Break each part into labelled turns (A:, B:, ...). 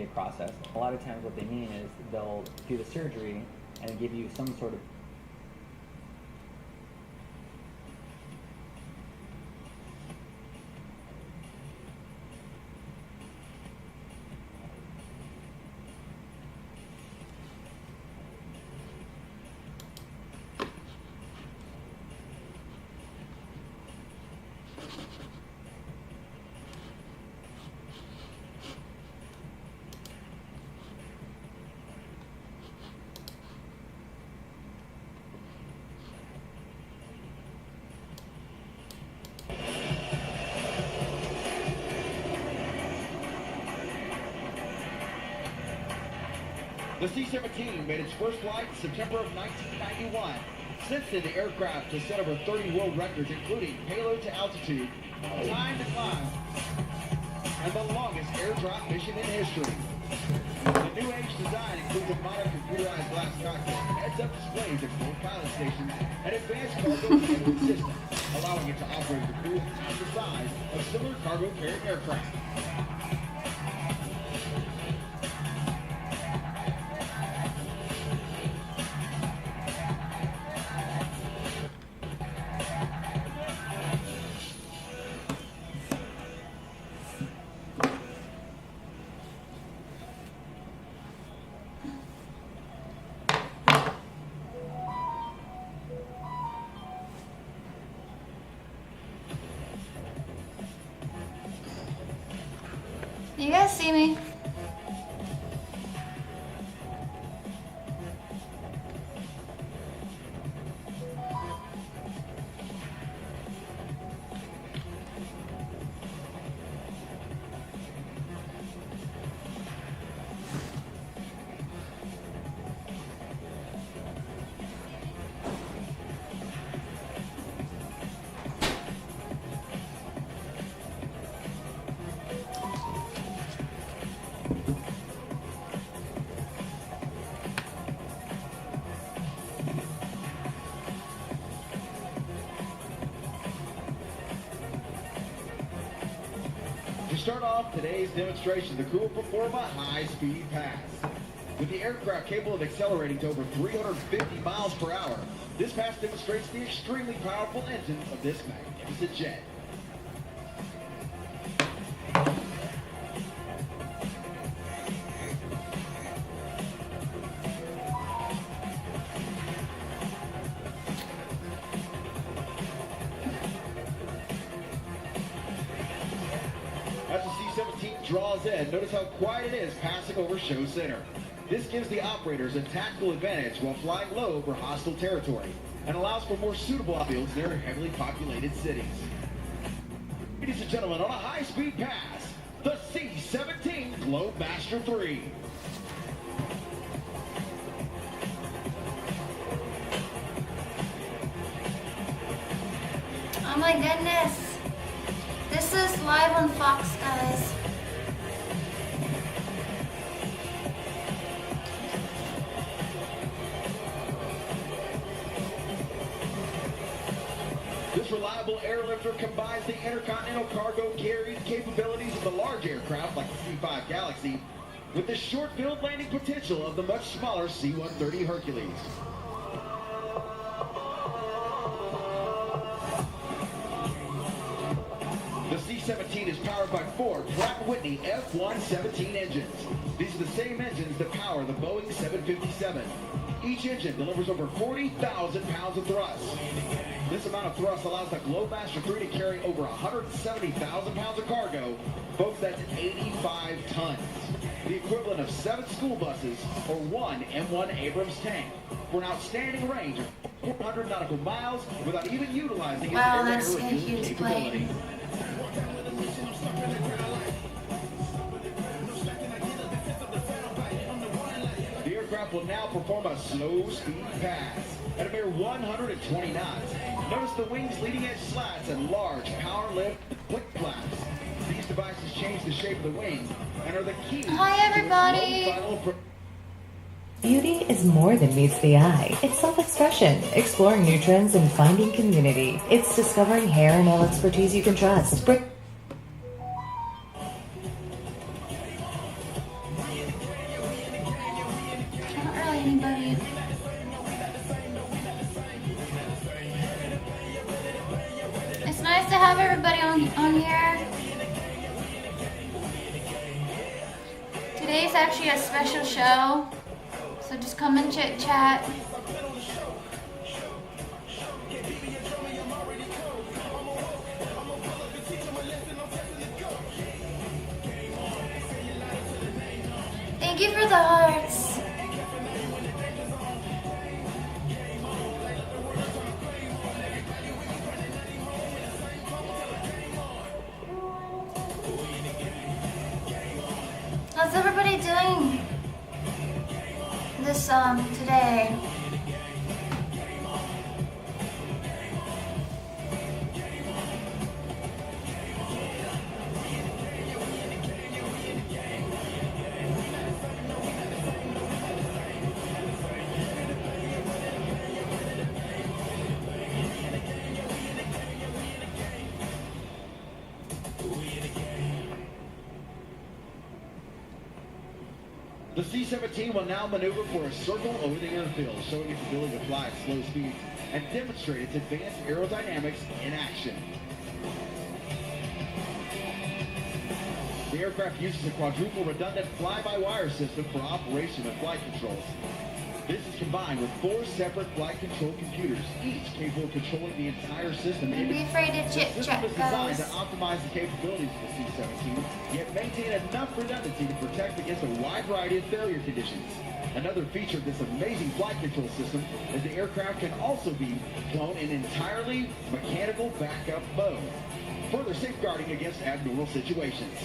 A: okay process. A lot of times what they mean is they'll do the surgery and give you some sort of
B: The C-17 made its first flight in September of 1991. Since then, the aircraft has set over 30 world records, including payload to altitude, time to climb, and the longest air drop mission in history. The new age design includes a modern computerized glass cockpit, heads-up displays at full pilot stations, and advanced cargo management systems, allowing it to operate with crews half the size of similar cargo-carrying aircraft.
C: You guys see me?
B: To start off today's demonstration, the crew will perform a high-speed pass. With the aircraft capable of accelerating to over 350 miles per hour, this pass demonstrates the extremely powerful engines of this magnificent jet. As the C-17 draws in, notice how quiet it is passing over show center. This gives the operators a tactical advantage while flying low over hostile territory and allows for more suitable fields near heavily populated cities. Ladies and gentlemen, on a high-speed pass, the C-17 Globemaster 3.
C: Oh my goodness. This is live on Fox, guys.
B: This reliable airlifter combines the intercontinental cargo carrying capabilities of the large aircraft like the C-5 Galaxy with the short-field landing potential of the much smaller C-130 Hercules. The C-17 is powered by four Pratt & Whitney F-117 engines. These are the same engines that power the Boeing 757. Each engine delivers over 40,000 pounds of thrust. This amount of thrust allows the Globemaster 3 to carry over 170,000 pounds of cargo. Folks, that's 85 tons. The equivalent of 7 school buses or 1 M1 Abrams tank for an outstanding range of 400 nautical miles without even utilizing its
C: Wow,
B: air
C: that's a
B: refueling
C: huge
B: capability.
C: plane.
B: The aircraft will now perform a slow speed pass at a mere 120 knots. Notice the wings leading edge slats and large power lift quick flaps. These devices change the shape of the wing and are the key
C: Hi, everybody.
B: to its low final
D: Beauty is more than meets the eye. It's self-expression, exploring new trends, and finding community. It's discovering hair and nail expertise you can trust.
C: on here. Today's actually a special show, so just come and chit chat. Thank you for the hearts. How's everybody doing this today?
B: The C-17 will now maneuver for a circle over the airfield, showing its ability to fly at slow speeds and demonstrate its advanced aerodynamics in action. The aircraft uses a quadruple redundant fly-by-wire system for operation and flight controls. This is combined with 4 separate flight control computers, each capable of controlling the entire system.
C: Don't be afraid to chit
B: The system
C: chat,
B: is designed to
C: guys.
B: optimize the capabilities of the C-17, yet maintain enough redundancy to protect against a wide variety of failure conditions. Another feature of this amazing flight control system is the aircraft can also be flown in entirely mechanical backup mode, further safeguarding against abnormal situations.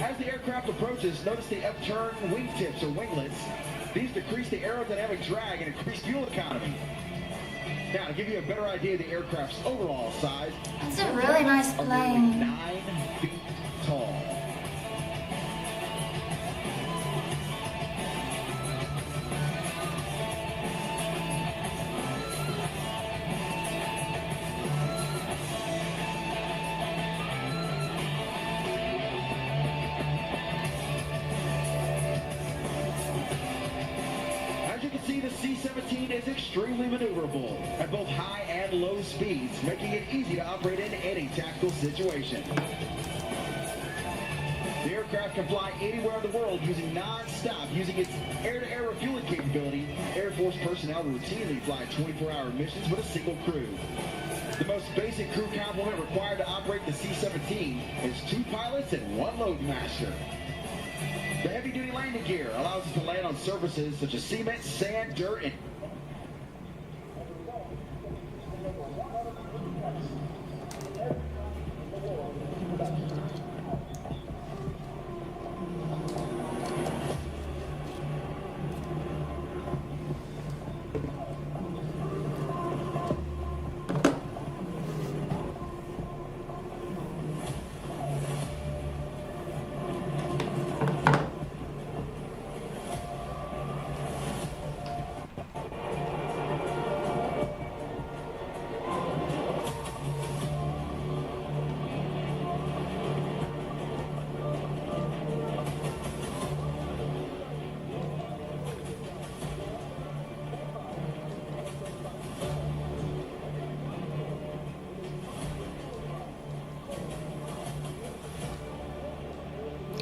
B: As the aircraft approaches, notice the upturned wingtips or winglets. These decrease the aerodynamic drag and increase fuel economy. Now, to give you a better idea of the aircraft's overall size,
C: It's a really nice
B: are nearly
C: plane.
B: 9 feet tall. As you can see, the C-17 is extremely maneuverable at both high and low speeds, making it easy to operate in any tactical situation. The aircraft can fly anywhere in the world using non-stop. Using its air-to-air refueling capability, Air Force personnel routinely fly 24-hour missions with a single crew. The most basic crew complement required to operate the C-17 is 2 pilots and 1 load master. The heavy-duty landing gear allows us to land on surfaces such as cement, sand, dirt, and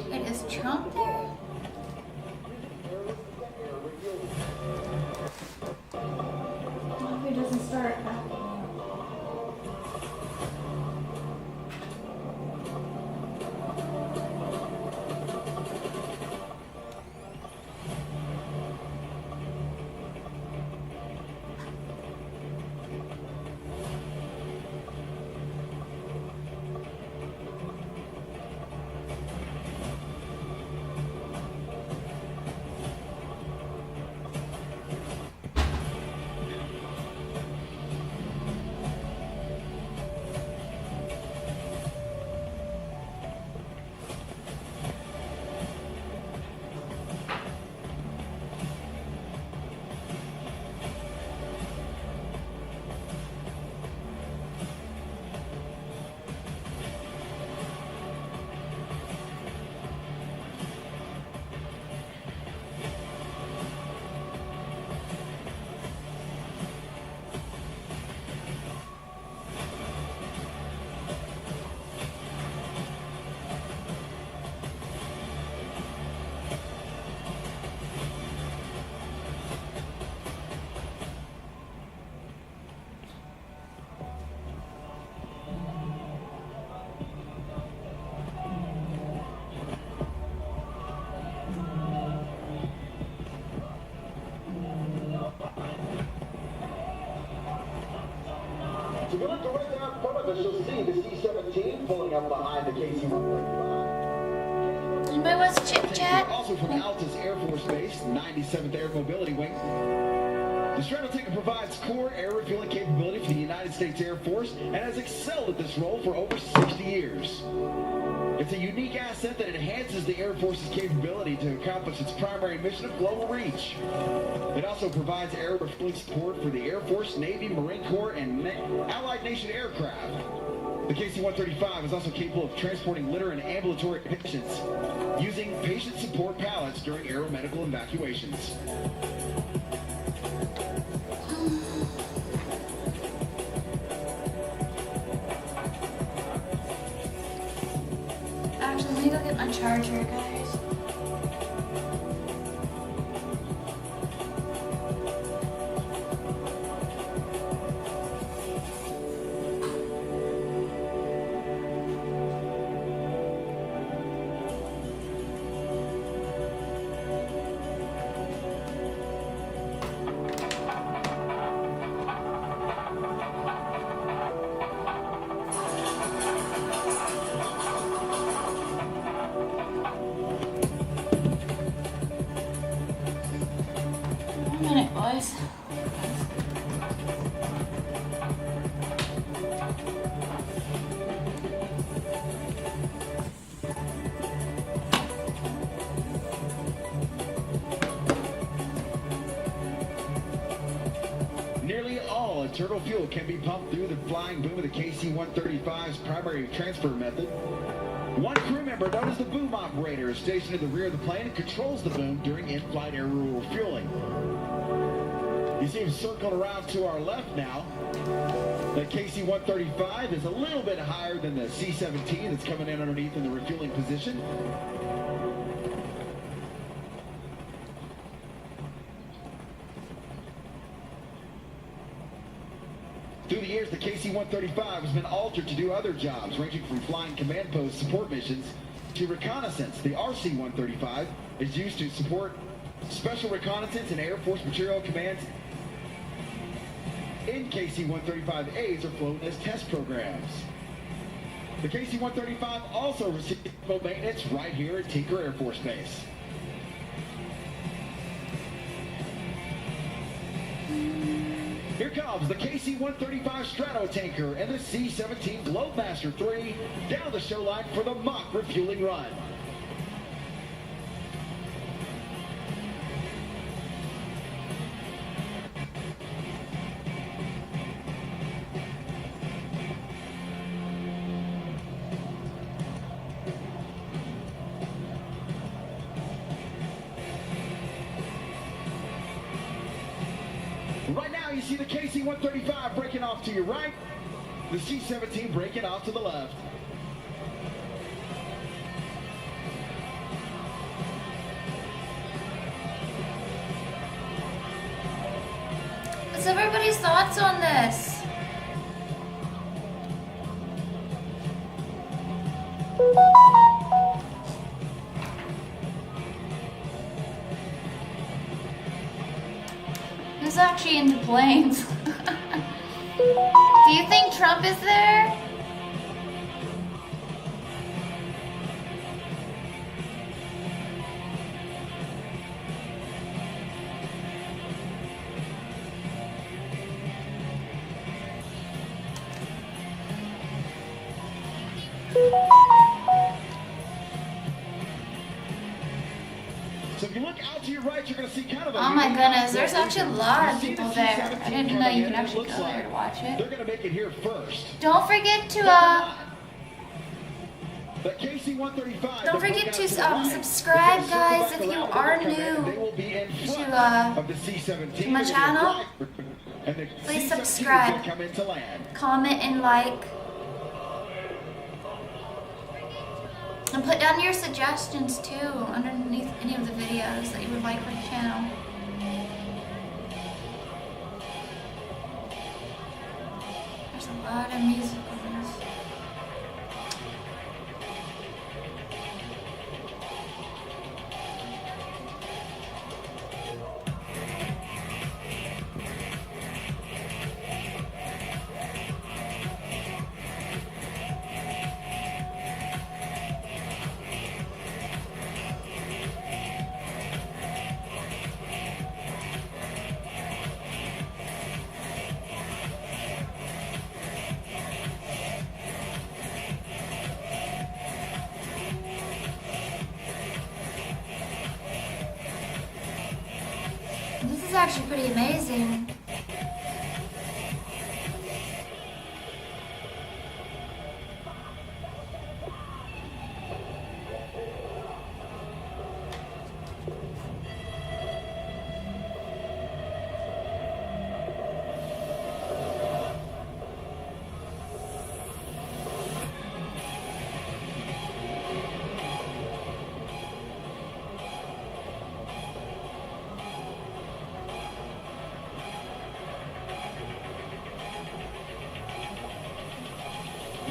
C: Wait, is Trump there? I hope he doesn't start.
B: officials see the C-17 pulling up behind the KC-135.
C: Anybody wants to chit chat?
B: Also from Altus Air Force Base, 97th Air Mobility Wing. The Stratotanker provides core air refueling capability for the United States Air Force and has excelled at this role for over 60 years. It's a unique asset that enhances the Air Force's capability to accomplish its primary mission of global reach. It also provides air refueling support for the Air Force, Navy, Marine Corps, and Allied Nation aircraft. The KC-135 is also capable of transporting litter and ambulatory patients using patient support pallets during aeromedical evacuations.
C: Actually, let me go get my charger, guys. Boys.
B: Nearly all internal fuel can be pumped through the flying boom of the KC-135's primary transfer method. One crew member, known as the boom operator, is stationed in the rear of the plane and controls the boom during in-flight air refueling. You see him circled around to our left now. The KC-135 is a little bit higher than the C-17 that's coming in underneath in the refueling position. Through the years, the KC-135 has been altered to do other jobs, ranging from flying command post support missions to reconnaissance. The RC-135 is used to support special reconnaissance and Air Force Material Commands in KC-135As are flown as test programs. The KC-135 also receives maintenance right here at Tinker Air Force Base. Here comes the KC-135 Stratotanker and the C-17 Globemaster III down the show line for the mock refueling run. Right now you see the KC-135 breaking off to your right, the C-17 breaking off to the left.
C: What's everybody's thoughts on this? Who's actually into planes? Do you think Trump is there?
B: So if you look out to your right, you're going to see kind of a...
C: Oh my goodness, there's actually a lot of people there. I didn't know you could actually go there to watch
B: They're
C: it.
B: going to make it here first.
C: Don't forget to
B: The KC-135.
C: don't forget to subscribe, guys, if you are new to my channel. Please subscribe, comment, and like. And put down your suggestions too underneath any of the videos that you would like for the channel. There's a lot of music on this. is actually pretty amazing.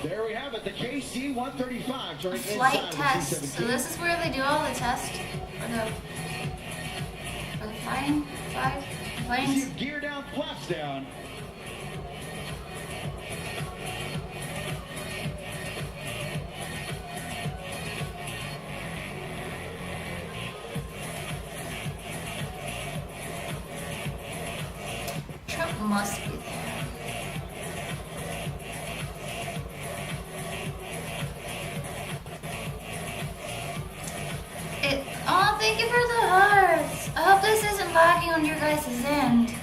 B: There we have it, the KC-135 turning
C: Flight
B: inside
C: test.
B: of the
C: So
B: C-17.
C: this is where they do all the tests for the flying
B: You
C: planes.
B: see gear down, flaps down.
C: Trump must be there. Oh, thank you for the hearts. I hope this isn't lagging on your guys' end.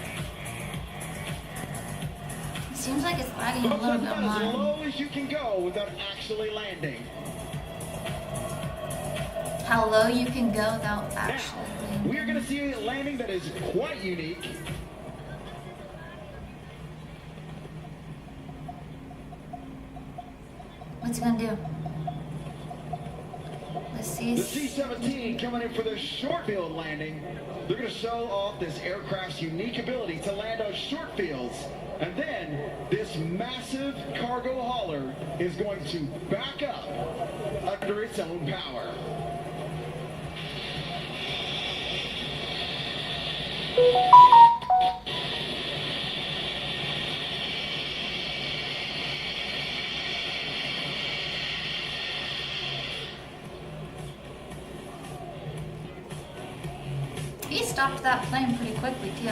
C: It seems like it's lagging a
B: Looks
C: little
B: like
C: bit
B: about as
C: more.
B: low as you can go without actually landing.
C: How low you can go without
B: Now,
C: actually
B: we are going to see a landing that is quite unique.
C: What's it gonna do? Let's see.
B: The C-17 coming in for their short field landing. They're going to show off this aircraft's unique ability to land on short fields. And then this massive cargo hauler is going to back up under its own power.
C: He stopped that plane pretty quickly too.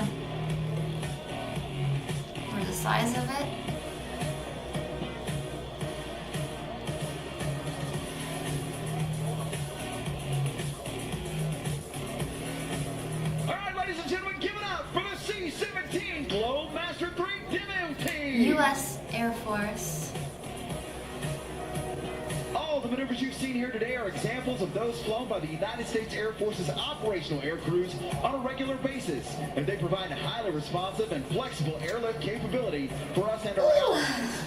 C: For the size of it.
B: All right, ladies and gentlemen, give it up for the C-17 Globemaster 3 demo team.
C: U.S. Air Force.
B: All the maneuvers you've seen here today are examples of those flown by the United States Air Force's operational air crews on a regular basis, and they provide a highly responsive and flexible airlift capability for us and our allies.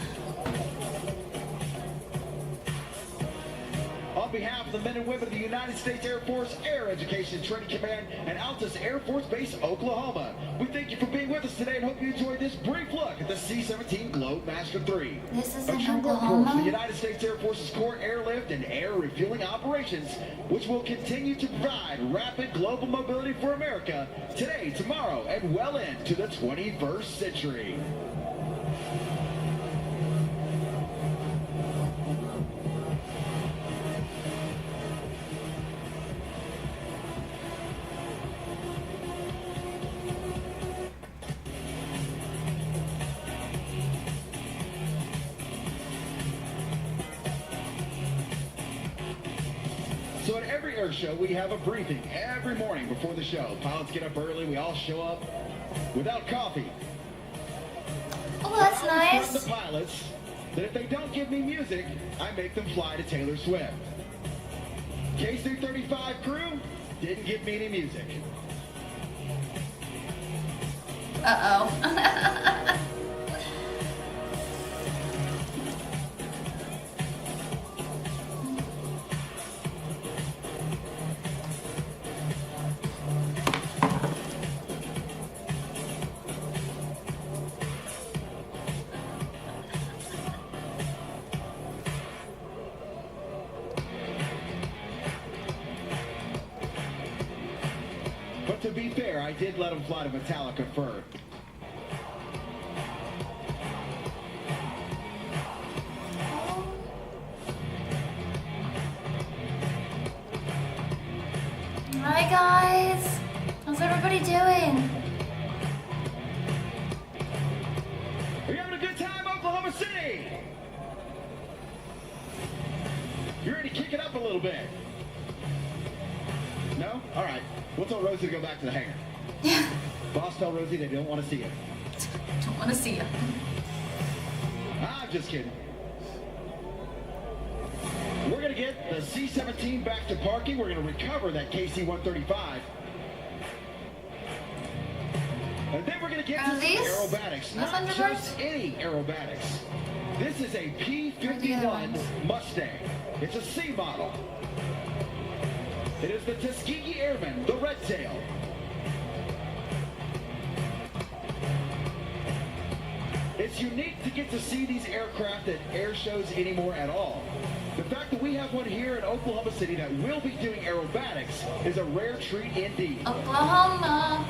B: On behalf of the men and women of the United States Air Force Air Education Training Command and Altus Air Force Base, Oklahoma, we thank you for being with us today and hope you enjoyed this brief look at the C-17 Globemaster 3.
C: This is
B: A
C: in
B: true workhorse for the
C: Oklahoma.
B: United States Air Force's core airlift and air refueling operations, which will continue to provide rapid global mobility for America today, tomorrow, and well into the 21st century. So at every air show, we have a briefing every morning before the show. Pilots get up early. We all show up without coffee.
C: Oh, that's
B: I always warn
C: nice.
B: the pilots that if they don't give me music, I make them fly to Taylor Swift. KC-35 crew didn't give me any music.
C: Uh-oh.
B: But to be fair, I did let them fly to Metallica first.
C: Hi guys. How's everybody doing?
B: Are you having a good time, Oklahoma City? You ready to kick it up a little bit? No? All right. We'll tell Rosie to go back to the hangar. Boss tell Rosie they don't want to see it.
C: Don't want to see it.
B: I'm just kidding. We're going to get the C-17 back to parking. We're going to recover that KC-135. And then we're going to get to some aerobatics. Not just any aerobatics. This is a P-51 Mustang. It's a C model. It is the Tuskegee Airman, the Red Tail. It's unique to get to see these aircraft at air shows anymore at all. The fact that we have one here in Oklahoma City that will be doing aerobatics is a rare treat indeed.
C: Oklahoma.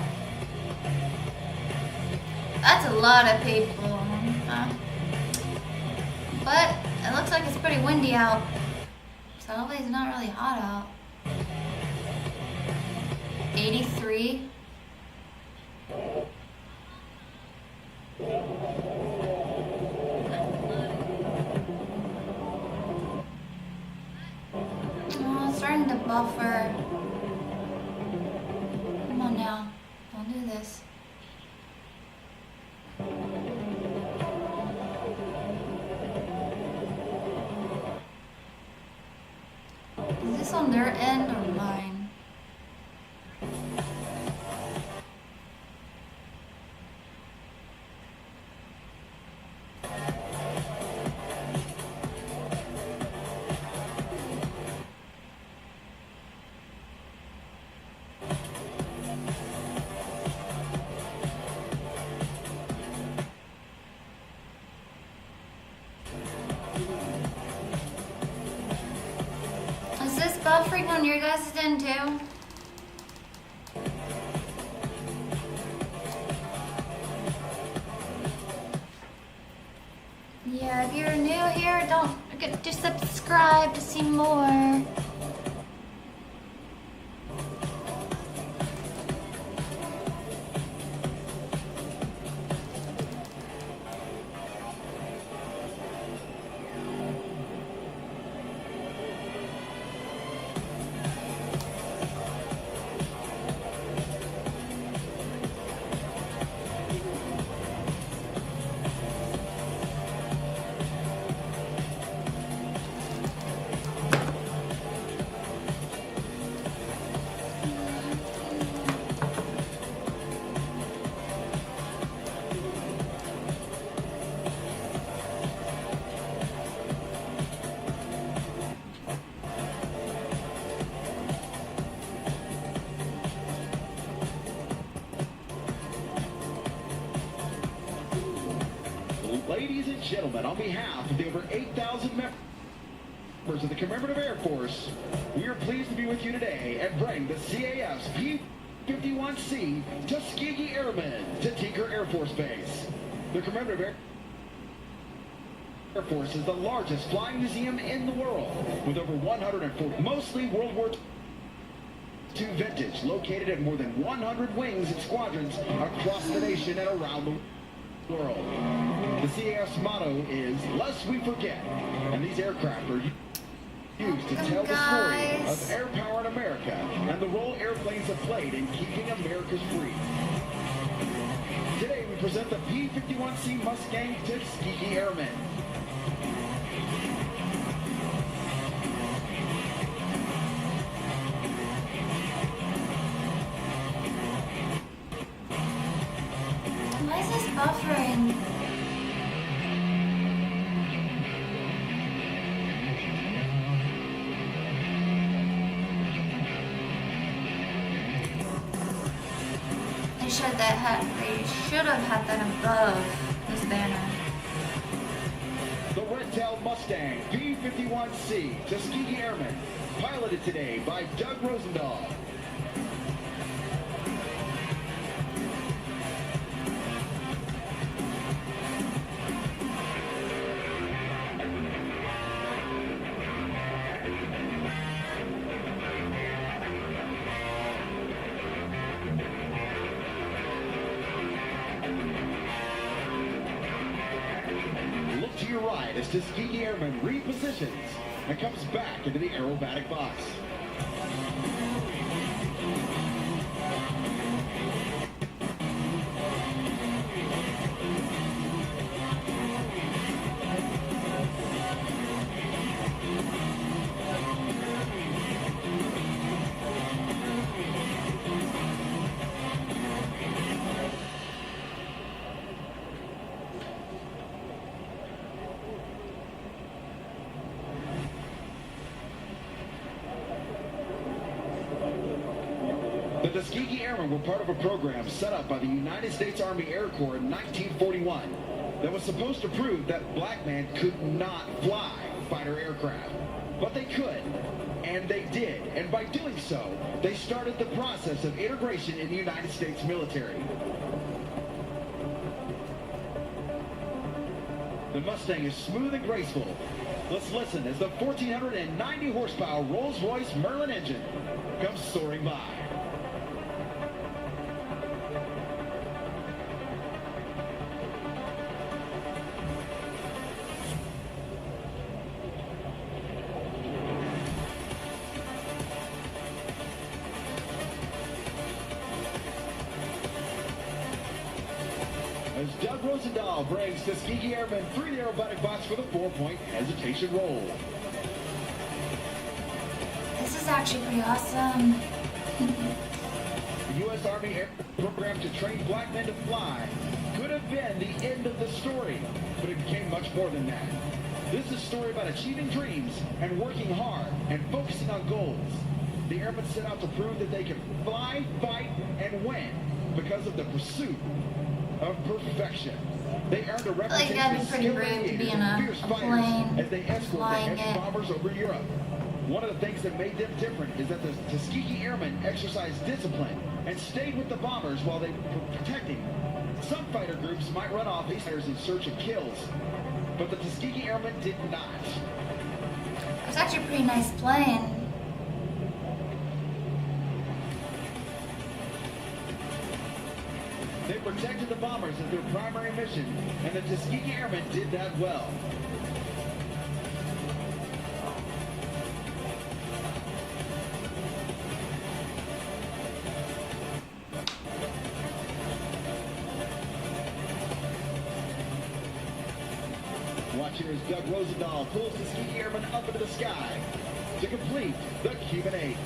C: That's a lot of people. But it looks like it's pretty windy out. So hopefully it's not really hot out. 83. Oh, it's starting to buffer. Come on now. Don't do this. Is this on their end or mine? Is this buffering on your guys' end too? Yeah, if you're new here, don't forget to subscribe to see more.
B: Ladies and gentlemen, on behalf of the over 8,000 members of the Commemorative Air Force, we are pleased to be with you today and bring the CAF's P-51C Tuskegee Airmen to Tinker Air Force Base. The Commemorative Air Force is the largest flying museum in the world, with over 140, mostly World War II vintage, located at more than 100 wings and squadrons across the nation and around the world. The CAF's motto is, lest we forget, and these aircraft are used to tell the story of air power in America and the role airplanes have played in keeping Americans free. Today we present the P-51C Mustang Tuskegee Airmen.
C: Why is this buffering? They should have had that above this banner.
B: The Red Tail Mustang P-51C Tuskegee Airmen, piloted today by Doug Rosendahl. To your right as Tuskegee Airman repositions and comes back into the aerobatic box. The Tuskegee Airmen were part of a program set up by the United States Army Air Corps in 1941 that was supposed to prove that black men could not fly fighter aircraft. But they could, and they did. And by doing so, they started the process of integration in the United States military. The Mustang is smooth and graceful. Let's listen as the 1,490 horsepower Rolls-Royce Merlin engine comes soaring by. As Doug Rosendahl brings Tuskegee Airmen through the aerobatic box for the 4-point hesitation roll.
C: This is actually pretty awesome.
B: The U.S. Army Air program to train black men to fly could have been the end of the story, but it became much more than that. This is a story about achieving dreams and working hard and focusing on goals. The airmen set out to prove that they can fly, fight, and win because of the pursuit of perfection. They earned a reputation
C: that'd be
B: as
C: pretty
B: skilled
C: rude to
B: aviators
C: be in
B: and
C: a
B: fierce fighters
C: plane,
B: as they escort the
C: flying
B: heavy
C: it.
B: bombers over Europe. One of the things that made them different is that the Tuskegee Airmen exercised discipline and stayed with the bombers while they were protecting. Some fighter groups might run off these fighters in search of kills, but the Tuskegee Airmen did not.
C: It's actually a pretty nice plane.
B: They protected the bombers as their primary mission, and the Tuskegee Airmen did that well. Watch here as Doug Rosendahl pulls Tuskegee Airmen up into the sky to complete the Cuban 8.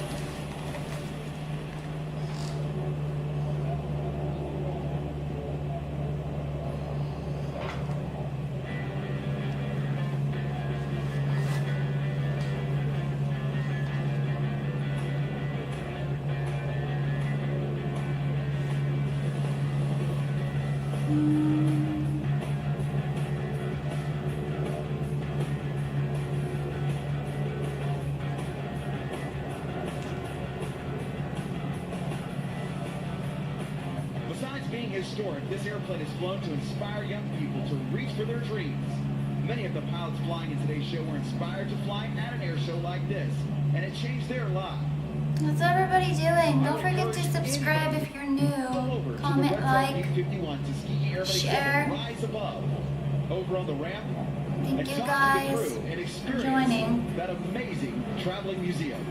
B: Besides being historic, this airplane is flown to inspire young people to reach for their dreams. Many of the pilots flying in today's show were inspired to fly at an air show like this, and it changed their lives.
C: What's everybody doing? Don't forget to subscribe if you're new. Comment, like, share.
B: Rise above, over on the ramp,
C: Thank
B: and
C: you
B: talk to the
C: guys
B: crew and
C: for
B: experience
C: joining.
B: that amazing traveling museum.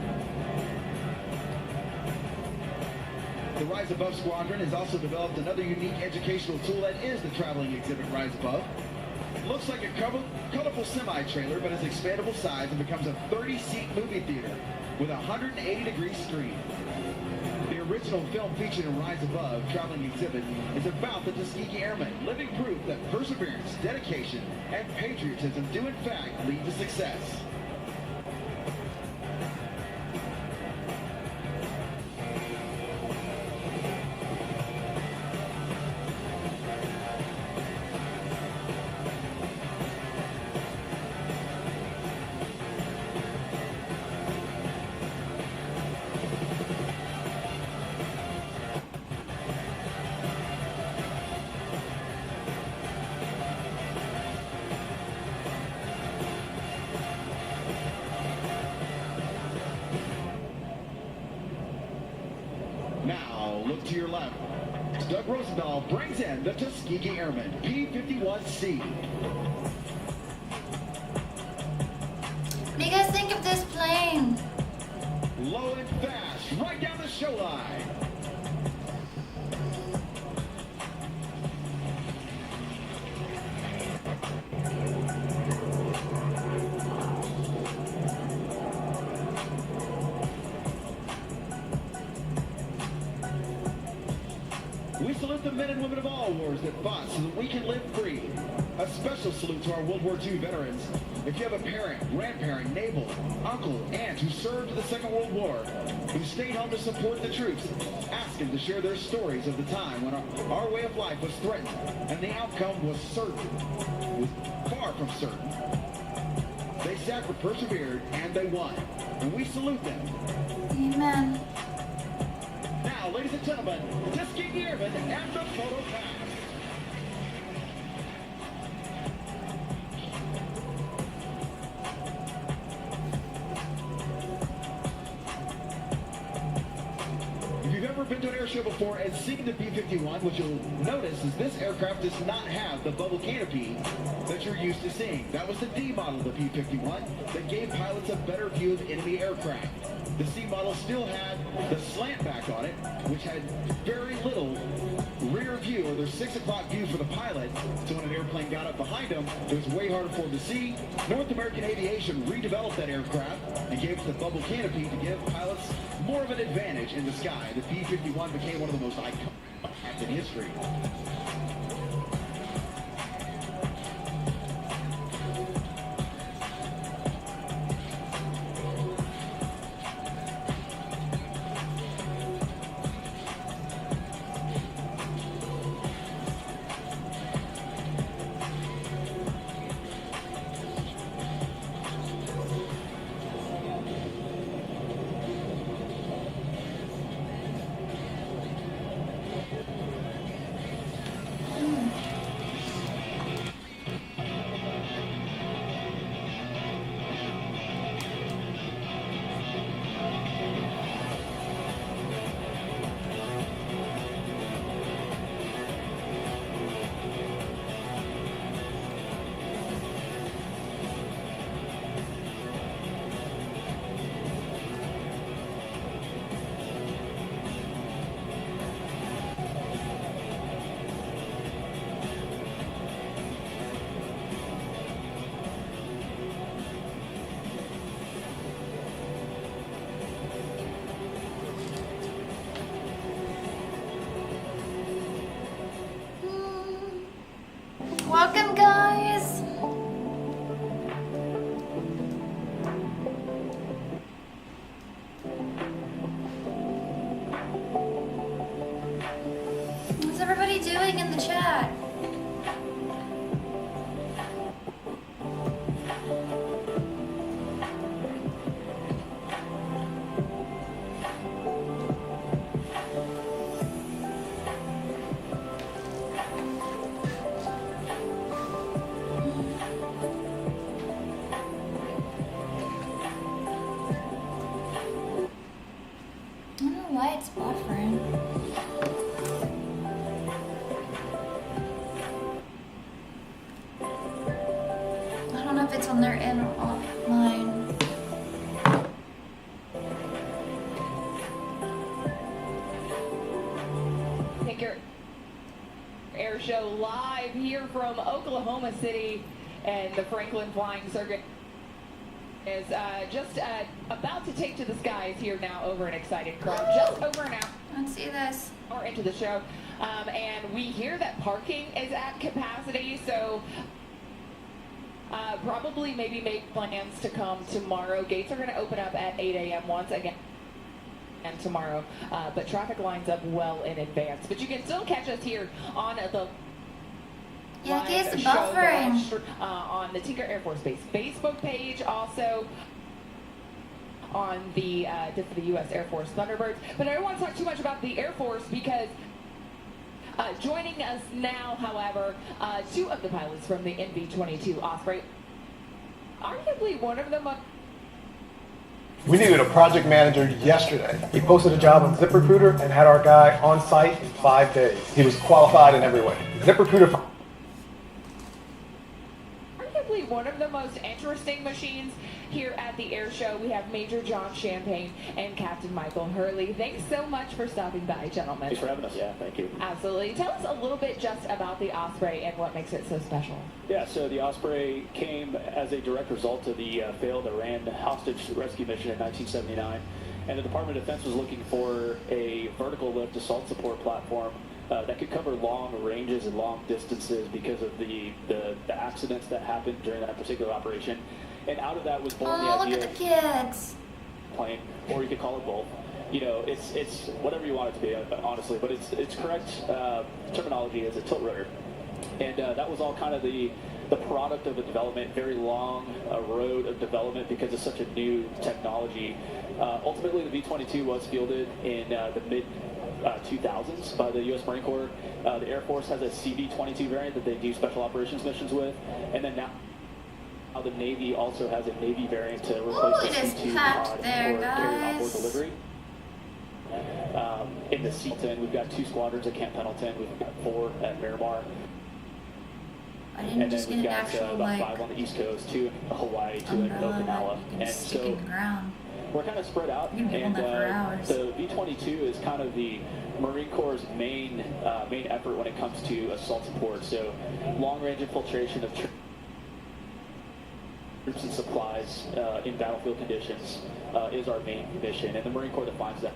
B: The Rise Above Squadron has also developed another unique educational tool that is the traveling exhibit Rise Above. It looks like a colorful semi-trailer, but has expandable size and becomes a 30-seat movie theater with a 180-degree screen. The original film featured in Rise Above traveling exhibit is about the Tuskegee Airmen, living proof that perseverance, dedication, and patriotism do in fact lead to success. Now, look to your left. Doug Rosendahl brings in the Tuskegee Airmen, P-51C.
C: What do you guys think of this plane?
B: Low and fast, right down the show line. We salute the men and women of all wars that fought so that we can live free. A special salute to our World War II veterans. If you have a parent, grandparent, neighbor, uncle, aunt who served in the Second World War, who stayed home to support the troops, ask them to share their stories of the time when our way of life was threatened and the outcome was certain. It was far from certain. They persevered and they won. And we salute them.
C: Amen.
B: Now, ladies and gentlemen, Tuskegee Airmen and the photo pass. If you've ever been to an air show before and seen the P-51, what you'll notice is this aircraft does not have the bubble canopy that you're used to seeing. That was the D model of the P-51 that gave pilots a better view of enemy aircraft. The C model still had the slant back on it, which had very little rear view, or their 6 o'clock view for the pilot. So when an airplane got up behind them, it was way harder for them to see. North American Aviation redeveloped that aircraft and gave it the bubble canopy to give pilots more of an advantage in the sky. The P-51 became one of the most iconic in history.
C: Welcome, guys. What's everybody doing in the chat? I don't know why it's buffering. I don't know if it's on their end or offline.
E: Tinker Air Show live here from Oklahoma City, and the Franklin Flying Circuit is just about to take to the skies here now over an excited crowd, just over an
C: Let's see this.
E: hour into the show, and we hear that parking is at capacity, so probably maybe make plans to come tomorrow. Gates are going to open up at 8 a.m. once again and tomorrow, but traffic lines up well in advance. But you can still catch us here on the
C: Yeah,
E: live
C: it's
E: show
C: buffering.
E: on the Tinker Air Force Base Facebook page, also on the for the U.S. Air Force Thunderbirds. But I don't want to talk too much about the Air Force because joining us now, however, 2 of the pilots from the NV-22 Osprey, arguably one of them.
F: We needed a project manager yesterday. We posted a job on ZipRecruiter and had our guy on site in 5 days. He was qualified in every way. ZipRecruiter.
E: Arguably one of the most interesting machines here at the air show. We have Major John Champagne and Captain Michael Hurley. Thanks so much for stopping by, gentlemen.
G: Thanks for having us. Yeah, thank you.
E: Absolutely. Tell us a little bit just about the Osprey and what makes it so special.
G: Yeah, so the Osprey came as a direct result of the failed Iran hostage rescue mission in 1979. And the Department of Defense was looking for a vertical lift assault support platform that could cover long ranges and long distances because of the accidents that happened during that particular operation. And out of that was born the
C: Oh, look
G: idea
C: at the kids.
G: of plane, or you could call it both. You know, it's whatever you want it to be, honestly, but it's correct terminology is a tilt rotor. And that was all kind of the product of a development, very long road of development because it's such a new technology. Ultimately, the V-22 was fielded in the mid 2000s by the U.S. Marine Corps. The Air Force has a CV-22 variant that they do special operations missions with, and then now the Navy also has a Navy variant to replace
C: Ooh,
G: the
C: it is
G: C-2
C: packed
G: pod
C: there,
G: for carrier onboard
C: guys.
G: delivery. In the Seaton, we've got 2 squadrons at Camp Pendleton. We've got 4 at Miramar.
C: I didn't
G: And
C: just
G: then
C: get
G: we've
C: an
G: got
C: actual,
G: about
C: like,
G: 5 on the East Coast, 2 in Hawaii, 2 in
C: umbrella
G: Okinawa.
C: that you can
G: And
C: stick
G: so
C: in the ground.
G: we're kind of spread out.
C: You can be on
G: And
C: that for hours.
G: the V-22 is kind of the Marine Corps' main effort when it comes to assault support. So long-range infiltration of troops and supplies in battlefield conditions is our main mission. And the Marine Corps defines that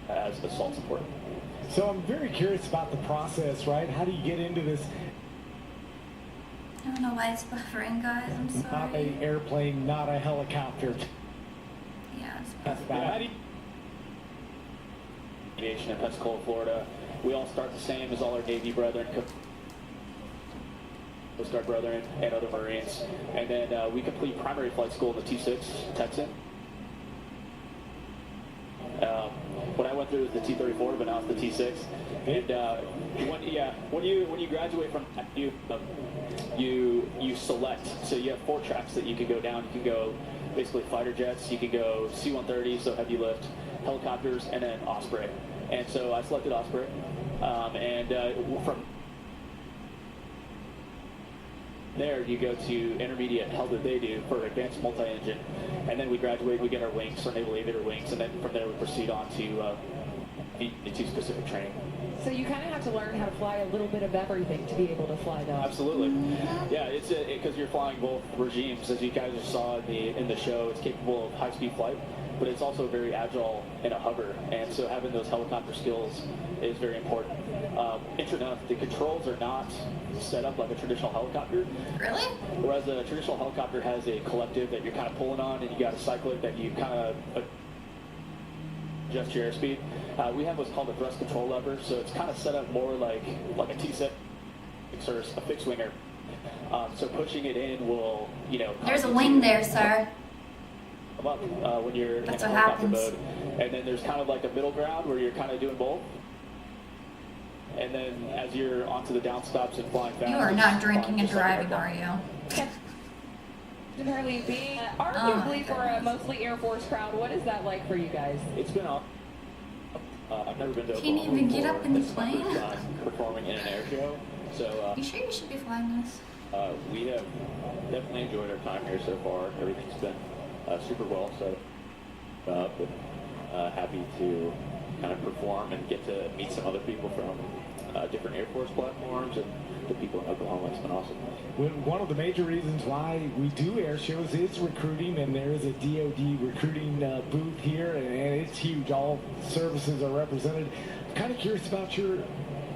G: as assault support.
H: So I'm very curious about the process, right? How do you get into this?
C: I don't know why it's buffering, guys. I'm
H: Not
C: sorry.
H: an airplane, not a helicopter.
C: Yeah, it's
H: That's bad. How do you-
G: Aviation in Pensacola, Florida. We all start the same as all our Navy brethren, Coast Guard brethren, and other Marines. And then we complete primary flight school in the T6 Texan. What I went through was the T-34, but now it's the T6. And when you graduate from that, you select. So you have 4 tracks that you can go down. You can go basically fighter jets. You can go C-130, so heavy lift, helicopters, and then Osprey. And so I selected Osprey. From there, you go to intermediate hell that they do for advanced multi-engine, and then we graduate, we get our wings, our naval aviator wings, and then from there we proceed on to V-22 specific training.
E: So you kind of have to learn how to fly a little bit of everything to be able to fly those.
G: Absolutely, yeah. It's because you're flying both regimes, as you guys just saw in the show. It's capable of high-speed flight, but it's also very agile in a hover, and so having those helicopter skills is very important. Interesting enough, the controls are not set up like a traditional helicopter.
C: Really?
G: Whereas a traditional helicopter has a collective that you're kind of pulling on, and you got a cyclic that you kind of adjust your airspeed. We have what's called a thrust control lever, so it's kind of set up more like a T6 or a fixed winger. So pushing it in will,
C: There's a wing there, sir.
G: come up when you're
C: That's
G: in
C: what
G: helicopter
C: happens.
G: mode. And then there's kind of like a middle ground where you're kind of doing both. And then as you're onto the downstops and flying fast.
C: You are
G: it's
C: not
G: flying
C: drinking and
G: just like an
C: driving,
G: airplane.
C: are you?
E: Hurley, being
C: Oh
E: arguably
C: my
E: for a mostly Air Force crowd, what is that like for you guys?
G: It's been awesome. I've never been to
C: Can you
G: Oklahoma
C: even get
G: before.
C: up in the
G: This is my
C: plane?
G: first time performing in an air show. So
C: You sure you should be flying this?
G: we have definitely enjoyed our time here so far. Everything's been super well set up, and happy to kind of perform and get to meet some other people from different Air Force platforms and the people in Oklahoma. It's been awesome.
H: One of the major reasons why we do air shows is recruiting, and there is a DoD recruiting booth here, and it's huge. All services are represented. I'm kind of curious about your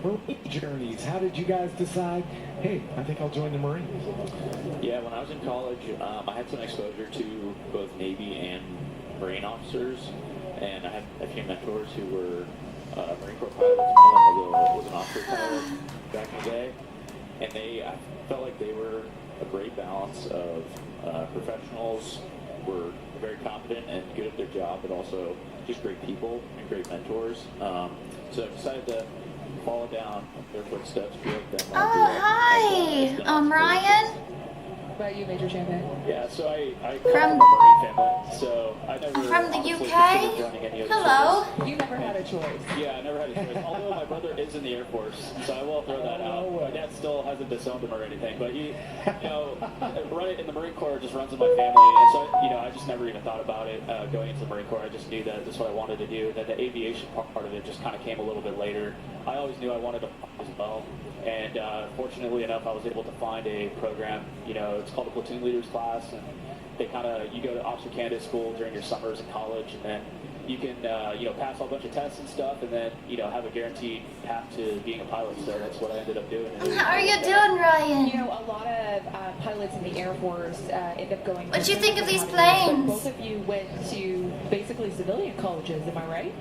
H: Marine journeys. How did you guys decide, hey, I think I'll join the Marines?
G: Yeah, when I was in college, I had some exposure to both Navy and Marine officers, and I had a few mentors who were Marine Corps pilots. One of them was an officer pilot back in the day, and I felt like they were a great balance of professionals, were very competent and good at their job, but also just great people and great mentors. So I decided to follow down their footsteps, be like them.
C: Oh, hi. Ryan.
E: What about you, Major Champagne?
G: Yeah, so I come
C: From-
G: from a Marine family, so I never
C: From the
G: honestly
C: UK?
G: considered joining any other
C: Hello.
G: service.
E: You never had a choice.
G: Yeah, I never had a choice. Although my brother is in the Air Force, so I will throw that out. My dad still hasn't disowned him or anything, but running in the Marine Corps just runs in my family, and so I just never even thought about it going into the Marine Corps. I just knew that that's what I wanted to do. And then the aviation part of it just kind of came a little bit later. I always knew I wanted to fly as well, and fortunately enough, I was able to find a program. It's called a platoon leaders class, and you go to officer candidate school during your summers in college, and then you can pass a bunch of tests and stuff, and then have a guaranteed path to being a pilot. So that's what I ended up doing.
C: And how are you doing, Ryan?
E: A lot of pilots in the Air Force end up going.
C: What do you think of these planes?
E: Both of you went to basically civilian colleges, am I right?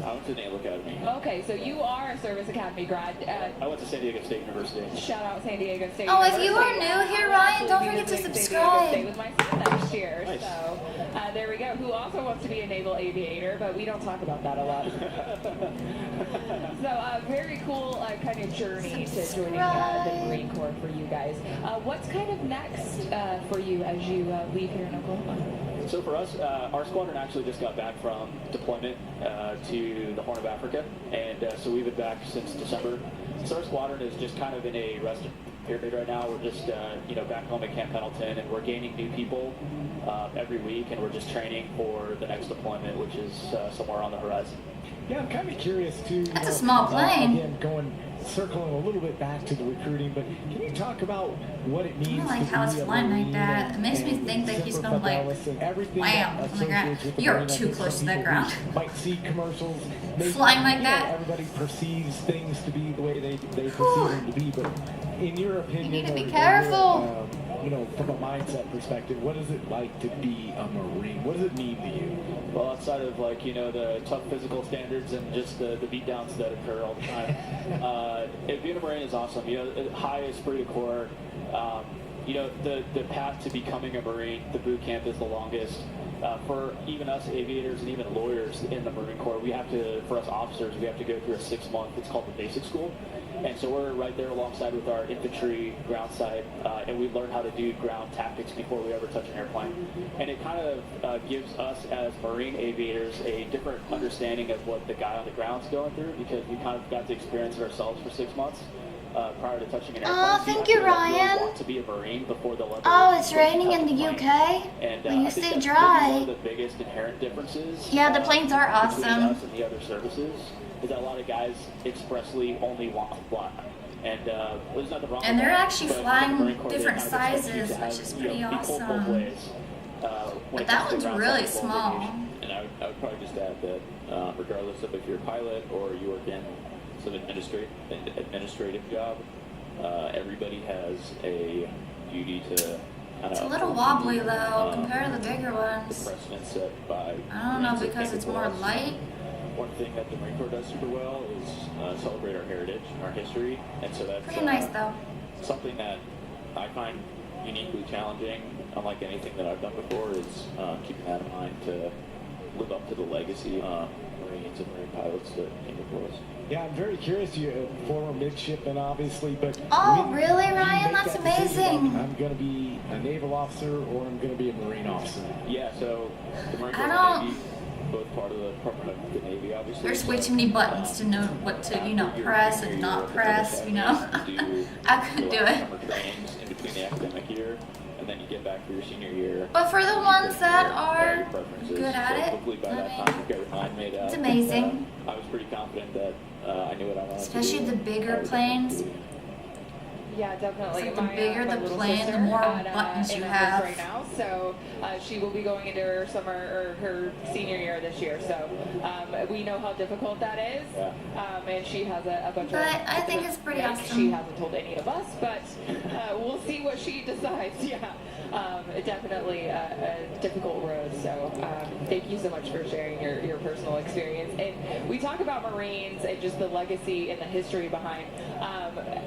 G: I went to Naval Academy.
E: Okay, so you are a service academy grad.
G: I went to San Diego State University.
E: Shout out San Diego State
C: Oh, if
E: University.
C: you are new here, Ryan, don't forget to
E: Stay
C: subscribe.
E: with my son next year.
G: Nice.
E: So there we go. Who also wants to be a naval aviator, but we don't talk about that a lot. So very cool kind of journey to joining the Marine Corps for you guys. What's kind of next for you as you leave here in Oklahoma?
G: So for us, our squadron actually just got back from deployment to the Horn of Africa, and so we've been back since December. So our squadron is just kind of in a rest period right now. We're just back home at Camp Pendleton, and we're gaining new people every week, and we're just training for the next deployment, which is somewhere on the horizon.
H: Yeah, I'm kind of curious too.
C: That's a small plane.
H: Again, circling a little bit back to the recruiting, but can you talk about what it means?
C: I don't like how it's flying like that. It makes me think that he's gonna like wham on the ground. You're too close to that ground.
H: Might see commercials.
C: Flying like that?
H: Everybody perceives things to be the way they perceive them to be, but in your opinion,
C: You need to be careful.
H: From a mindset perspective, what is it like to be a Marine? What does it mean to you?
G: Well, outside of the tough physical standards and just the beatdowns that occur all the time, being a Marine is awesome. High esprit de corps. The path to becoming a Marine, the boot camp is the longest. For even us aviators and even lawyers in the Marine Corps, for us officers, we have to go through a 6-month, it's called the basic school. And so we're right there alongside with our infantry ground side, and we learn how to do ground tactics before we ever touch an airplane. And it kind of gives us as Marine aviators a different understanding of what the guy on the ground's going through, because we kind of got to experience it ourselves for 6 months. Prior to touching an airplane.
C: Oh, thank you, Ryan.
G: Want to be a Marine before the level.
C: Oh, it's raining in the UK.
G: And
C: Will you
G: I think
C: stay
G: that's
C: dry?
G: one of the biggest inherent differences.
C: Yeah, the planes are
G: Between
C: awesome.
G: us and the other services is that a lot of guys expressly only want to fly. And there's nothing wrong
C: And
G: with
C: they're
G: that,
C: actually
G: but in the
C: flying
G: Marine Corps, they
C: different
G: kind of expect you
C: sizes,
G: to
C: which
G: have,
C: is pretty
G: be pulled both
C: awesome.
G: ways, when
C: But
G: it
C: that
G: comes to
C: one's
G: ground
C: really
G: side
C: small.
G: aviation.
I: And I would probably just add that regardless of if you're a pilot or you work in some administrative job, everybody has a duty to
C: It's a little wobbly though, compared to the bigger
I: the
C: ones.
I: precedent set by
C: I don't know,
I: Marines that
C: because
I: came
C: it's
I: before
C: more
I: us.
C: light.
I: One thing that the Marine Corps does super well is celebrate our heritage and our history, and so that's
C: Pretty nice though.
I: something that I find uniquely challenging, unlike anything that I've done before, is keeping that in mind to live up to the legacy of Marines and Marine pilots that came before us.
H: Yeah, I'm very curious. You're a former midshipman, obviously, but
C: Oh,
H: when
C: really,
H: you
C: Ryan?
H: make
C: That's
H: that decision,
C: amazing.
H: I'm going to be a naval officer or I'm going to be a Marine officer.
I: Yeah, so the Marine Corps
C: I
I: and
C: don't-
I: Navy, both part of the Department of the Navy, obviously.
C: There's way too many buttons to know what to, press and not press, I couldn't do it.
I: Summer trainings in between the academic year, and then you get back for your senior year.
C: But for the ones that are
I: Your preferences.
C: good at
I: So
C: it,
I: hopefully by that
C: I
I: time
C: mean,
I: you've got your mind made up.
C: it's amazing.
I: I was pretty confident that I knew what I wanted
C: Especially
I: to do.
C: the bigger
I: I was
C: planes.
I: definitely-
E: Yeah, definitely.
C: It's like the bigger
E: my
C: the
E: little
C: plane, the
E: sister
C: more
E: at,
C: buttons you
E: Airbase
C: have.
E: right now. So she will be going into her summer or her senior year this year. So we know how difficult that is.
I: Yeah.
E: And she has a bunch
C: But
E: of.
C: I think it's pretty
E: commitments.
C: awesome.
E: She hasn't told any of us, but we'll see what she decides. Yeah. Definitely a difficult road. So thank you so much for sharing your personal experience. And we talk about Marines and just the legacy and the history behind.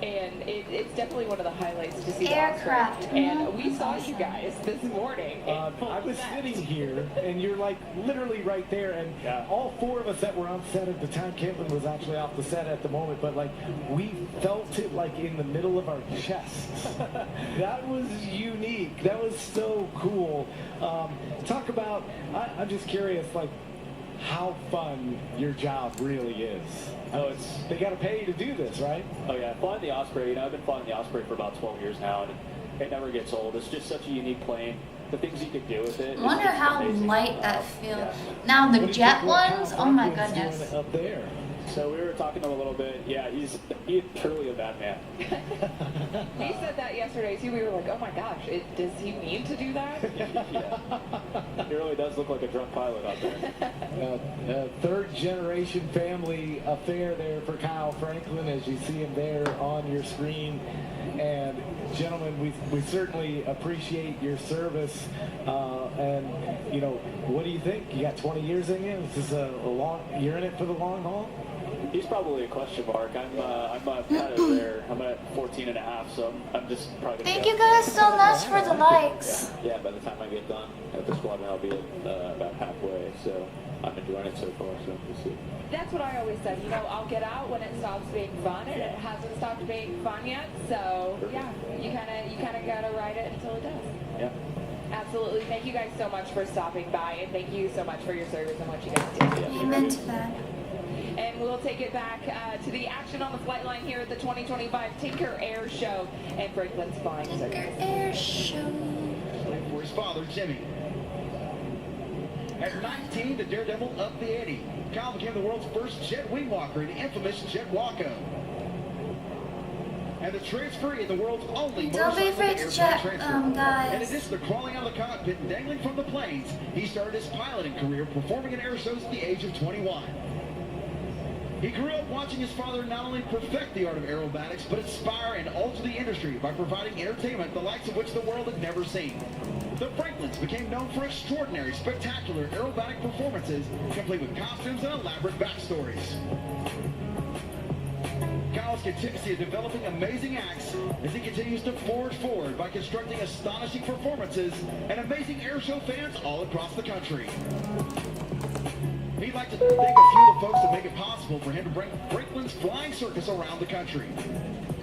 E: And it's definitely one of the highlights to see
C: Aircraft.
E: the Osprey. And we saw you guys this morning.
H: I was sitting here, and you're like literally right there, and all four of us that were on set at the time, Caitlin was actually off the set at the moment, but like we felt it like in the middle of our chests. That was unique. That was so cool. Talk about, I'm just curious, like how fun your job really is.
G: Oh, it's
H: They got to pay you to do this, right?
G: Oh yeah, flying the Osprey. I've been flying the Osprey for about 12 years now, and it never gets old. It's just such a unique plane. The things you can do with it.
C: I wonder
G: it's
C: how
G: amazing.
C: light that feels.
G: Yeah.
C: Now the
H: What do you
C: jet
H: think Will
C: ones, oh my
H: Conklin's
C: goodness.
H: doing up there?
G: So we were talking to him a little bit. Yeah, he's truly a bad man.
E: He said that yesterday too. We were like, oh my gosh, does he mean to do that?
G: Yeah. He really does look like a drunk pilot out there.
H: Third generation family affair there for Kyle Franklin, as you see him there on your screen. And gentlemen, we certainly appreciate your service. And you know, what do you think? You got 20 years in you. This is a long. You're in it for the long haul.
G: He's probably a question mark. I'm kind of there. I'm at 14 and a half, so I'm just probably gonna
C: Thank you guys so much for the likes.
G: Yeah, by the time I get done at the squadron, I'll be about halfway. So I'm enjoying it so far. So we'll see.
E: That's what I always said. You know, I'll get out when it stops being fun, and it hasn't stopped being fun yet. So yeah, you kind of gotta ride it until it does.
G: Yeah.
E: Absolutely. Thank you guys so much for stopping by, and thank you so much for your service and what you guys do.
C: Amen to that.
E: And we'll take it back to the action on the flight line here at the 2025 Tinker Air Show and Franklin's Flying
C: Tinker
E: Circus.
C: Air Show.
B: For his father, Jimmy. At 19, the Daredevil upped the ante. Kyle became the world's first jet wing walker in the infamous Jet Walko. And the transferee in the world's only
C: Don't be afraid to check, guys.
B: In addition to crawling out of the cockpit and dangling from the planes, he started his piloting career performing in air shows at the age of 21. He grew up watching his father not only perfect the art of aerobatics, but inspire and alter the industry by providing entertainment the likes of which the world had never seen. The Franklins became known for extraordinary, spectacular aerobatic performances, complete with costumes and elaborate backstories. Kyle's continues of developing amazing acts as he continues to forge forward by constructing astonishing performances and amazing air show fans all across the country. He'd like to thank a few of the folks that make it possible for him to bring Franklin's Flying Circus around the country.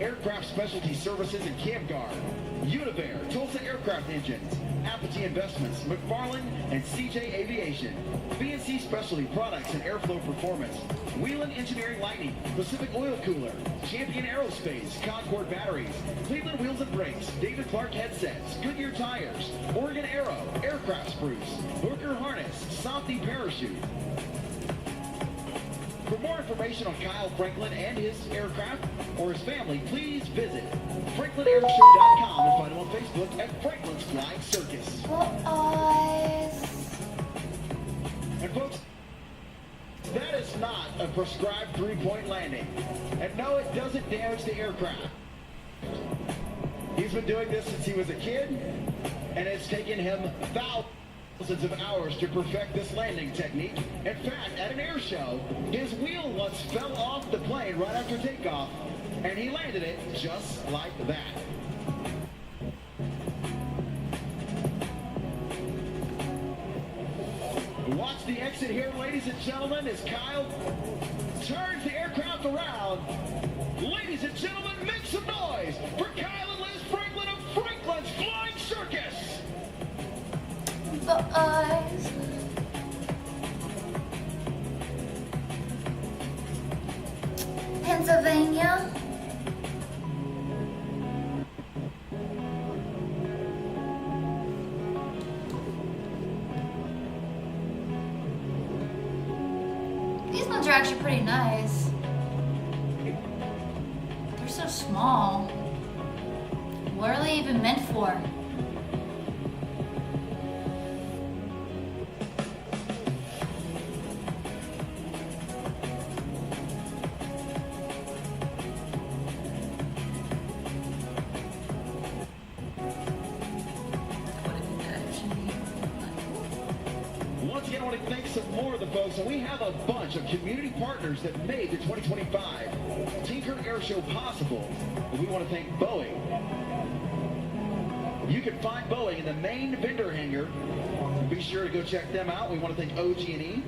B: Aircraft Specialty Services and Camp Guard, Univair, Tulsa Aircraft Engines, Apogee Investments, McFarland, and CJ Aviation, BNC Specialty Products and Airflow Performance, Wheelan Engineering Lighting, Pacific Oil Cooler, Champion Aerospace, Concord Batteries, Cleveland Wheels and Brakes, David Clark Headsets, Goodyear Tires, Oregon Aero, Aircraft Spruce, Hooker Harness, Softy Parachute. For more information on Kyle Franklin and his aircraft or his family, please visit FranklinAirShow.com and find him on Facebook at Franklin's Flying Circus. And folks, that is not a prescribed three-point landing. And no, it doesn't damage the aircraft. He's been doing this since he was a kid, and it's taken him thousands of hours to perfect this landing technique. In fact, at an air show, his wheel once fell off the plane right after takeoff, and he landed it just like that. Watch the exit here, ladies and gentlemen, as Kyle turns the aircraft around. Ladies and gentlemen, make some noise for Kyle and Liz Franklin of Franklin's Flying Circus.
C: The eyes. Pennsylvania. These ones are actually pretty nice. They're so small. What are they even meant for?
B: Once again, I want to thank some more of the folks, and we have a bunch of community partners that made the 2025 Tinker Air Show possible. And we want to thank Boeing. You can find Boeing in the main vendor hangar. Be sure to go check them out. We want to thank OG&E.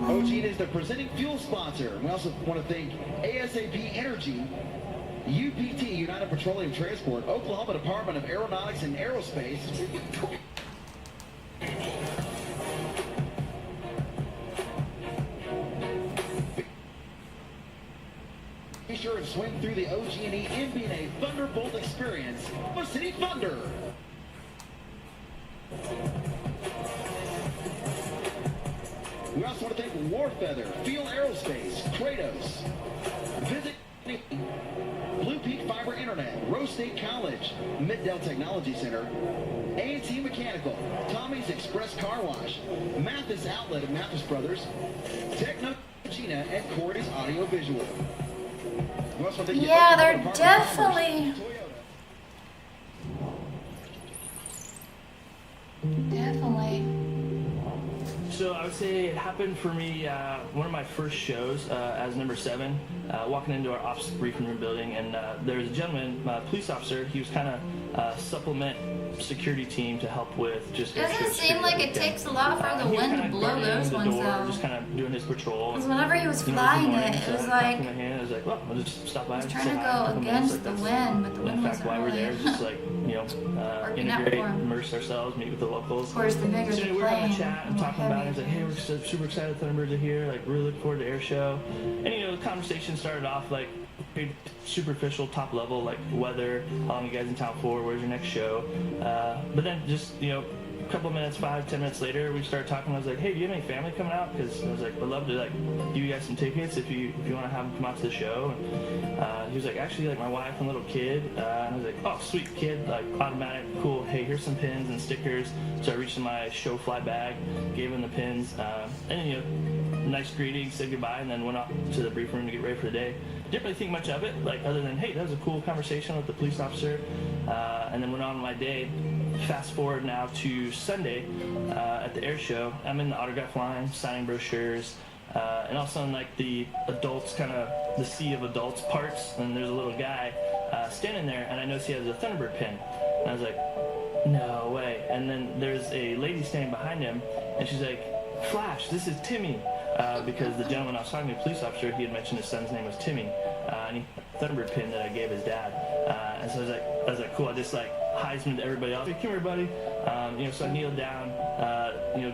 B: OG&E is the presenting fuel sponsor. We also want to thank ASAP Energy, UPT, United Petroleum Transport, Oklahoma Department of Aeronautics and Aerospace, be sure and swing through the OG&E MBNA Thunderbolt experience. The City Thunder. We also want to thank Warfeather, Field Aerospace, Kratos, Visit Blue Peak Fiber Internet, Rose State College, Middell Technology Center, A&T Mechanical, Tommy's Express Car Wash, Mathis Outlet of Mathis Brothers, Techno Gina, and Cordy's Audio Visual. We also thank
C: Yeah, they're definitely. Definitely.
J: So I would say it happened for me, one of my first shows as number 7, walking into our ops briefing room building, and there was a gentleman, police officer. He was kind of supplement security team to help with just.
C: Doesn't seem like it takes a lot for the wind to blow those ones though.
J: Just kind of doing his patrol.
C: Because whenever he was flying it, it was like.
J: I was like, well, I'll just stop by.
C: I was trying to go against the wind, but the wind wasn't
J: why we're
C: really.
J: there, just like integrate, immerse ourselves, meet with the locals.
C: Of course, the bigger
J: so
C: the
J: we were having a
C: plane,
J: chat and
C: the
J: talking about it. He's like, hey, we're super excited Thunderbirds are here. Like, really looking forward to air show. And the conversation started off like pretty superficial, top level, like weather, how long you guys in town for, where's your next show. But then just a couple minutes, 5-10 minutes later, we started talking. I was like, hey, do you have any family coming out? Because I was like, I'd love to like give you guys some tickets if you want to have them come out to the show. And he was like, actually, like my wife and little kid. And I was like, oh, sweet kid, like automatic, cool. Hey, here's some pins and stickers. So I reached in my show fly bag, gave him the pins, and nice greeting, said goodbye, and then went off to the briefing room to get ready for the day. Didn't really think much of it, like other than, hey, that was a cool conversation with the police officer, and then went on with my day. Fast forward now to Sunday at the air show. I'm in the autograph line, signing brochures, and all of a sudden, like the adults, kind of the sea of adults parts, and there's a little guy standing there, and I notice he has a Thunderbird pin. And I was like, no way. And then there's a lady standing behind him, and she's like, Flash, this is Timmy. Because the gentleman I was talking to, the police officer, he had mentioned his son's name was Timmy, and he had a Thunderbird pin that I gave his dad. And so I was like, cool. I just like Heisman to everybody else. Hey, come here, buddy. So I kneeled down,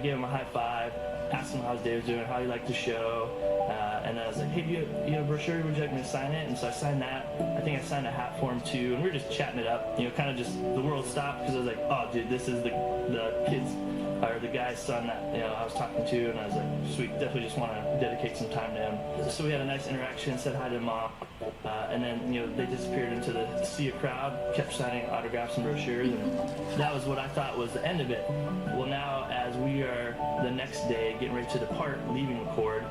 J: gave him a high five, asked him how his day was doing, how he liked the show, and then I was like, hey, do you have a brochure? Would you like me to sign it? And so I signed that. I think I signed a hat for him too, and we were just chatting it up. Kind of just the world stopped because I was like, oh, dude, this is the kid's. Or the guy's son that I was talking to, and I was like, sweet, definitely just want to dedicate some time to him. So we had a nice interaction, said hi to mom, and then they disappeared into the sea of crowd, kept signing autographs and brochures, and that was what I thought was the end of it. Well, now as we are the next day getting ready to depart, leaving McCord,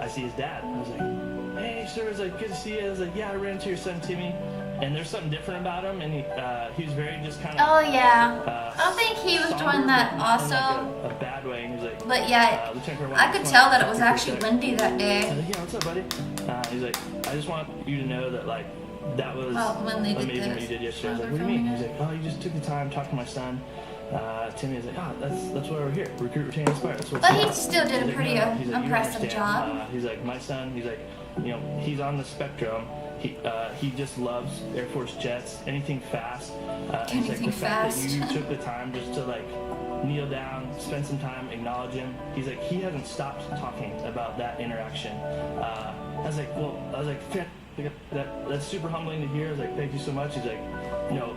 J: I see his dad. I was like, hey, sir, I was like, good to see you. I was like, yeah, I ran into your son Timmy. And there's something different about him, and he was very just kind of.
C: Oh yeah, I don't think he was doing that also.
J: Like a bad way, and he's like.
C: But yeah, I could tell that it was actually windy that day.
J: I was like, yeah, what's up, buddy? He's like, I just want you to know that like that was amazing what you did yesterday. I was like, what do you mean? He's like, oh, you just took the time, talked to my son. Timmy was like, oh, that's why we're here. Recruit, retain, inspire.
C: But he still did a pretty impressive job.
J: He's like, my son. He's like, he's on the spectrum. He just loves Air Force jets, anything fast.
C: Anything
J: like the
C: fast.
J: fact that you took the time just to like kneel down, spend some time, acknowledge him. He's like, he hasn't stopped talking about that interaction. I was like, that's super humbling to hear. I was like, thank you so much. He's like,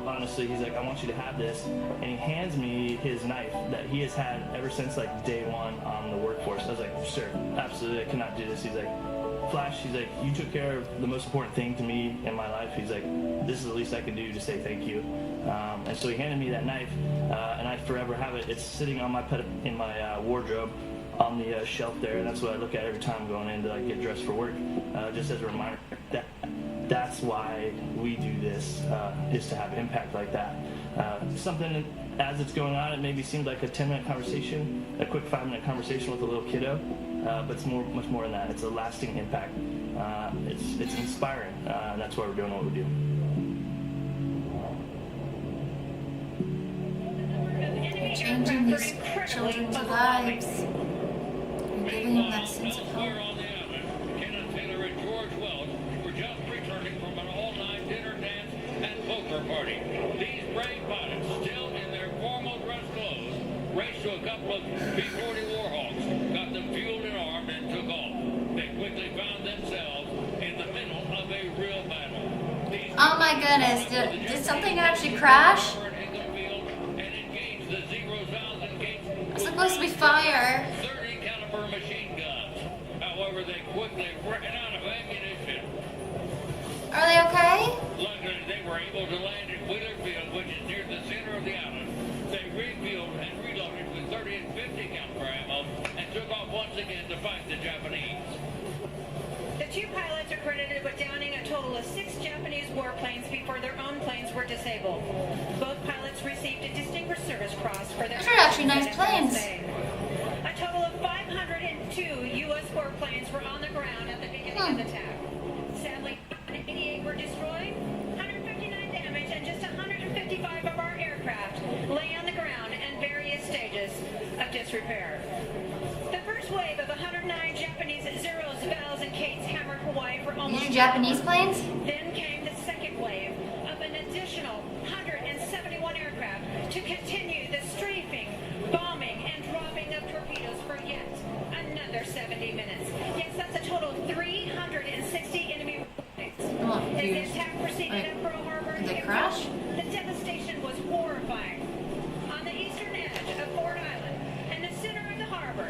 J: honestly, he's like, I want you to have this. And he hands me his knife that he has had ever since like day one on the workforce. I was like, sir, absolutely, I cannot do this. He's like, Flash, he's like, you took care of the most important thing to me in my life. He's like, this is the least I can do to say thank you. And so he handed me that knife, and I forever have it. It's sitting on in my wardrobe on the shelf there, and that's what I look at every time I'm going in to like get dressed for work, just as a reminder that that's why we do this, is to have impact like that. Something as it's going on, it maybe seemed like a 10-minute conversation, a quick 5-minute conversation with a little kiddo, but it's much more than that. It's a lasting impact. It's inspiring, and that's why we're doing what we do.
C: Changing these children's lives. You're giving them that sense of hope.
K: Party. These brave pilots, still in their formal dress clothes, raced to a couple of B-40 Warhawks, got them fueled and armed, and took off. They quickly found themselves in the middle of a real battle.
C: Oh my goodness, did something actually crash?
K: It's
C: It's supposed to be fire.
K: 30 caliber machine guns. However, they quickly ran out of ammunition.
C: Are they okay?
K: Luckily, they were able to land in Wheeler Field, which is near the center of the island. They refueled and reloaded with 30 and 50 caliber ammo and took off once again to fight the Japanese.
L: The two pilots are credited with downing a total of 6 Japanese warplanes before their own planes were disabled. Both pilots received a Distinguished Service Cross for their
C: Those are actually nice planes.
L: A total of 502 U.S. warplanes were on the ground at the beginning of the attack. Sadly, 88 were destroyed, 159 damaged, and just 155 of our aircraft lay on the ground in various stages of disrepair. The first wave of 109 Japanese Zeros, Vels, and Kates hammered Hawaii for almost...
C: These are Japanese planes?
L: Then came the second wave of an additional 171 aircraft to continue the strafing, bombing, and dropping of torpedoes for yet another 70 minutes. Yes, that's a total of 360 enemy planes. As the attack proceeded at Pearl Harbor,
C: Did they crash?
L: the devastation was horrifying. On the eastern edge of Ford Island, in the center of the harbor,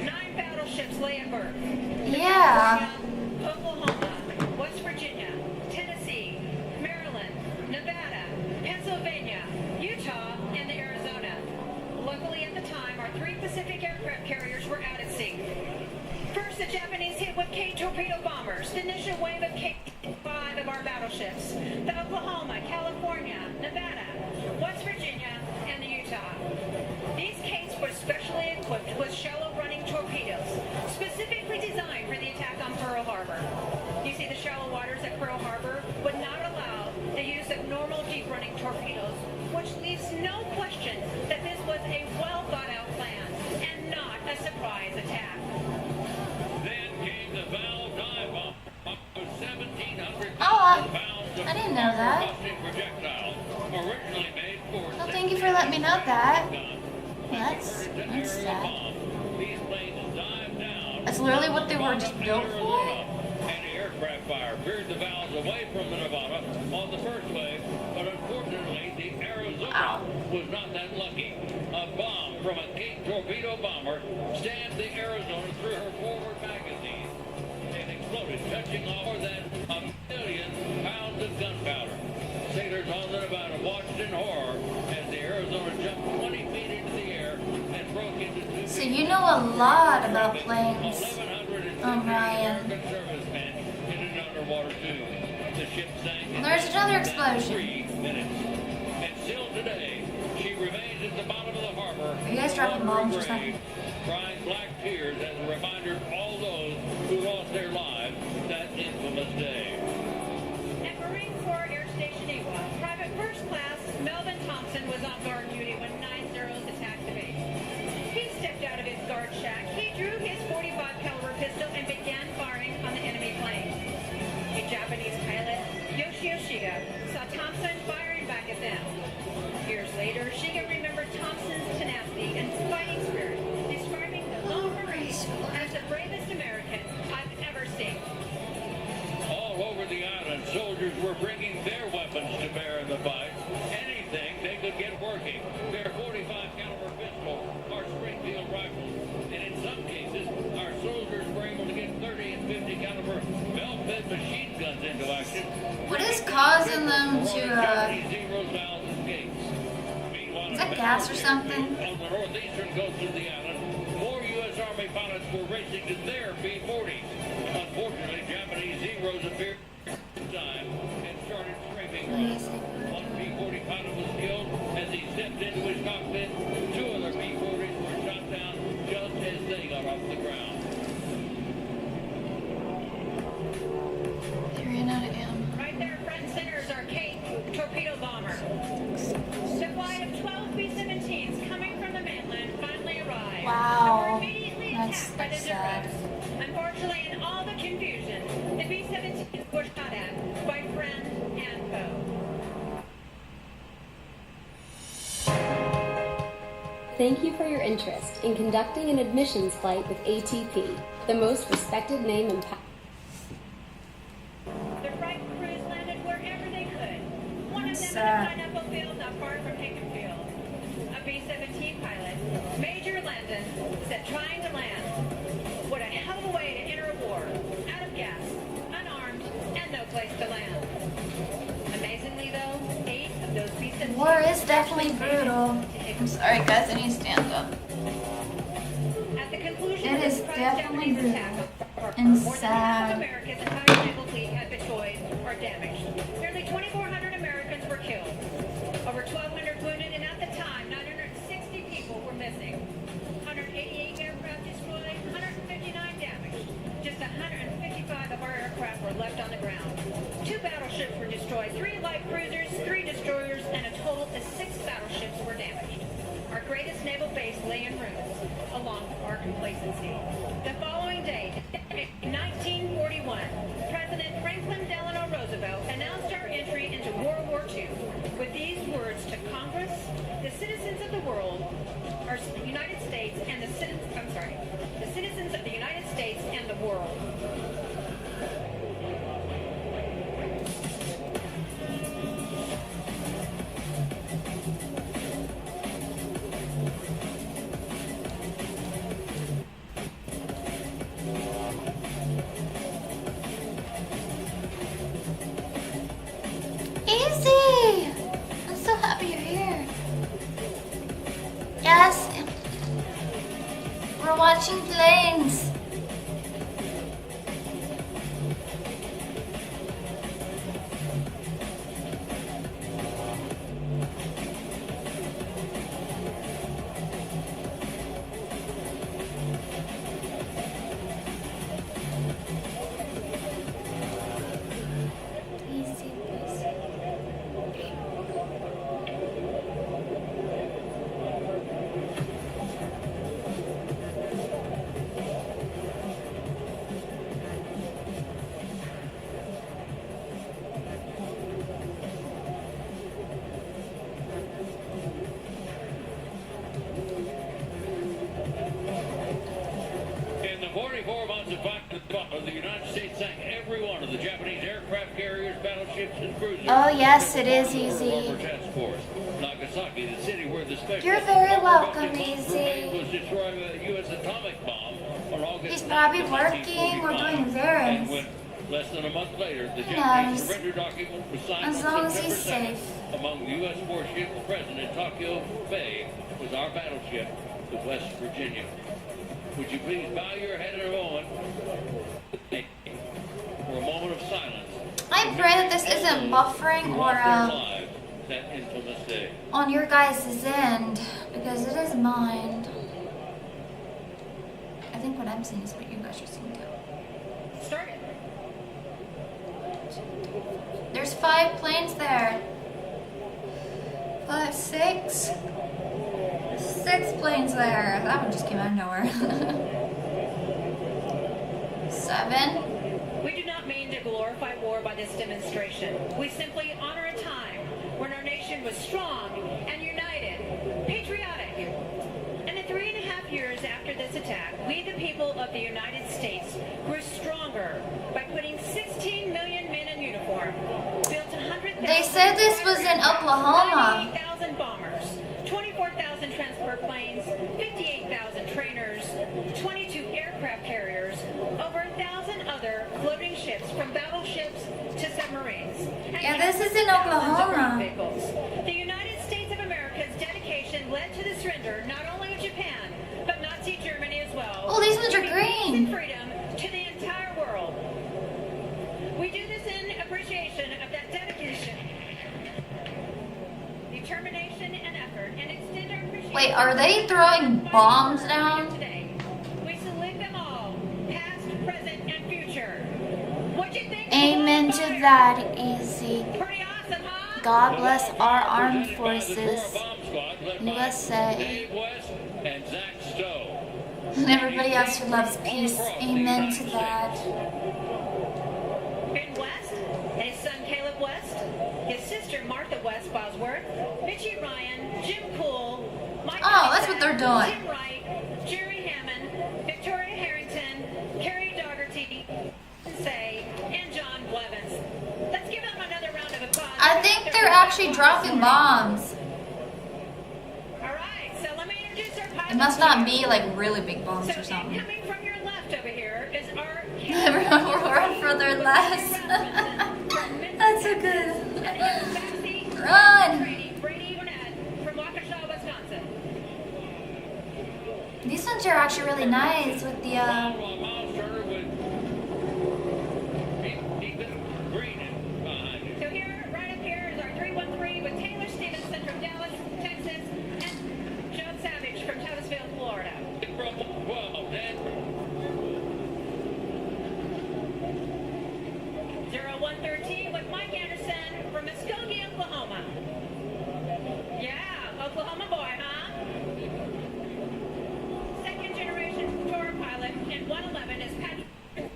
L: 9 battleships lay at berth.
C: Yeah.
L: Oklahoma, West Virginia, Tennessee, Maryland, Nevada, Pennsylvania, Utah, and Arizona. Luckily at the time, our 3 Pacific aircraft carriers were out at sea. First, the Japanese hit with K torpedo bombers, the initial wave of K-5 of our battleships. The Oklahoma, California, Nevada, West Virginia, and the Utah. These Kates were specially equipped with shallow-running torpedoes, specifically designed for the attack on Pearl Harbor. You see, the shallow waters at Pearl Harbor would not allow the use of normal deep-running torpedoes, which leaves no question that this was a well-thought-out plan and not a surprise attack.
K: Then came the Val dive bomb, up to 1,700
C: Oh,
K: pounds of
C: I didn't know that.
K: combusting projectile, originally made for...
C: Well, thank you for letting me know that.
K: guns.
C: That's sad.
K: These planes dived down.
C: That's literally what they were just built for?
K: Anti-aircraft fire veered the valves away from the Nevada on the first wave, but unfortunately the Arizona was not that lucky. A bomb from a Kate torpedo bomber stabbed the Arizona through her forward magazine and exploded, touching more than 1 million pounds of gunpowder. Sailors on the Nevada watched in horror as the Arizona jumped 20 feet into the air and broke into 2
C: So you know a lot about planes,
K: 1,150
C: Ryan.
K: American servicemen in an underwater tube. The ship sank in
C: There's another
K: less than
C: explosion.
K: 3 minutes. And still today, she remains at the bottom of the harbor.
C: Are you guys dropping
K: on her
C: bombs or
K: grave,
C: something?
K: crying black tears as a reminder of all those who lost their lives that infamous day.
L: At Marine Corps Air Station Ewa, Private First Class Melvin Thompson was on guard duty when 9 Zeros attacked the base. He stepped out of his guard shack, he drew his .45 caliber pistol and began firing on the enemy plane. A Japanese pilot, Yoshio Shiga, saw Thompson firing back at them. Years later, Shiga remembered Thompson's tenacity and fighting spirit, describing the lone Marine as the bravest American I've ever seen.
K: All over the island, soldiers were bringing their weapons to bear in the fight. Anything they could get working. Their .45 caliber pistol or Springfield rifles. And in some cases, our soldiers were able to get 30 and 50 caliber bell-fed machine guns into action.
C: What is causing them to, is that gas or something?
K: On the northeastern coast of the island, more U.S. Army pilots were racing to their B-40s. Unfortunately, Japanese Zeros appeared this time and started scraping. One B-40 pilot was killed as he stepped into his cockpit. 2 other B-40s were shot down just as they got off the ground.
C: They ran out of ammo.
L: Right there, front and center is our Kate torpedo bomber. Supply of 12 B-17s coming from the mainland finally arrived.
C: Wow.
L: But were immediately
C: That's
L: attacked by the
C: sad.
L: Zeros. Unfortunately, in all the confusion, the B-17s were shot at by friend and foe.
M: Thank you for your interest in conducting an admissions flight with ATP, the most respected name in
L: The Wright crews landed wherever they could. One of them in a pineapple field not far from Hagen Field. A B-17 pilot, Major Landon, said trying to land
C: definitely brutal. I'm sorry guys, I need to stand up.
L: At the conclusion
C: It
L: of
C: is
L: the surprise
C: definitely
L: Japanese
C: brutal
L: attack,
C: and
L: more than half of
C: sad.
L: America's entire naval fleet had been destroyed or damaged. Nearly 2,400 Americans were killed. Over 1,200 wounded, and at the time, 960 people were missing. 188 aircraft destroyed, 159 damaged. Just 155 of our aircraft were left on the ground. 2 battleships were destroyed, 3 light cruisers, 3 destroyers, and a total of 6 battleships were damaged. Our greatest naval base lay in ruins, along with our complacency. The following day, in 1941, President Franklin Delano Roosevelt announced our entry into World War II with these words to Congress: the citizens of the world are the United States and the citizens of the United States and the world.
C: Easy! I'm so happy you're here. Yes. We're watching planes. Easy, easy.
K: In the 44 months of fighting, the United States sank every one of the Japanese aircraft carriers, battleships, and cruisers.
C: Oh yes, it is easy.
K: Former task force. Nagasaki, the city where the special
C: You're very welcome,
K: was
C: Easy.
K: destroyed by a U.S. atomic bomb on August
C: He's probably
K: 9th,
C: working or doing
K: 1945.
C: errands.
K: And when less than a month later, the
C: Who
K: Japanese
C: knows?
K: surrender document was signed
C: As
K: on
C: long as
K: September
C: he's
K: 7th.
C: safe.
K: Among the U.S. warships present in Tokyo Bay was our battleship, the West Virginia. Would you please bow your head in a moment for a moment of silence?
C: I pray that this isn't buffering
K: who
C: or
K: lost their lives that infamous day.
C: on your guys' end, because it is mine. I think what I'm seeing is what you guys are seeing too.
L: Start it.
C: There's 5 planes there. 5, 6. 6 planes there. That one just came out of nowhere. 7.
L: We do not mean to glorify war by this demonstration. We simply honor a time when our nation was strong and united, patriotic. And in 3.5 years after this attack, we, the people of the United States, grew stronger by putting 16 million men in uniform, built 100,000.
C: They said this was in Oklahoma.
L: 98,000 bombers, 24,000 transport planes, 58,000 trainers, 22 aircraft carriers, over 1,000 other floating ships, from battleships to submarines. And
C: Yeah, this is in
L: thousands of
C: Oklahoma.
L: ground vehicles. The United States of America's dedication led to the surrender not only of Japan, but Nazi Germany as well.
C: Oh, these ones are
L: giving peace
C: green.
L: and freedom to the entire world. We do this in appreciation of that dedication, determination, and effort, and extend our appreciation.
C: Wait, are they throwing bombs down?
L: Today, we salute them all, past, present, and future. What you think?
C: Amen to that, Easy.
L: Pretty awesome, huh?
C: God bless our armed forces, USA,
K: Dave West and Zach Stowe.
C: and everybody else who loves peace. Amen to that.
L: Ben West, his son Caleb West, his sister Martha West Bosworth, Mitchie Ryan, Jim Poole, Mike
C: Oh, that's what they're doing.
L: Tim Wright, Jerry Hammond, Victoria Harrington, Carrie Dougherty, Say, and John Blevins. Let's give them another round of applause.
C: I think they're actually dropping bombs.
L: All right, so let me introduce our pilot.
C: It must not be like really big bombs
L: So
C: or something.
L: coming from your left over here is our
C: Everyone will run for their lives. That's so good. Run!
L: Brady Burnett,
C: These ones are actually really nice with the
L: So here, right up here is our 313 with Taylor Stevenson from Dallas, Texas, and Joe Savage from Titusville, Florida. 0113 with Mike Anderson from Muskogee, Oklahoma. Yeah, Oklahoma boy, huh? Second generation tour pilot, and 111 is Patrick from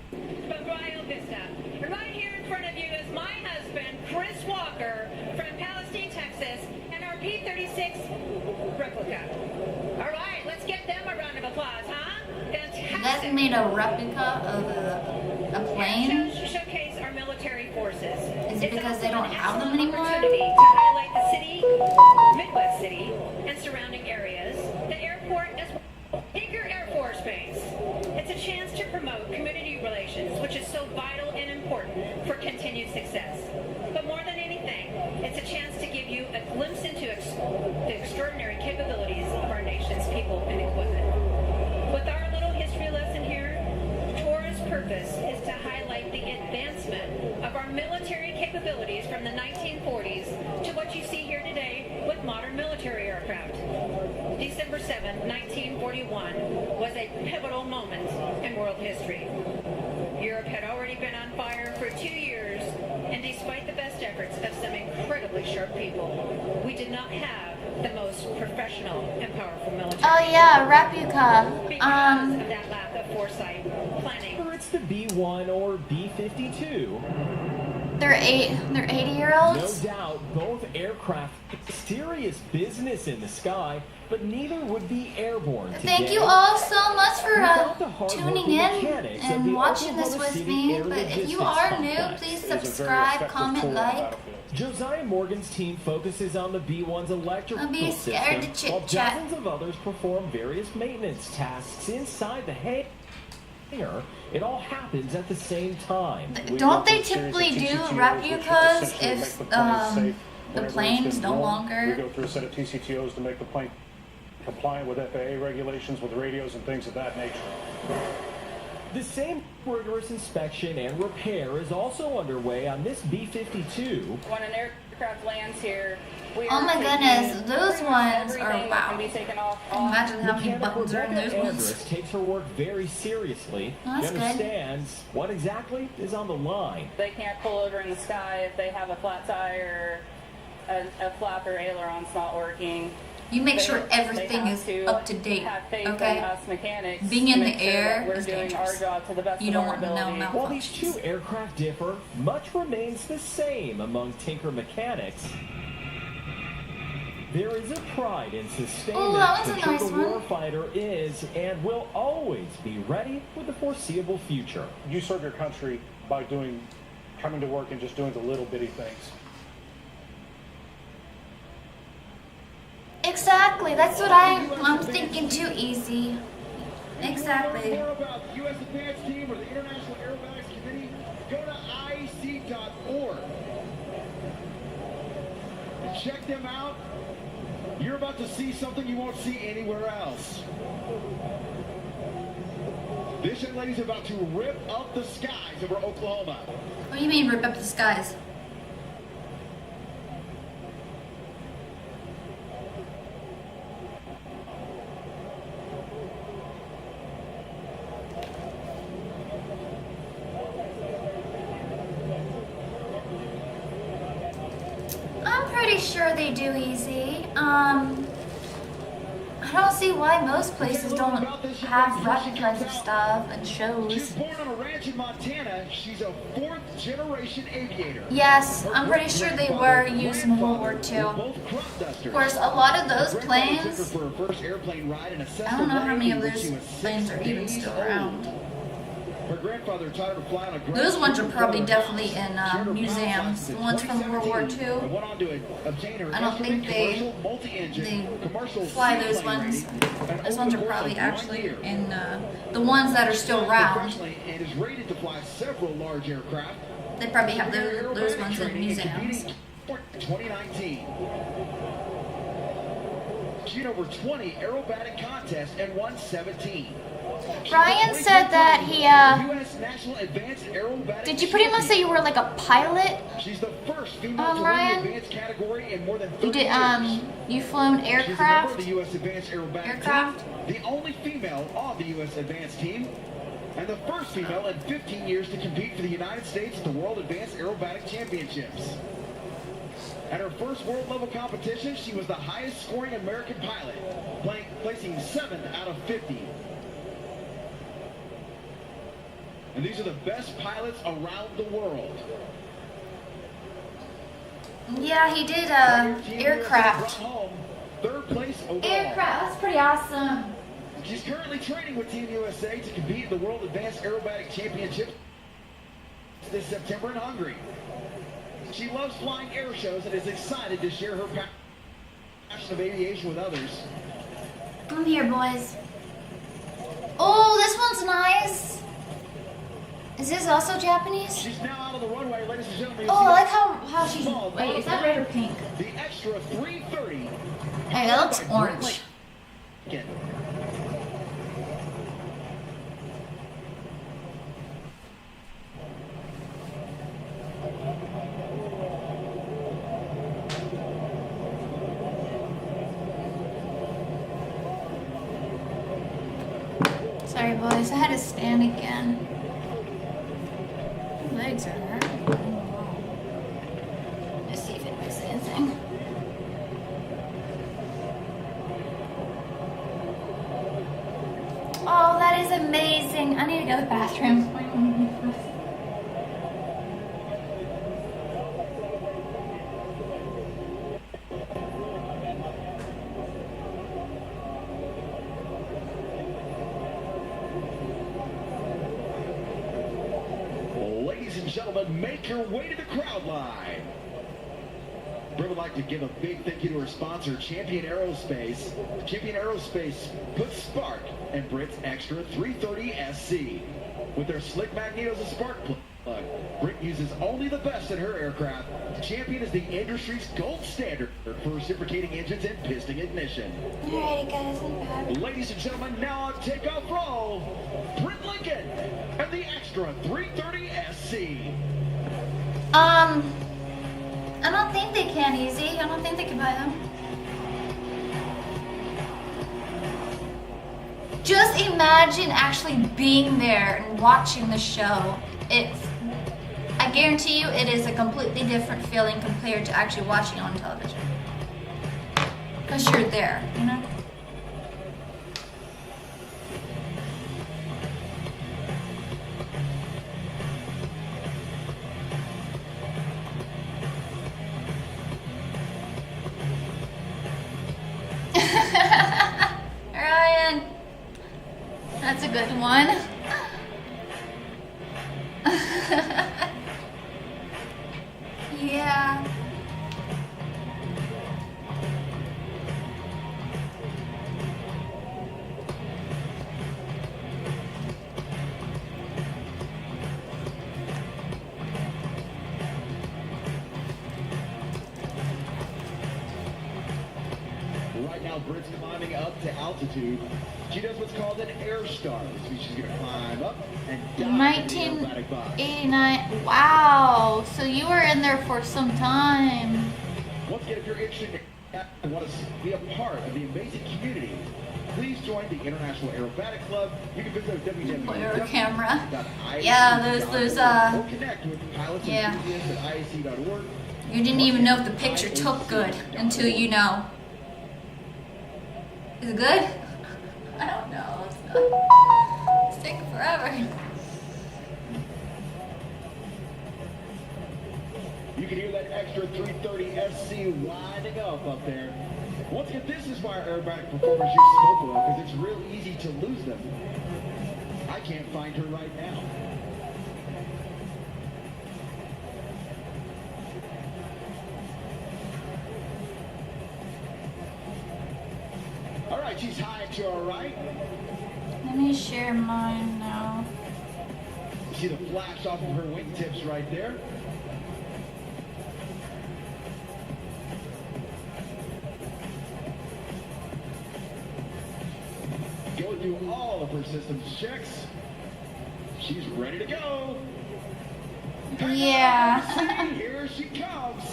L: Rio Vista. And right here in front of you is my husband, Chris Walker from Palestine, Texas, and our P-36 replica. All right, let's get them a round of applause, huh? Fantastic.
C: You guys made a replica of a plane?
L: Showcase our military forces.
C: Is it because they don't have them anymore?
L: Opportunity to highlight the city, Midwest City, and surrounding areas, the airport as well. Tinker Air Force Base. It's a chance to promote community relations, which is so vital and important for continued success. But more than anything, it's a chance to give you a glimpse into the extraordinary capabilities of our nation's people and equipment. With our little history lesson here, TOR's purpose is to highlight the advancement of our military capabilities from the 1940s to what you see here today with modern military aircraft. December 7, 1941 was a pivotal moment in world history. Europe had already been on fire for 2 years, and despite the best efforts of some incredibly sharp people, we did not have the most professional and powerful military.
C: Oh yeah, replica.
L: Because of that lack of foresight, planning.
H: Whether it's the B-1 or B-52.
C: They're 80-year-olds.
H: No doubt, both aircraft serious business in the sky, but neither would be airborne today.
C: Thank you all so much for tuning in and watching this with me. But if you are new, please subscribe, comment, like.
H: Josiah Morgan's team focuses on the B-1's electrical
C: I'll be scared to
H: system, while
C: chit-chat.
H: dozens of others perform various maintenance tasks inside the hangar. It all happens at the same time.
C: Don't they typically do replicas if the plane's no longer?
F: We go through a set of TCTOs to make the plane compliant with FAA regulations, with radios and things of that nature.
H: The same rigorous inspection and repair is also underway on this B-52.
N: When an aircraft lands here,
C: Oh my goodness, those ones are wow. Imagine how many buttons are in those ones.
H: Takes her work very seriously.
C: Oh, that's
H: she
C: good.
H: understands what exactly is on the line.
N: They can't pull over in the sky if they have a flat tire, a flap or aileron's not working.
C: You make sure everything is up to date, okay? Being in the air is dangerous. You don't want no malfunctions.
H: While these two aircraft differ, much remains the same among Tinker mechanics. There is a pride in sustainment to ensure the warfighter is and will always be ready for the foreseeable future.
F: You serve your country by coming to work and just doing the little bitty things.
C: Exactly, that's what I'm thinking too, easy. Exactly.
B: More about the U.S. Advanced Team or the International Aerobatics Committee, go to ICE.org. Check them out. You're about to see something you won't see anywhere else. This young lady's about to rip up the skies over Oklahoma.
C: What do you mean rip up the skies? I'm pretty sure they do easy. I don't see why most places don't have replicas of stuff and shows.
B: She's born on a ranch in Montana. She's a fourth-generation aviator.
C: Yes, I'm pretty sure they were used in World War II. Of course, a lot of those planes, I don't know how many of those planes are even still around.
B: Her grandfather taught her to fly on a
C: Those ones are probably definitely in museums. The ones from World War II. I don't think they fly those ones. Those ones are probably actually in the ones that are still around.
B: And is rated to fly several large aircraft.
C: They probably have those ones in museums.
B: 2019. She had over 20 aerobatic contests and won 17.
C: Ryan said that he,
B: US National Advanced Aerobatic
C: did you pretty much say you were like a pilot?
B: She's the first female to
C: Ryan?
B: win the advanced category in more than 30
C: You did,
B: years.
C: you flown
B: She's a member
C: aircraft?
B: of the US Advanced Aerobatic
C: Aircraft?
B: Team, the only female on the US Advanced Team, and the first female in 15 years to compete for the United States at the World Advanced Aerobatic Championships. At her first world-level competition, she was the highest-scoring American pilot, placing 7th out of 50. And these are the best pilots around the world.
C: Yeah, he did, aircraft.
B: Home, 3rd place overall.
C: Aircraft, that's pretty awesome.
B: She's currently training with Team USA to compete in the World Advanced Aerobatic Championships this September in Hungary. She loves flying air shows and is excited to share her passion of aviation with others.
C: Come here, boys. Oh, this one's nice. Is this also Japanese?
B: She's now out on the runway, ladies and gentlemen.
C: Oh, I like how she's. Wait, is that red or pink?
B: The extra 330.
C: Hey, that looks orange. Sorry, boys. I had to stand again. Legs are hurting. Let's see if it makes anything. Oh, that is amazing. I need to go to the bathroom.
B: Ladies and gentlemen, make your way to the crowd line. We would like to give a big thank you to our sponsor, Champion Aerospace. Champion Aerospace puts spark in Brit's Extra 330 SC. With their slick magnetos and spark plug, Brit uses only the best in her aircraft. Champion is the industry's gold standard for reciprocating engines and piston ignition.
C: Alrighty, guys, I'm back.
B: Ladies and gentlemen, now on takeoff roll, Britt Lincoln and the Extra 330 SC.
C: I don't think they can easy. I don't think they can buy them. Just imagine actually being there and watching the show. I guarantee you it is a completely different feeling compared to actually watching it on television. Because you're there, you know? Ryan, that's a good one. Yeah.
B: Right now, Britt's climbing up to altitude. She does what's called an air star, which means she's going to climb up and dive into the aerobatic box.
C: 1989. Wow. So you were in there for some time.
B: Once again, if you're interested and want to be a part of the amazing community, please join the International Aerobatic Club. You can visit
C: www.ice.org. Yeah, those
B: or connect with pilots and
C: yeah.
B: enthusiasts at ICE.org.
C: You didn't even know if the picture took good until you know. Is it good? I don't know. It's taking forever.
B: You can hear that extra 330 SC winding up there. Once again, this is why our aerobatic performers use smoke oil, because it's real easy to lose them. I can't find her right now. All right, she's high to our right.
C: Let me share mine now.
B: You see the flash off of her wingtips right there. went through all of her systems checks. She's ready to go.
C: Yeah.
B: Here she comes.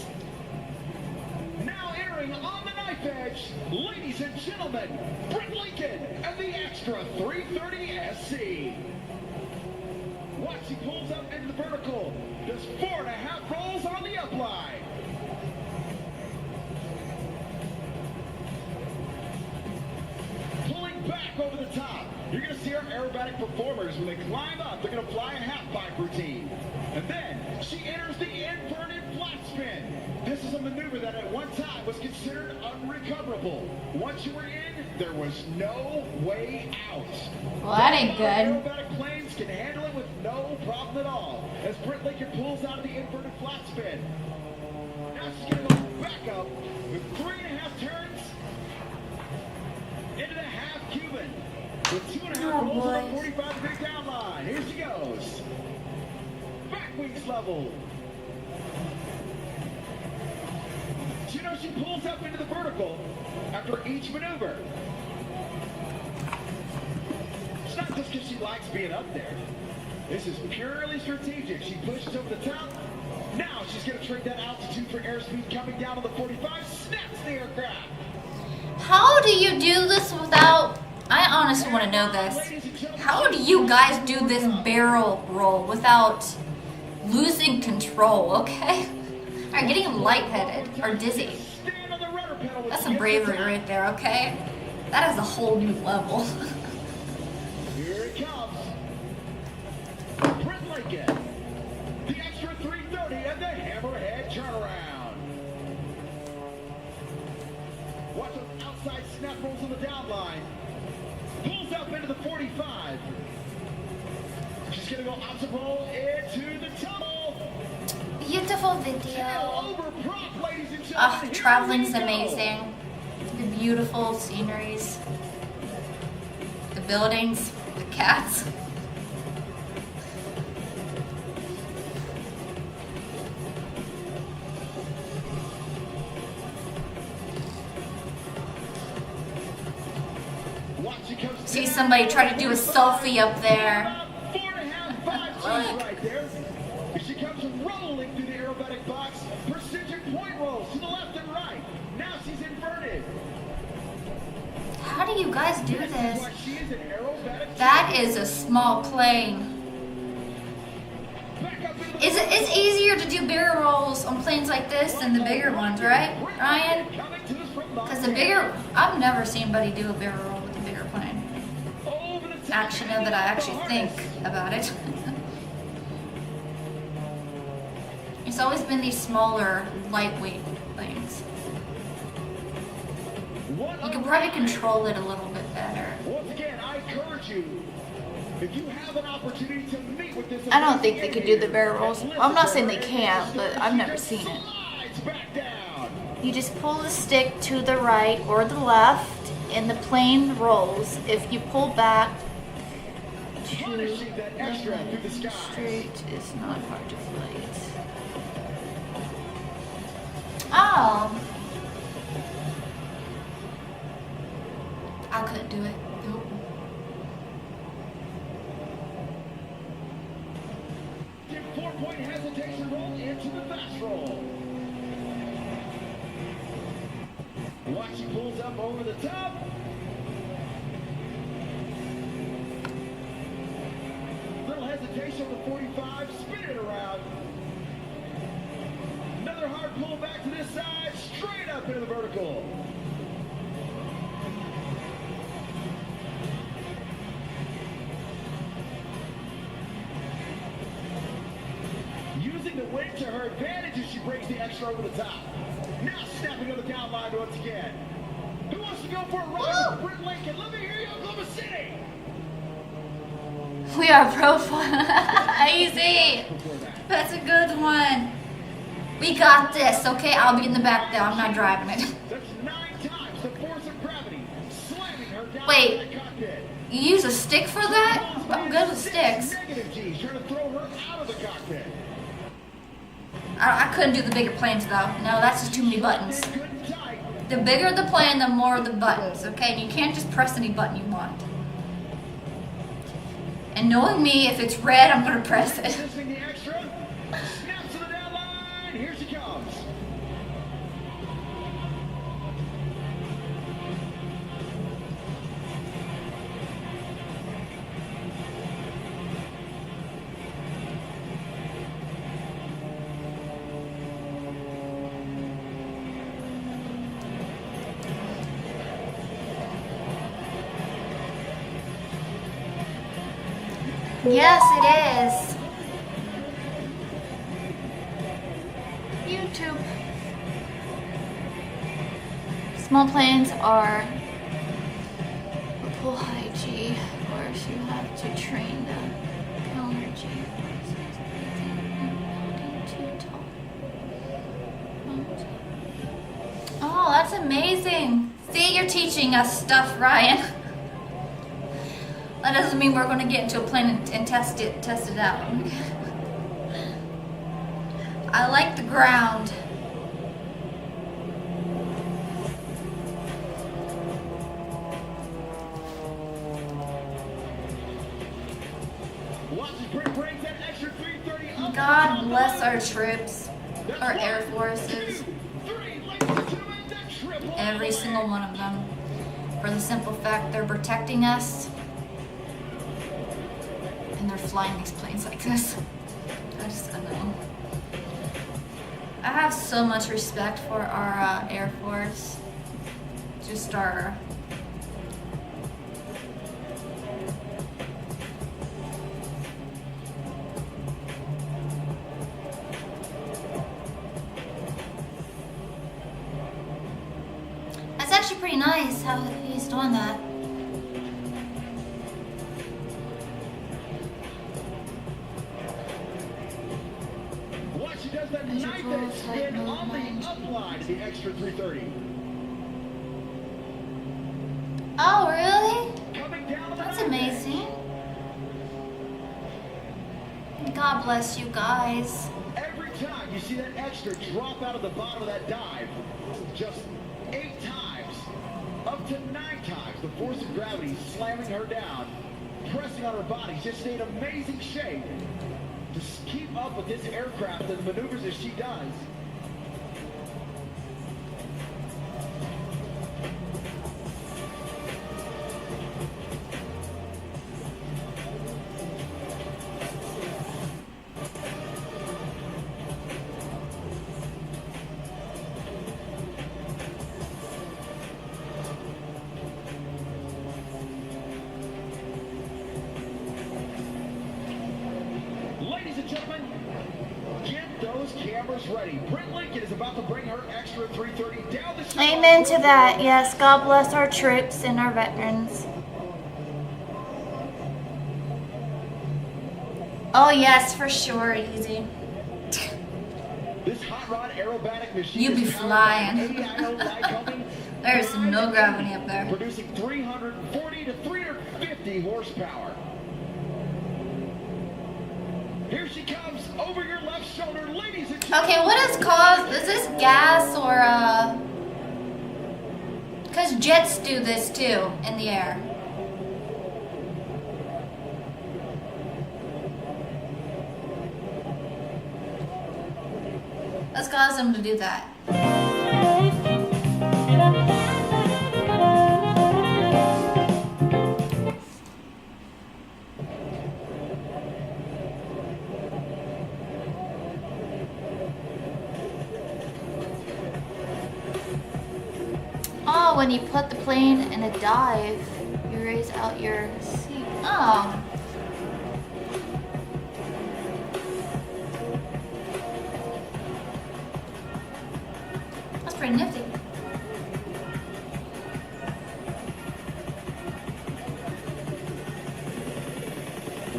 B: Now entering on the knife edge, ladies and gentlemen, Breathtaking and the Extra 330 SC. Watch, she pulls up into the vertical. Does 4.5 rolls on the upline. Pulling back over the top. You're going to see our aerobatic performers, when they climb up, they're going to fly a half-pipe routine. And then she enters the inverted flat spin. This is a maneuver that at one time was considered unrecoverable. Once you were in, there was no way out.
C: Well, that ain't good.
B: Aerobatic planes can handle it with no problem at all. As Breathtaking pulls out of the inverted flat spin. Now she's going to go back up with 3.5 turns into the half Cuban. With 2.5 rolls on the 45 degree down line. Here she goes. Back wings level. You know, she pulls up into the vertical after each maneuver. It's not just because she likes being up there. This is purely strategic. She pushes over the top. Now she's going to trade that altitude for airspeed coming down on the 45. Snaps the aircraft.
C: How do you do this without... I honestly want to know this. How do you guys do this barrel roll without losing control, okay? Or getting lightheaded or dizzy. That's some bravery right there, okay? That is a whole new level.
B: Here it comes. Breathtaking. The Extra 330 and the hammerhead turnaround. Watch those outside snap rolls on the down line. Pulls up into the 45. She's going to go opposite roll into the tunnel.
C: Beautiful video. Oh, traveling's amazing. The beautiful sceneries. The buildings. The cats. See somebody try to do a selfie up there.
B: Right there. She comes rolling through the aerobatic box. Precision point rolls to the left and right. Now she's inverted.
C: How do you guys do this? That is a small plane. It's easier to do barrel rolls on planes like this than the bigger ones, right, Ryan? Because the bigger, I've never seen anybody do a barrel roll with a bigger plane. Actually, now that I actually think about it. It's always been these smaller, lightweight planes. You can probably control it a little bit better.
B: Once again, I encourage you, if you have an opportunity to meet with this,
O: I don't think they could do the barrel rolls. I'm not saying they can't, but I've never seen it. You just pull the stick to the right or the left, and the plane rolls. If you pull back to the straight, it's not hard to flight.
C: Oh. I couldn't do it. Nope.
B: Give 4-point hesitation roll into the fast roll. Watch, she pulls up over the top. Little hesitation on the 45, spin it around. Another hard pull back to this side, straight up into the vertical. Using the wind to her advantage as she breaks the extra over the top. Now snapping on the down line once again. Who wants to go for a ride with Breathtaking? Let me hear you, Oklahoma City.
C: We are profile. Easy. That's a good one. We got this, okay? I'll be in the back there. I'm not driving it.
B: That's 9 times the force of gravity, slamming her down
C: Wait,
B: in the cockpit.
C: you use a stick for that? I'm good with sticks.
B: Negative G's trying to throw her out of the cockpit.
C: I couldn't do the bigger planes though. No, that's just too many buttons. The bigger the plane, the more the buttons, okay? And you can't just press any button you want.
O: And knowing me, if it's red, I'm gonna press it.
B: Missing the extra. Snaps to the down line. Here she comes.
O: Yes, it is. YouTube. Small planes are a pull high G. Of course, you have to train the counter G forces. Too tall. Oh, that's amazing. See, you're teaching us stuff, Ryan. That doesn't mean we're going to get into a plane and test it out. I like the ground. God bless our troops, our air forces, every single one of them, for the simple fact they're protecting us. And they're flying these planes like this. I know. I have so much respect for our Air Force. Just our... That's actually pretty nice how he's doing that.
B: She does that knife and spin on the upline to the extra 330.
O: Oh, really? That's amazing. God bless you guys.
B: Every time you see that extra drop out of the bottom of that dive, just 8 times, up to 9 times, the force of gravity slamming her down, pressing on her body, just in amazing shape. To keep up with this aircraft and the maneuvers that she does. Ready. Brent Lincoln is about to bring her extra 330 down the
O: Amen to that. Yes, God bless our troops and our veterans. Oh yes, for sure, easy.
B: This hot rod aerobatic machine
O: you be flying. There's no gravity up there.
B: Producing 340 to 350 horsepower. Here she comes over your left shoulder, ladies and gentlemen.
O: Okay, what is caused? Is this gas or because jets do this too in the air. Let's cause them to do that. Oh, when you put the plane in a dive, you raise out your seat. Oh. That's pretty nifty.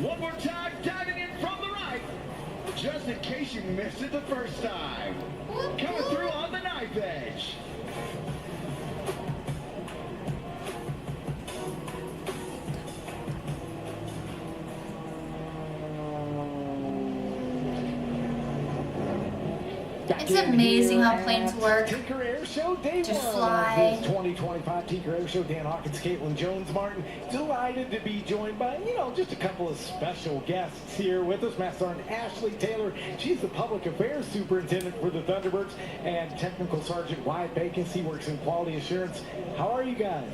B: One more time, diving in from the right. Just in case you missed it the first time. Coming through on the knife edge.
O: It's amazing how planes work.
H: Tinker Air Show Day
O: To
H: 1
O: fly.
H: of this 2025 Tinker Air Show. Dan Hawkins, Caitlin Jones-Martin. Delighted to be joined by, just a couple of special guests here with us. Master Sergeant Ashley Taylor. She's the Public Affairs Superintendent for the Thunderbirds. And Technical Sergeant Wyatt Bacon. He works in Quality Assurance. How are you guys?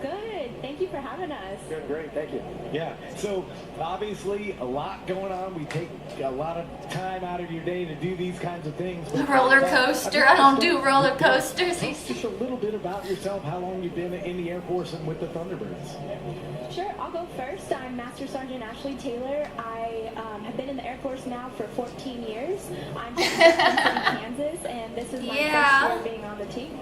P: Good. Thank you for having us.
H: Doing great. Thank you. Yeah. So, obviously, a lot going on. We take a lot of time out of your day to do these kinds of things. But
O: Roller coaster. I don't do roller coasters.
H: Just a little bit about yourself, how long you've been in the Air Force and with the Thunderbirds.
P: Sure, I'll go first. I'm Master Sergeant Ashley Taylor. I have been in the Air Force now for 14 years. I'm from Kansas, and this is my first year being on the team.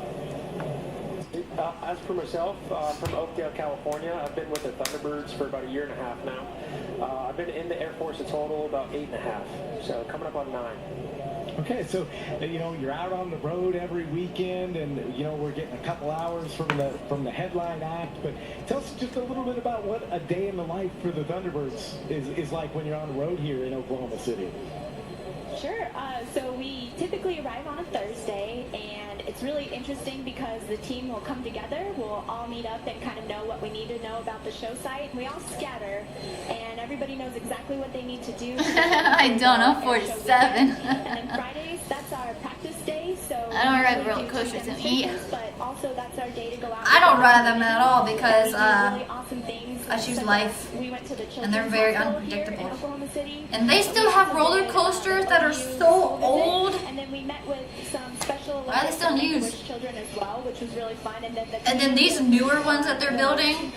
Q: As for myself, from Oakdale, California, I've been with the Thunderbirds for about 1.5 years now. I've been in the Air Force a total about 8.5, so coming up on 9.
H: Okay, so you're out on the road every weekend, and we're getting a couple hours from the headline act. But tell us just a little bit about what a day in the life for the Thunderbirds is like when you're on the road here in Oklahoma City.
P: Sure. So we typically arrive on a Thursday, and it's really interesting because the team will come together. We'll all meet up and kind of know what we need to know about the show site. And we all scatter, and everybody knows exactly what they need to do.
O: I don't know, 47.
P: And then Fridays, that's our practice day. So
O: I don't ride roller coasters and eat.
P: But also that's our day to go out.
O: I don't ride them at all because
P: really awesome things.
O: I choose life,
P: we went to the
O: and they're very unpredictable.
P: Oklahoma City.
O: And they still have roller coasters that are so old.
P: And then we met with some special
O: Why are they still used?
P: children as well, which was really fun.
O: And then these newer ones that they're building,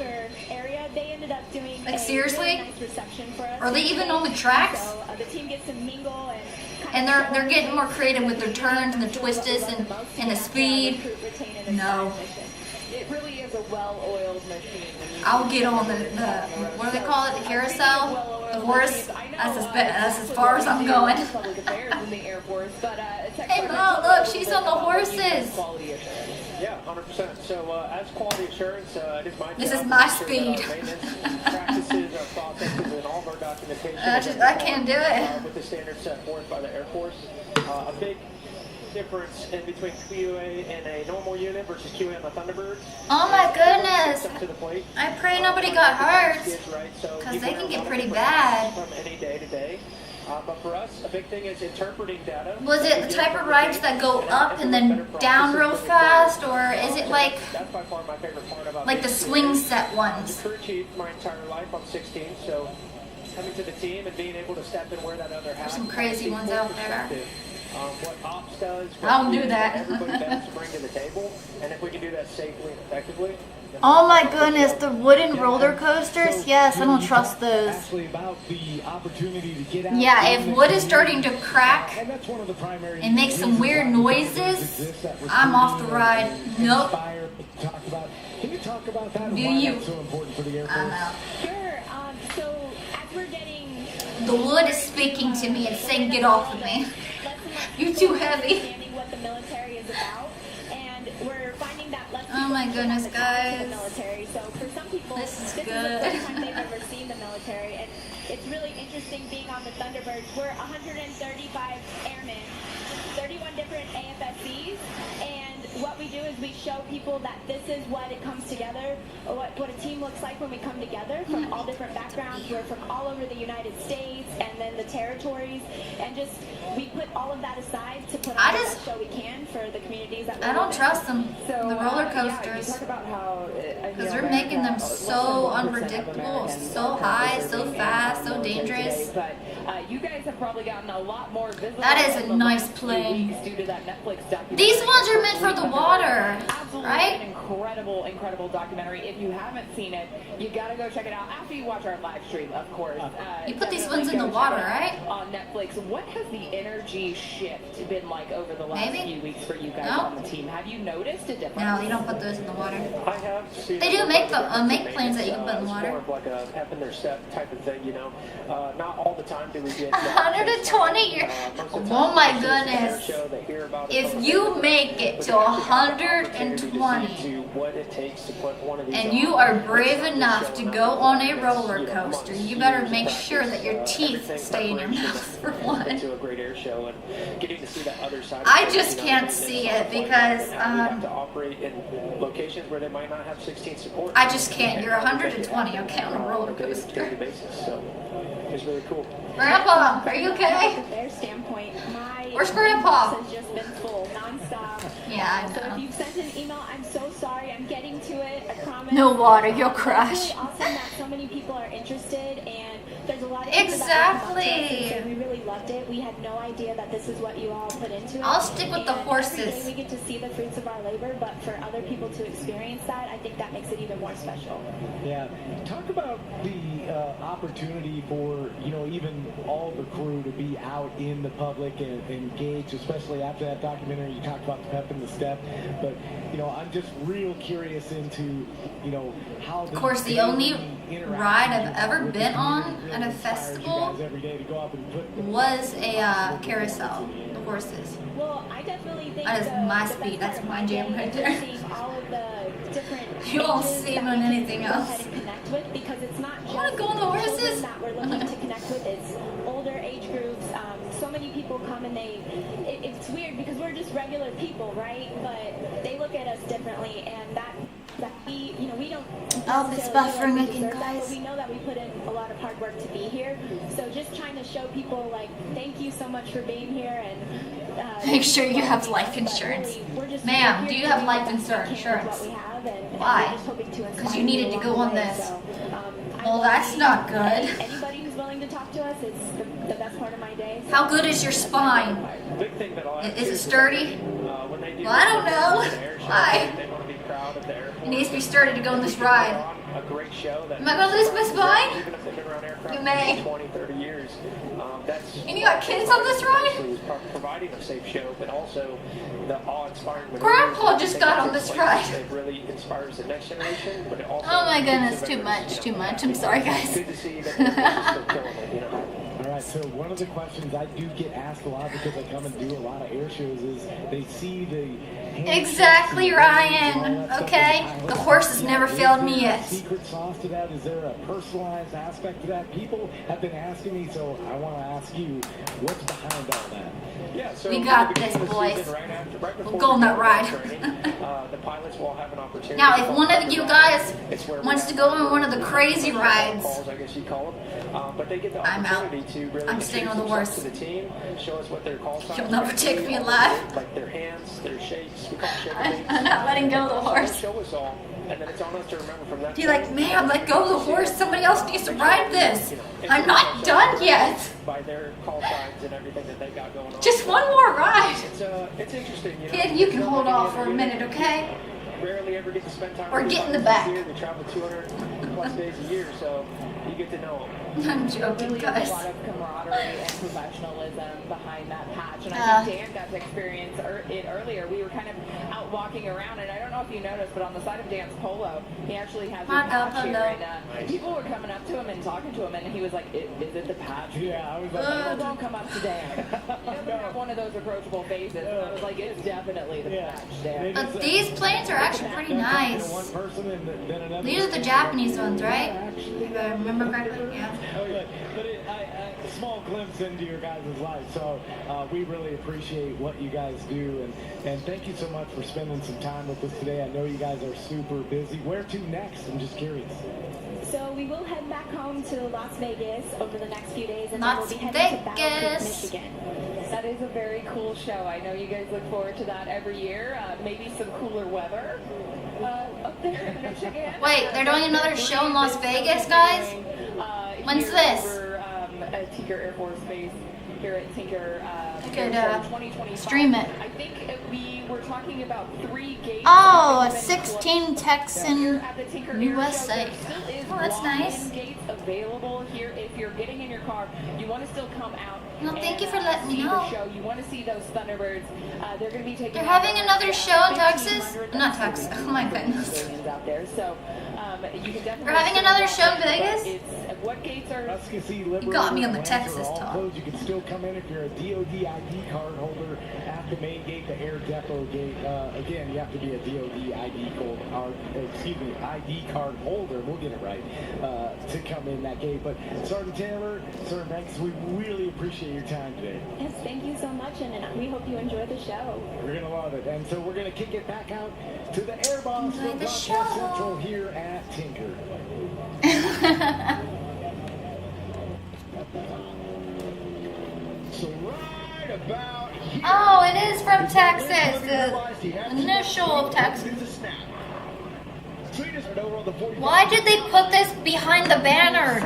P: area, they ended up doing
O: like seriously,
P: really nice reception for us.
O: are they even on the tracks?
P: So the team gets to mingle
O: And they're getting more creative with their turns and the twists and the speed. No.
E: It really is a well-oiled machine.
O: I'll get on the what do they call it? The carousel? The horse? That's as far as I'm going. Hey Mom, look, she's on the horses.
Q: Yeah, 100%. So as quality assurance, it is my job.
O: This is my speed.
Q: Practices, our processes, and all of our documentation.
O: I can't do it.
Q: With the standards set forth by the Air Force. A big difference in between QA and a normal unit versus QA on the Thunderbirds.
O: Oh my goodness! I pray nobody got hurt, because they can get pretty bad.
Q: From any day to day. But for us, a big thing is interpreting data.
O: Was it the type of rides that go up and then down real fast, or is it like the swing set ones?
Q: Crew chief my entire life. I'm 16, so coming to the team and being able to step and wear that other hat.
O: There's some crazy ones out there.
Q: What ops does,
O: I don't do that.
Q: everybody has to bring to the table, and if we can do that safely and effectively.
O: Oh my goodness, the wooden roller coasters? Yes, I don't trust those. Yeah, if wood is starting to crack and make some weird noises, I'm off the ride. Nope.
H: Can you talk about that?
O: Do you?
H: So important for the Air Force?
O: I'm out.
P: Sure. So as we're getting
O: the wood is speaking to me and saying, get off of me. You're too heavy.
P: Understanding what the military is about, and we're finding that less
O: Oh my goodness, guys.
P: the military. So for some people,
O: This is
P: the
O: good.
P: first time they've ever seen the military, and it's really interesting being on the Thunderbirds. We're 135 airmen, 31 different AFSCs, and what we do is we show people that this is what it comes together, or what a team looks like when we come together from all different backgrounds. We're from all over the United States and then the territories, and just we put all of that aside to put on the best show we can for the communities that
O: I don't trust them, the roller coasters, because they're making them so unpredictable, so high, so fast, so dangerous.
E: But you guys have probably gotten a lot more visible.
O: That is a nice plane.
E: Due to that Netflix documentary.
O: These ones are meant for the water, right?
E: An incredible documentary. If you haven't seen it, you gotta go check it out after you watch our live stream, of course.
O: You put these ones in the water, right?
E: On Netflix. What has the energy shift been like over the last few weeks for you guys
O: No.
E: on the team? Have you noticed a difference?
O: No, you don't put those in the water.
Q: I have seen
O: They do make make planes that you can put in the
Q: It's
O: water.
Q: more of like a pep in their step type of thing, you know. Not all the time do we get
O: 120 years. Oh my goodness. If you make it to 120
Q: what it takes to put one of these
O: and you are brave enough to go on a roller coaster, coaster, you better make sure that your teeth stay in your mouth for one.
Q: To a great air show and getting to see that other side.
O: I just can't see it because
Q: we have to operate in locations where they might not have 16 support.
O: I just can't. You're 120, okay, on a roller coaster.
Q: Daily basis, so it's really cool.
O: Grandpa, are you okay?
L: From their standpoint, my
O: Where's Grandpa?
L: inbox has just been full nonstop.
O: Yeah, I
L: So
O: know.
L: if you've sent an email, I'm so sorry. I'm getting to it. I promise.
O: No water, you'll crash.
L: It's really awesome that so many people are interested, and there's a lot of
O: Exactly.
L: So we really loved it. We had no idea that this is what you all put into it.
O: I'll stick with the
L: And
O: horses.
L: every day we get to see the fruits of our labor, but for other people to experience that, I think that makes it even more special.
H: Yeah. Talk about the opportunity for, you know, even all the crew to be out in the public and engaged, especially after that documentary. You talked about the pep and the step, but, you know, I'm just real curious into, you know, how
O: Of course, the only ride I've ever been on at a festival was a carousel, the horses.
L: Well, I definitely think
O: That is my speed. That's my jam right there.
L: all of the different
O: You won't
L: ages
O: see
L: that
O: them on
L: we can
O: anything
L: go
O: else.
L: ahead and connect with, because it's not just
O: wanna go on the horses.
L: children that we're looking to connect with. It's older age groups. So many people come and it's weird because we're just regular people, right? But they look at us differently, and that we, you know, we don't.
O: Oh, it's
L: necessarily feel
O: buffering
L: we
O: again,
L: deserve that,
O: guys.
L: but we know that we put in a lot of hard work to be here. So just trying to show people, like, thank you so much for being here, and
O: Make sure you have life insurance. Ma'am, do you have life insurance? Why? Because you needed to go on this. Well, that's not good.
L: Anybody who's willing to talk to us, it's the best part of my day.
O: How good is your spine?
Q: Big thing that I'll
O: Is it sturdy?
Q: when they do
O: Well, I don't know. Why?
Q: they want to be proud of the Air Force.
O: It needs to be sturdy to go on this ride.
Q: A great show that
O: Am I going to lose my spine?
Q: even if they've been around aircraft
O: You may.
Q: for 20, 30 years. That's
O: And you got kids on this ride?
Q: is providing a safe show, but also the awe-inspiring maneuvers
O: Grandpa
Q: that
O: just
Q: take
O: got on
Q: place.
O: this ride.
Q: It really inspires the next generation, but it also
O: Oh my
Q: keeps
O: goodness,
Q: the
O: too
Q: veterans,
O: much,
Q: you
O: too
Q: know,
O: much. I'm sorry, guys.
Q: Good to see that they're still killing it, you know.
H: All right, so one of the questions I do get asked a lot because I come and do a lot of air shows is they see the
O: Exactly, Ryan. Okay? The horse has never failed me yet.
H: Secret sauce to that? Is there a personalized aspect to that? People have been asking me, so I want to ask you, what's behind all that?
Q: Yeah, so
O: We got
Q: at the
O: this,
Q: beginning of the
O: boys.
Q: season, right
O: We'll
Q: before
O: go on that
Q: the
O: ride.
Q: training, the pilots will have an opportunity.
O: Now,
Q: to
O: if
Q: call
O: one of
Q: the
O: you
Q: ride.
O: guys
Q: It's where we
O: wants
Q: have
O: to go on one of the crazy rides,
Q: calls, I guess you call them. But they get the
O: I'm out.
Q: opportunity to really
O: I'm staying on the
Q: introduce
O: horse.
Q: themselves to the team, show us what their call signs
O: You'll never
Q: are,
O: take me alive.
Q: like their hands, their shakes. We call them shake
O: I'm not letting go of the horse.
Q: Show us all, and then it's on us to remember from that.
O: You're like, man, let go of the horse. Somebody else needs to ride this. I'm not done yet.
Q: By their call signs and everything that they got going on.
O: Just one more ride.
Q: It's interesting. You know?
O: Kid, you can hold off for a minute, okay?
Q: Rarely ever get to spend time
O: Or
Q: with
O: get in
Q: them
O: the back.
Q: Here. They travel 200 plus days a year, so you get to know them.
O: I'm joking,
E: Really
O: guys.
E: a lot of camaraderie and professionalism behind that patch, and I think Dan got to experience it earlier. We were kind of out walking around, and I don't know if you noticed, but on the side of Dan's polo, he actually has a
O: MAGA
E: patch here,
O: polo.
E: and people were coming up to him and talking to him, and he was like, "Is it the patch?"
H: Yeah, I was like,
E: "People don't come up to Dan. He doesn't have one of those approachable faces." And I was like, "It's definitely the patch, Dan."
O: These planes are actually pretty nice. These are the Japanese ones, right? If I remember correctly, yeah.
H: But a small glimpse into your guys' life. So we really appreciate what you guys do, and thank you so much for spending some time with us today. I know you guys are super busy. Where to next? I'm just curious.
L: So we will head back home to Las Vegas over the next few days, and
O: Las
L: then we'll be heading to Battle Creek,
O: Vegas.
L: Michigan.
E: That is a very cool show. I know you guys look forward to that every year. Maybe some cooler weather up there in Michigan.
O: Wait, they're doing another show in Las Vegas, guys? When's
E: Here
O: this?
E: over, at Tinker Air Force Base here at Tinker.
O: I could,
E: Air Show 2025.
O: stream it.
E: I think we were talking about 3 gates.
O: Oh, a
E: that have been
O: 16 Texan
E: at the Tinker Air
O: USA.
E: Show. There still is
O: Oh, that's nice.
E: walk-in gates available here. If you're getting in your car, you want to still come out.
O: Well, thank
E: and,
O: you for letting me
E: see
O: know.
E: The show. You want to see those Thunderbirds. They're going to be taking.
O: They're having another show in Texas? Not Texas. Oh my goodness.
E: Out there. So You can definitely.
O: We're having another show in Vegas?
E: What gates are?
O: You got me on the Texas talk.
H: You can still come in if you're a DoD ID card holder at the main gate, the air depot gate. Again, you have to be a DoD ID card holder. We'll get it right to come in that gate. But Sergeant Taylor, Sergeant Banks, we really appreciate your time today.
P: Yes, thank you so much, and we hope you enjoy the show.
H: We're gonna love it, and so we're gonna kick it back out to the Airbase from Broadcast Central here at Tinker.
B: So right about here.
O: Oh, it is from Texas. The initial of Texas. Why did they put this behind the banner?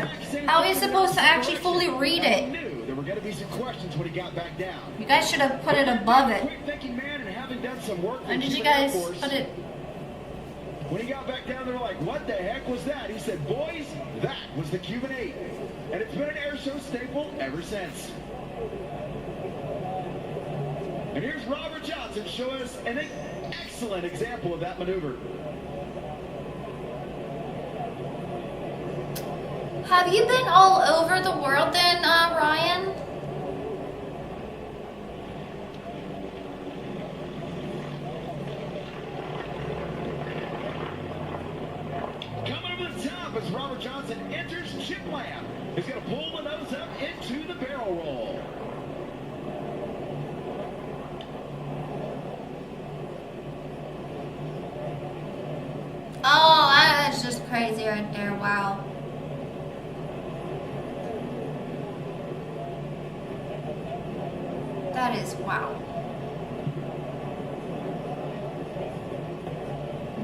O: How are you supposed to actually fully read it?
B: There were going to be some questions when he got back down.
O: You guys should have put it above it.
B: Quick-thinking man and having done some work.
O: Why did you guys put it?
B: When he got back down, they were like, what the heck was that? He said, boys, that was the Cuban 8. And it's been an air show staple ever since. And here's Robert Johnson showing us an excellent example of that maneuver.
O: Have you been all over the world then, Ryan?
B: Coming over the top as Robert Johnson enters chip land. He's going to pull the nose up into the barrel roll.
O: Oh, that's just crazy right there. Wow. That is wow.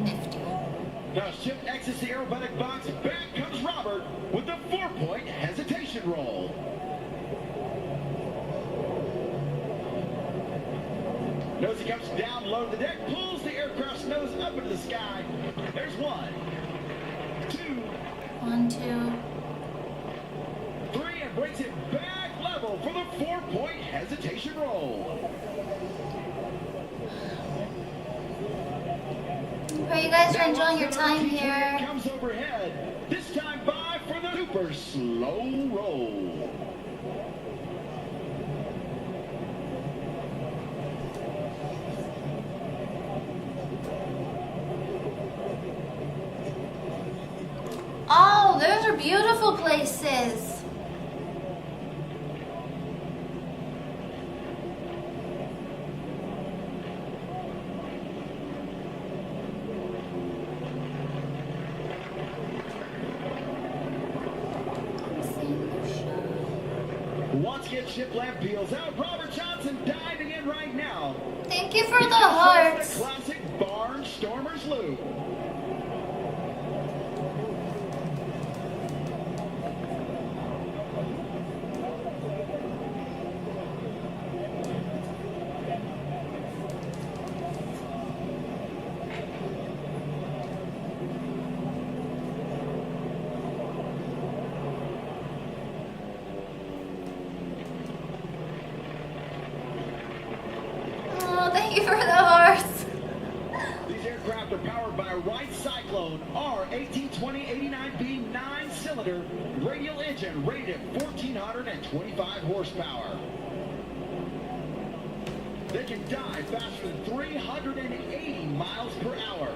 O: Nifty.
B: Now ship exits the aerobatic box. Back comes Robert with the 4-point hesitation roll. Notice he comes down low to the deck, pulls the aircraft's nose up into the sky. There's 1, 2,
O: 1, 2,
B: 3, and brings it back level for the 4-point hesitation roll.
O: Hope you guys are enjoying your time here.
B: Comes overhead, this time by for the super slow roll.
O: Oh, those are beautiful places.
B: Once again, chip lamp peels out. Robert Johnson diving in right now.
O: Thank you for the hearts.
B: The classic Barnstormers loop.
O: Thank you for the hearts.
B: These aircraft are powered by a Wright Cyclone R1820-89B 9-cylinder radial engine rated at 1,425 horsepower. They can dive faster than 380 miles per hour.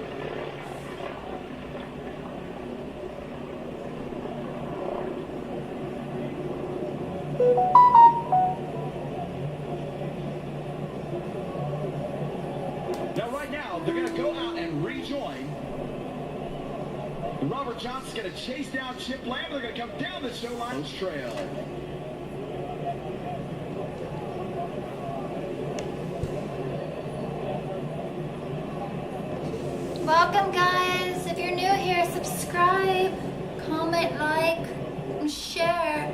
B: Now, right now, they're going to go out and rejoin. Robert Johnson's going to chase down Chip Lamb. They're going to come down the show line trail.
O: Welcome, guys. If you're new here, subscribe, comment, like, and share.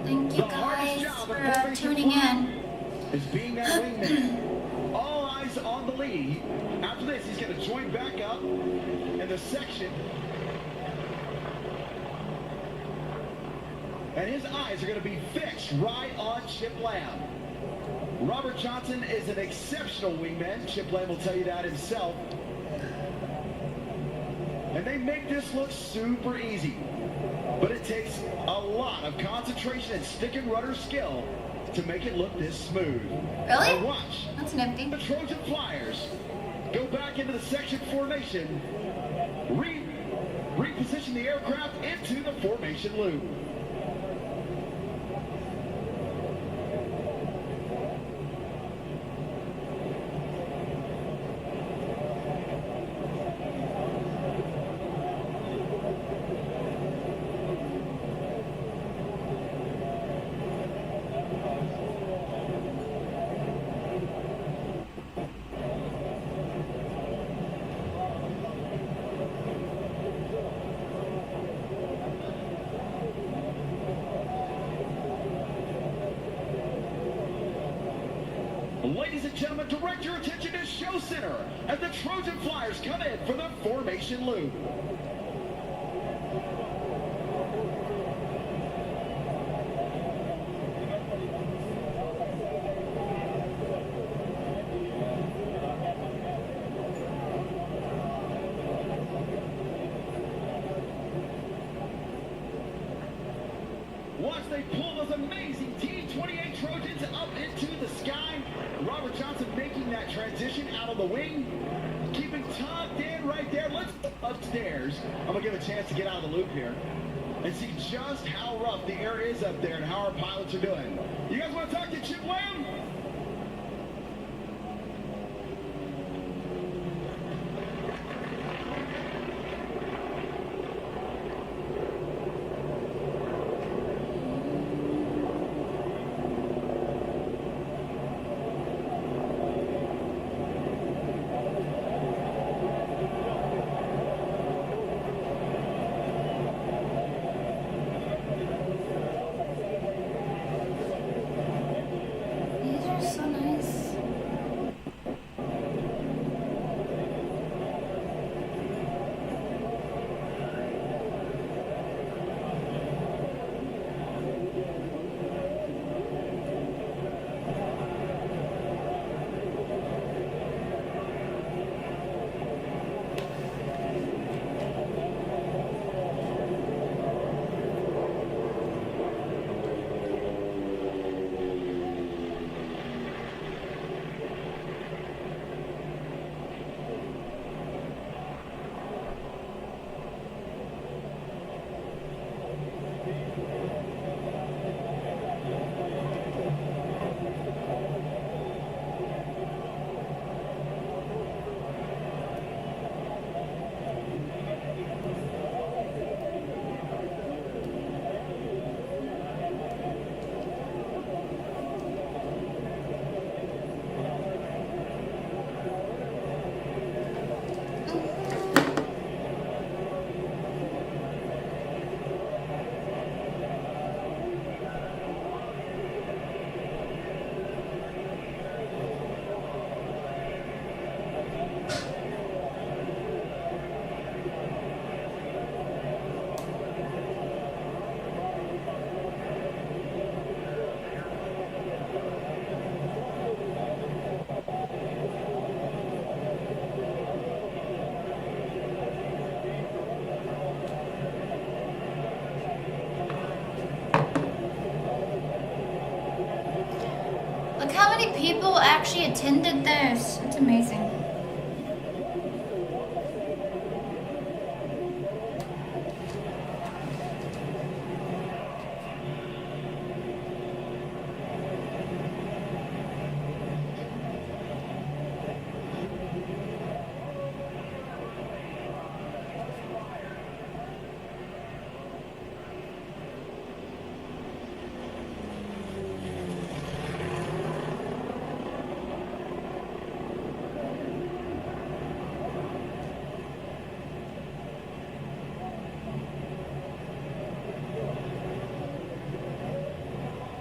O: Thank you guys for tuning in.
B: Is being that wingman. All eyes on the lead. After this, he's going to join back up in the section. And his eyes are going to be fixed right on Chip Lamb. Robert Johnson is an exceptional wingman. Chip Lamb will tell you that himself. And they make this look super easy. But it takes a lot of concentration and stick and rudder skill to make it look this smooth.
O: Really?
B: Now watch.
O: That's nifty.
B: The Trojan Flyers go back into the section formation, reposition the aircraft into the formation loop. Ladies and gentlemen, direct your attention to Show Center as the Trojan Flyers come in for the formation loop. Watch they pull those amazing T-28 Trojans up into the sky. Robert Johnson making that transition out of the wing, keeping tucked in right there. Let's go upstairs. I'm gonna give a chance to get out of the loop here and see just how rough the air is up there and how our pilots are doing. You guys want to talk to Chip Lamb?
O: Look how many people actually attended this. It's amazing.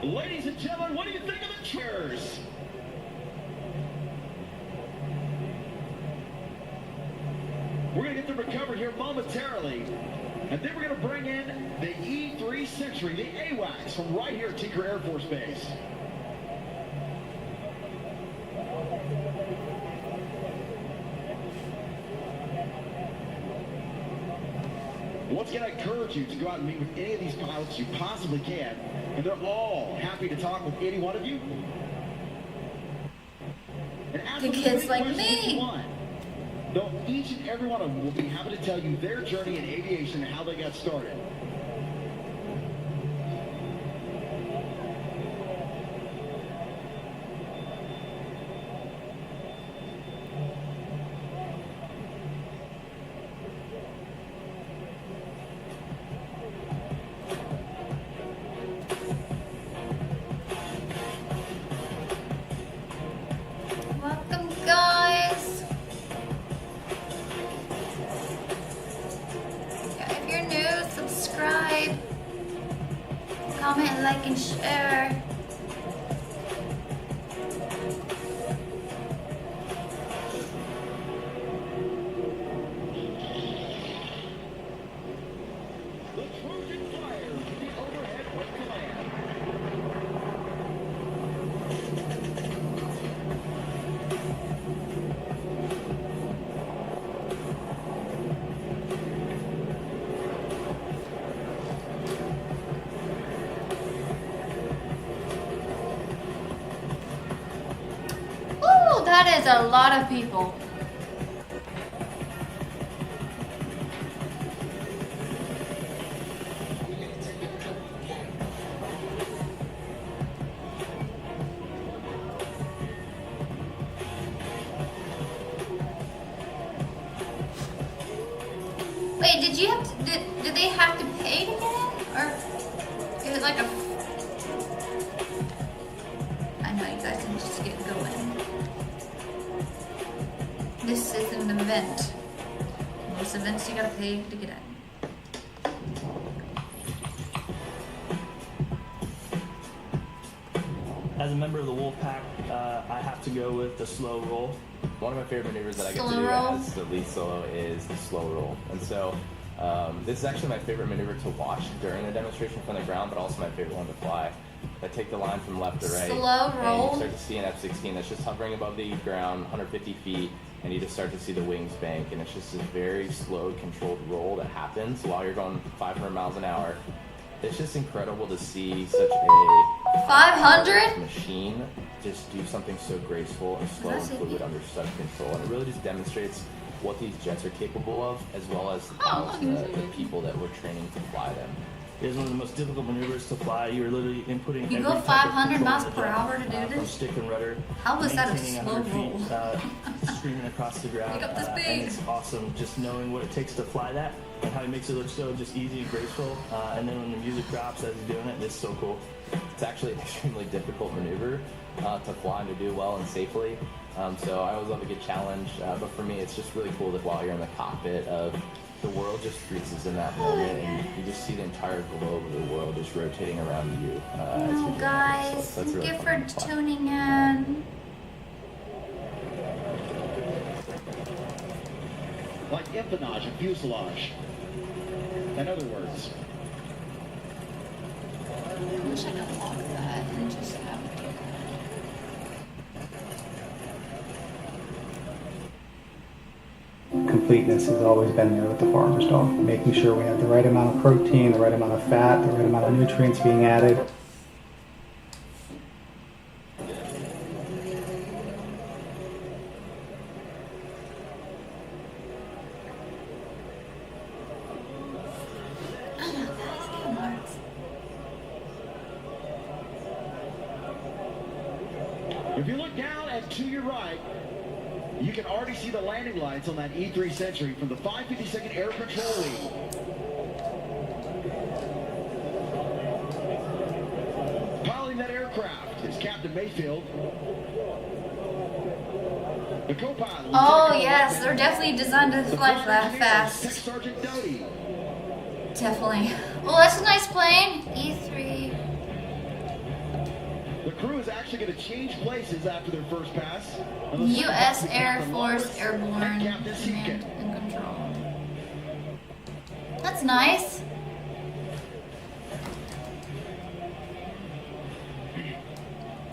B: Ladies and gentlemen, what do you think of the cheers? We're going to get them recovered here momentarily. And then we're going to bring in the E3 Century, the AWACS, from right here at Tinker Air Force Base. Once again, I encourage you to go out and meet with any of these pilots you possibly can, and they're all happy to talk with any one of you. And ask
O: The
B: them
O: kids
B: any
O: like
B: questions
O: me.
B: you want. Though each and every one of them will be happy to tell you their journey in aviation and how they got started.
O: Welcome, guys. Yeah, if you're new, subscribe, comment, like, and share. Ooh, that is a lot of people. Wait, did you have to, did they have to pay to get in? Or is it like a... I know you guys can just get going. This is an event. Most events you gotta pay to get in.
J: As a member of the Wolfpack, I have to go with the slow roll.
R: One of my favorite maneuvers that I get to
O: Slow
R: do
O: roll.
R: as the lead solo is the slow roll. And so this is actually my favorite maneuver to watch during the demonstration from the ground, but also my favorite one to fly. I take the line from left to right.
O: Slow roll.
R: And you start to see an F-16 that's just hovering above the ground, 150 feet, and you just start to see the wings bank. And it's just a very slow, controlled roll that happens while you're going 500 miles an hour. It's just incredible to see such a
O: 500?
R: machine just do something so graceful and slow and
O: That's
R: fluid under such control. And it really just demonstrates what these jets are capable of, as well as the pilots and the people that we're training to fly them.
J: It is one of the most difficult maneuvers to fly. You're literally inputting
O: You
J: every
O: go
J: type of
O: 500
J: control
O: miles
J: in the
O: per
J: jet,
O: hour to do
J: from
O: this?
J: stick and rudder.
O: How was that a
J: maintaining
O: slow
J: 100 feet, screaming across the ground.
O: Pick up the
J: And
O: speed.
J: it's awesome just knowing what it takes to fly that and how he makes it look so just easy and graceful. And then when the music drops as he's doing it, it's so cool.
R: It's actually an extremely difficult maneuver to fly and to do well and safely. So I always love a good challenge. But for me, it's just really cool that while you're in the cockpit of the world just freezes in that moment, and you just see the entire globe of the world just rotating around you. as
O: Oh,
R: you do.
O: guys,
R: So that's really
O: thank you
R: fun
O: for
R: to fly.
O: tuning in.
B: Like empennage and fuselage. In other words,
O: I wish I could lock that and just have it.
S: Completeness has always been there with the farmer's dog, making sure we have the right amount of protein, the right amount of fat, the right amount of nutrients being added.
B: if you look down and to your right, you can already see the landing lights on that E3 Century from the 552nd Air Patrol League. Piloting that aircraft is Captain Mayfield. The co-pilot.
O: Oh, yes, they're definitely designed to fly that fast.
B: Tech Sergeant Doty.
O: Definitely. Well, that's a nice plane. E3.
B: The crew is actually going to change places after their first pass.
O: U.S. Air Force Airborne
B: and
O: Command and Control. That's nice.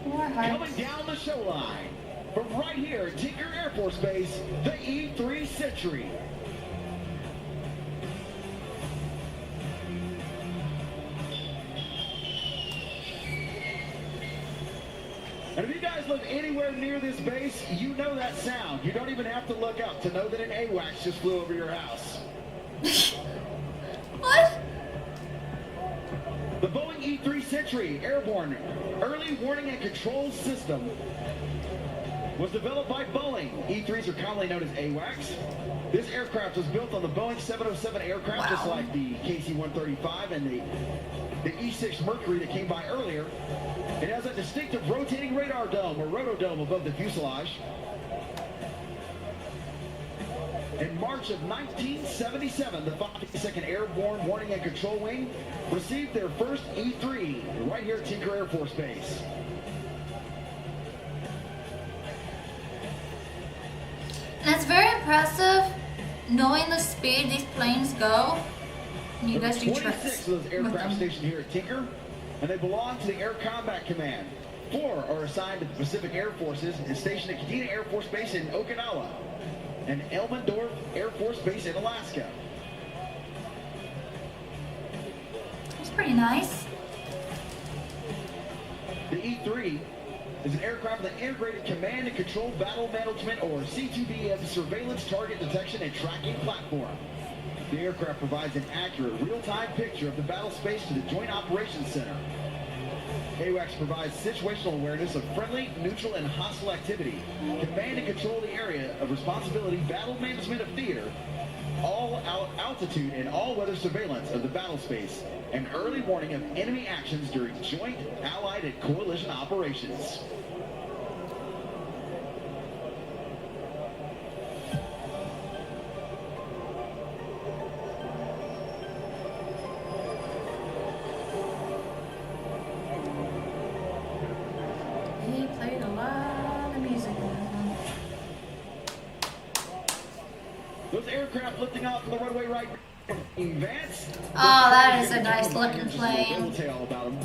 O: More hearts.
B: Coming down the show line from right here at Tinker Air Force Base, the E3 Century. guys live anywhere near this base, you know that sound. You don't even have to look up to know that an AWACS just flew over your house.
O: What?
B: The Boeing E-3 Sentry Airborne Early Warning and Control System was developed by Boeing. E-3s are commonly known as AWACS. This aircraft was built on the Boeing 707 aircraft, just like the KC-135 and the E-6 Mercury that came by earlier. It has a distinctive rotating radar dome, or rotodome, above the fuselage. In March of 1977, the 52nd Airborne Warning and Control Wing received their first E-3 right here at Tinker Air Force Base.
O: And it's very impressive knowing the speed these planes go. And you guys do tricks
B: 26 of those aircraft stationed here at Tinker, and they belong to the Air Combat Command. 4 are assigned to the Pacific Air Forces and stationed at Kadena Air Force Base in Okinawa and Elmendorf Air Force Base in Alaska.
O: It's pretty nice.
B: The E-3 is an aircraft with an integrated command and control battle management, or C2BM, surveillance, target detection, and tracking platform. The aircraft provides an accurate, real-time picture of the battle space to the Joint Operations Center. AWACS provides situational awareness of friendly, neutral, and hostile activity, command and control the area of responsibility, battle management of theater, all altitude and all weather surveillance of the battle space, and early warning of enemy actions during joint, allied, and coalition operations.
O: He played a lot of music in this one.
B: Those aircraft lifting off from the runway right. Vance.
O: Oh, that is a nice looking plane.
B: We'll tell you all about them.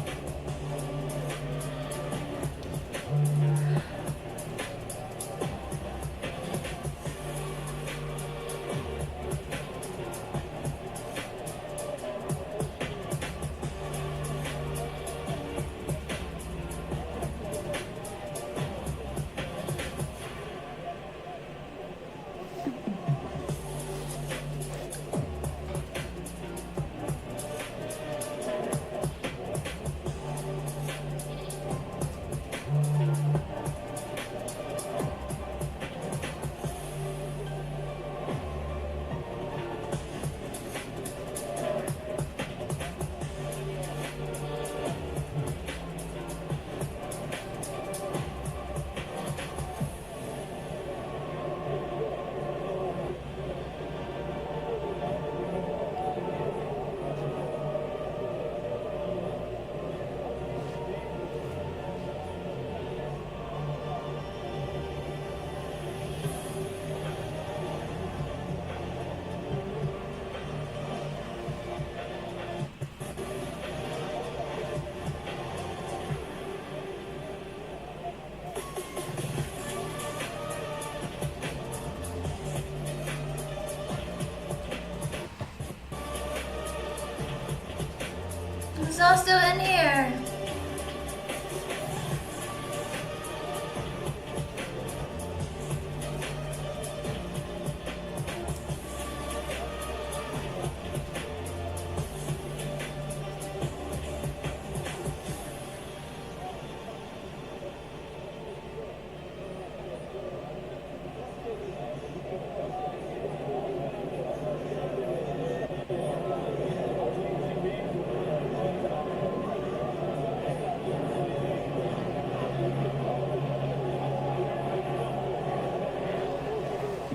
O: It's all still in here.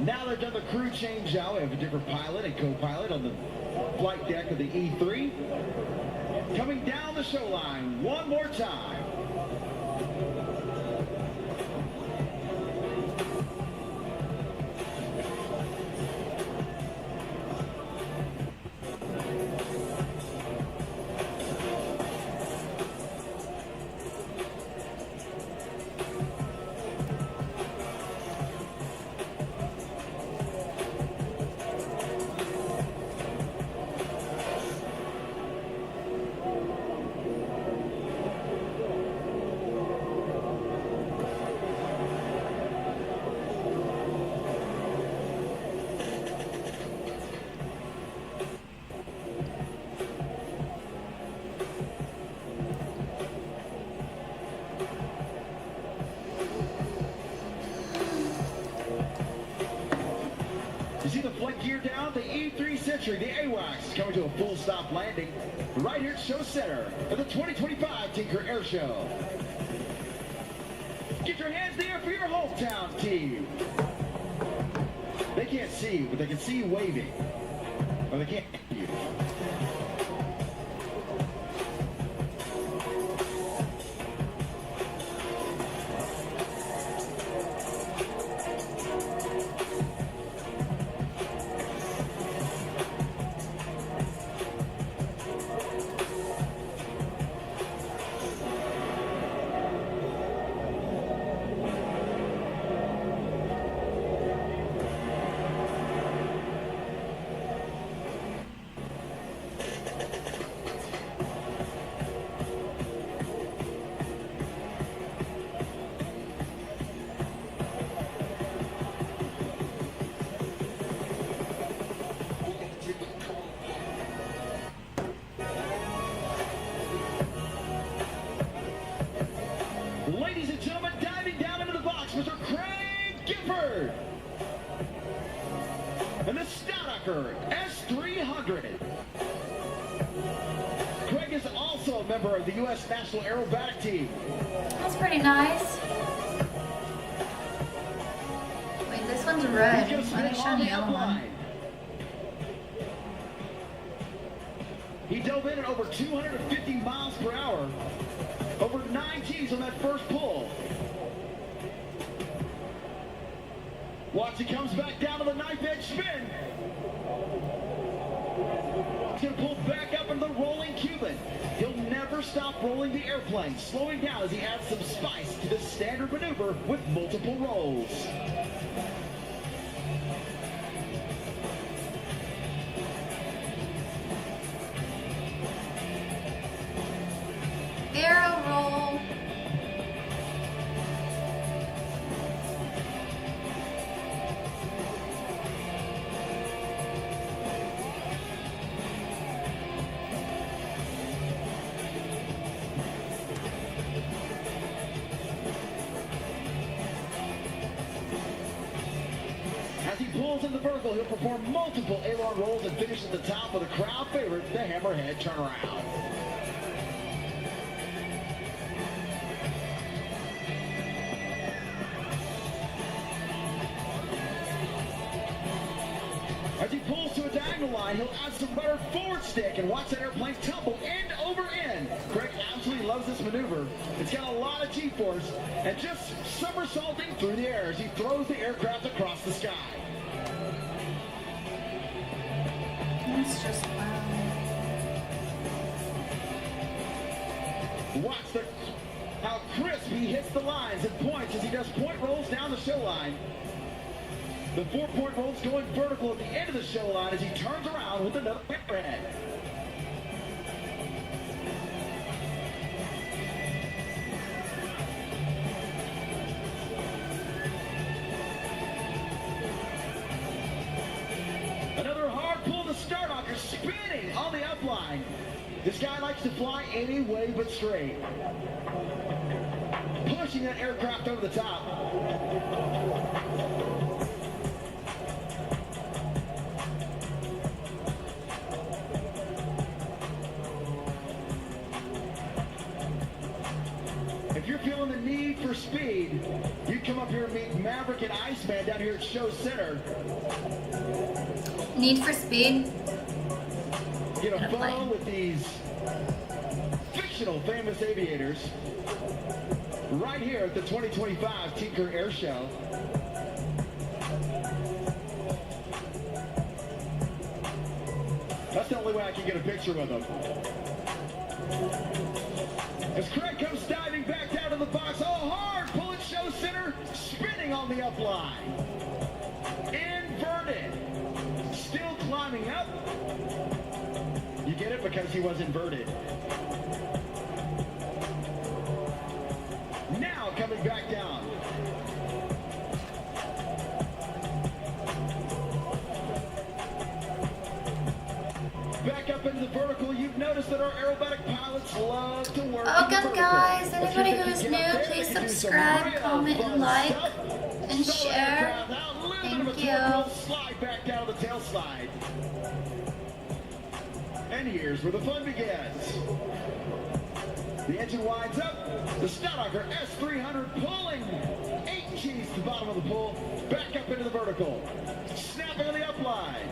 B: Now they've done the crew change out. We have a different pilot and co-pilot on the flight deck of the E-3. Coming down the show line one more time. century, the AWACS is coming to a full stop landing right here at Show Center for the 2025 Tinker Air Show. Get your hands in the air for your hometown team. They can't see you, but they can see you waving. Or they can't hear you. Ladies and gentlemen, diving down into the box, Mr. Craig Gifford. And the Staudacher S300. Craig is also a member of the U.S. National Aerobatic Team.
O: That's pretty nice. Wait, this one's red. Why are they showing the other one?
B: He dove in at over 250 miles per hour. Over 9 Gs on that first pull. Watch, he comes back down to the knife edge spin. He's going to pull back up into the rolling Cuban. He'll never stop rolling the airplane, slowing down as he adds some spice to this standard maneuver with multiple rolls.
O: Barrel roll.
B: As he pulls in the vertical, he'll perform multiple aileron rolls and finish at the top with a crowd favorite, the hammerhead turnaround. As he pulls to a diagonal line, he'll add some rudder forward stick and watch that airplane tumble end over end. Craig absolutely loves this maneuver. It's got a lot of G-force and just somersaulting through the air as he throws the aircraft across the sky.
O: That's just wow.
B: Watch how crisp he hits the lines and points as he does point rolls down the show line. The 4-point rolls going vertical at the end of the show line as he turns around with another hammerhead. Another hard pull to Staudacher, spinning on the upline. This guy likes to fly any way but straight. Pushing that aircraft over the top. If you're feeling the need for speed, you come up here and meet Maverick and Iceman down here at Show Center.
O: Need for speed.
B: Get a photo with these fictional famous aviators right here at the 2025 Tinker Air Show. That's the only way I can get a picture with them. As Craig comes diving back down to the box, all hard, pulling Show Center, spinning on the upline. Inverted. Still climbing up. You get it because he was inverted. Now coming back down. Back up into the vertical, you've noticed that our aerobatic pilots love to work.
O: Welcome guys, anybody who is new, please subscribe, comment, and like, and share. Thank you.
B: Slide back down the tail slide. And here's where the fun begins. The engine winds up. The Staudacher S300 pulling 8 Gs to the bottom of the pull. Back up into the vertical. Snapping on the upline.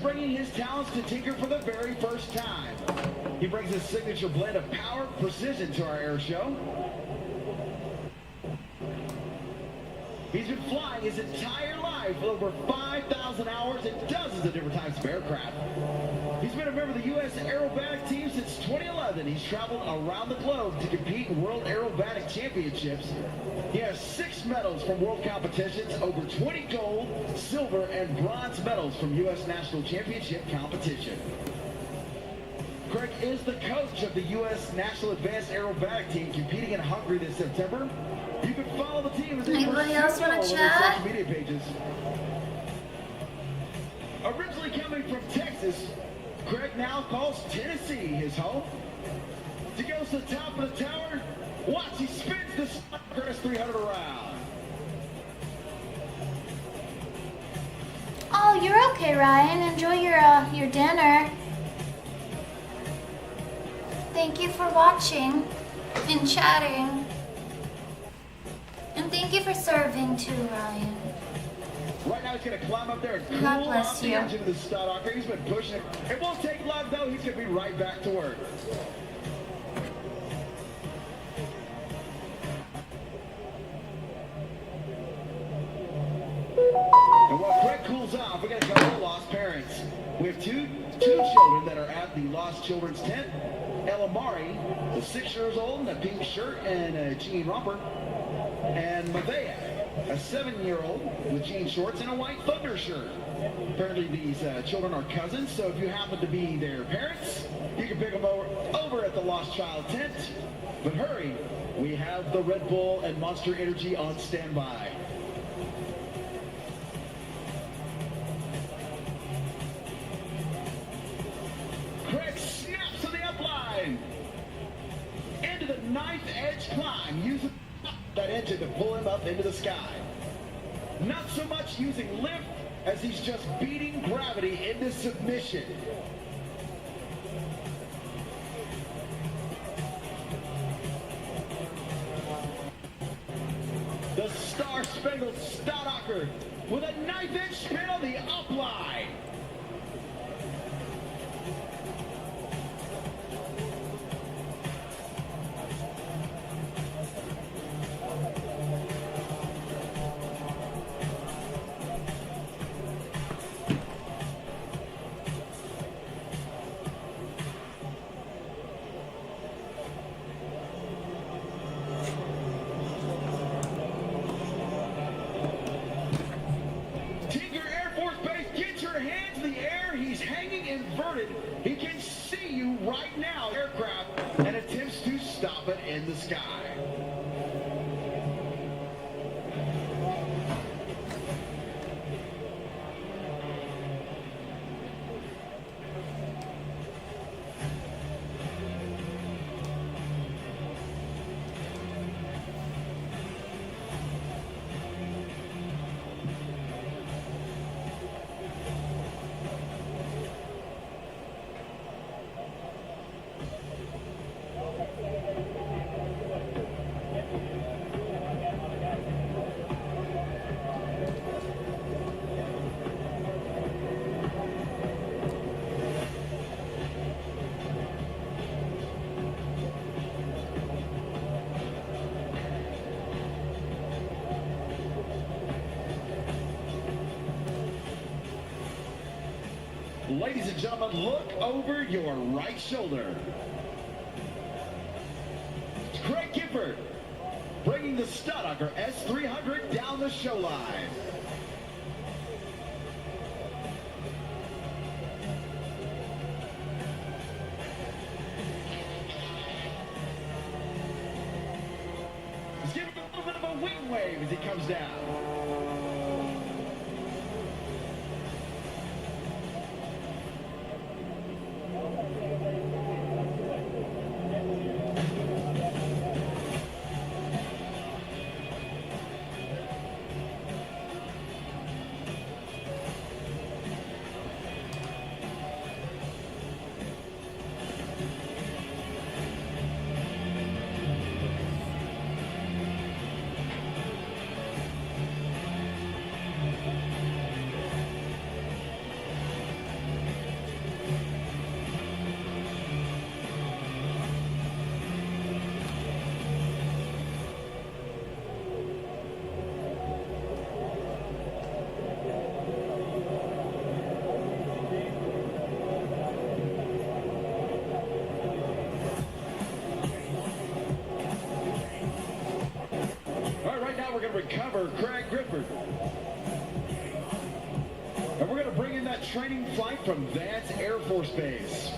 B: Bringing his talents to tinker for the very first time. He brings his signature blend of power, precision to our air show. He's been flying his entire life with over 5,000 hours and dozens of different types of aircraft. He's been a member of the U.S. Aerobatic team since 2011. He's traveled around the globe to compete in World Aerobatic Championships. He has 6 medals from world competitions, over 20 gold, silver, and bronze medals from U.S. National Championship competition. Craig is the coach of the U.S. National Advanced Aerobatic team competing in Hungary this September. You can follow the team as
O: anybody else want to chat?
B: Social media pages. Originally coming from Texas, Craig now calls Tennessee his home. He goes to the top of the tower. Watch, he spins the Staudacher S300 around.
O: Oh, you're okay, Ryan. Enjoy your dinner. Thank you for watching and chatting. And thank you for serving too, Ryan.
B: Right now he's going to climb up there and cool
O: God bless
B: off the
O: you.
B: engine of the Staudacher. He's been pushing it. It won't take long though. He's going to be right back to work. And while Craig cools off, we got a couple of lost parents. We have two children that are at the Lost Children's Tent. Ella Mari, the 6 years old in a pink shirt and a jean romper. And Medea, a 7-year-old with jean shorts and a white Thunder shirt. Apparently these children are cousins, so if you happen to be their parents, you can pick them over at the Lost Child Tent. But hurry, we have the Red Bull and Monster Energy on standby. Craig snaps to the upline. Into the knife edge climb, using that engine to pull him up into the sky. Not so much using lift as he's just beating gravity into submission. The Star-Spangled Staudacher with a knife-edge spin on the upline. He can see you right now, aircraft, and attempts to stop it in the sky. Ladies and gentlemen, look over your right shoulder. Craig Gifford brings bringing the Studaker S300 down the show line. He's giving a little bit of a wing wave as he comes down. Recover Craig Grifford. And we're going to bring in that training flight from Vance Air Force Base.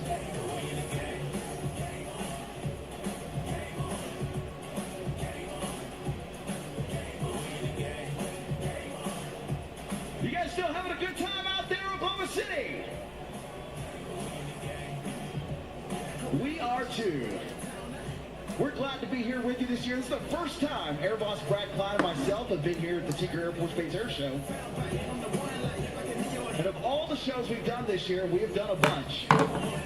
B: You guys still having a good time out there, Oklahoma City? We are too. We're glad to be here with you this year. This is the first time Air Boss Brad Klein and myself have been here at the Tinker Air Force Base Air Show. And of all the shows we've done this year, we have done a bunch.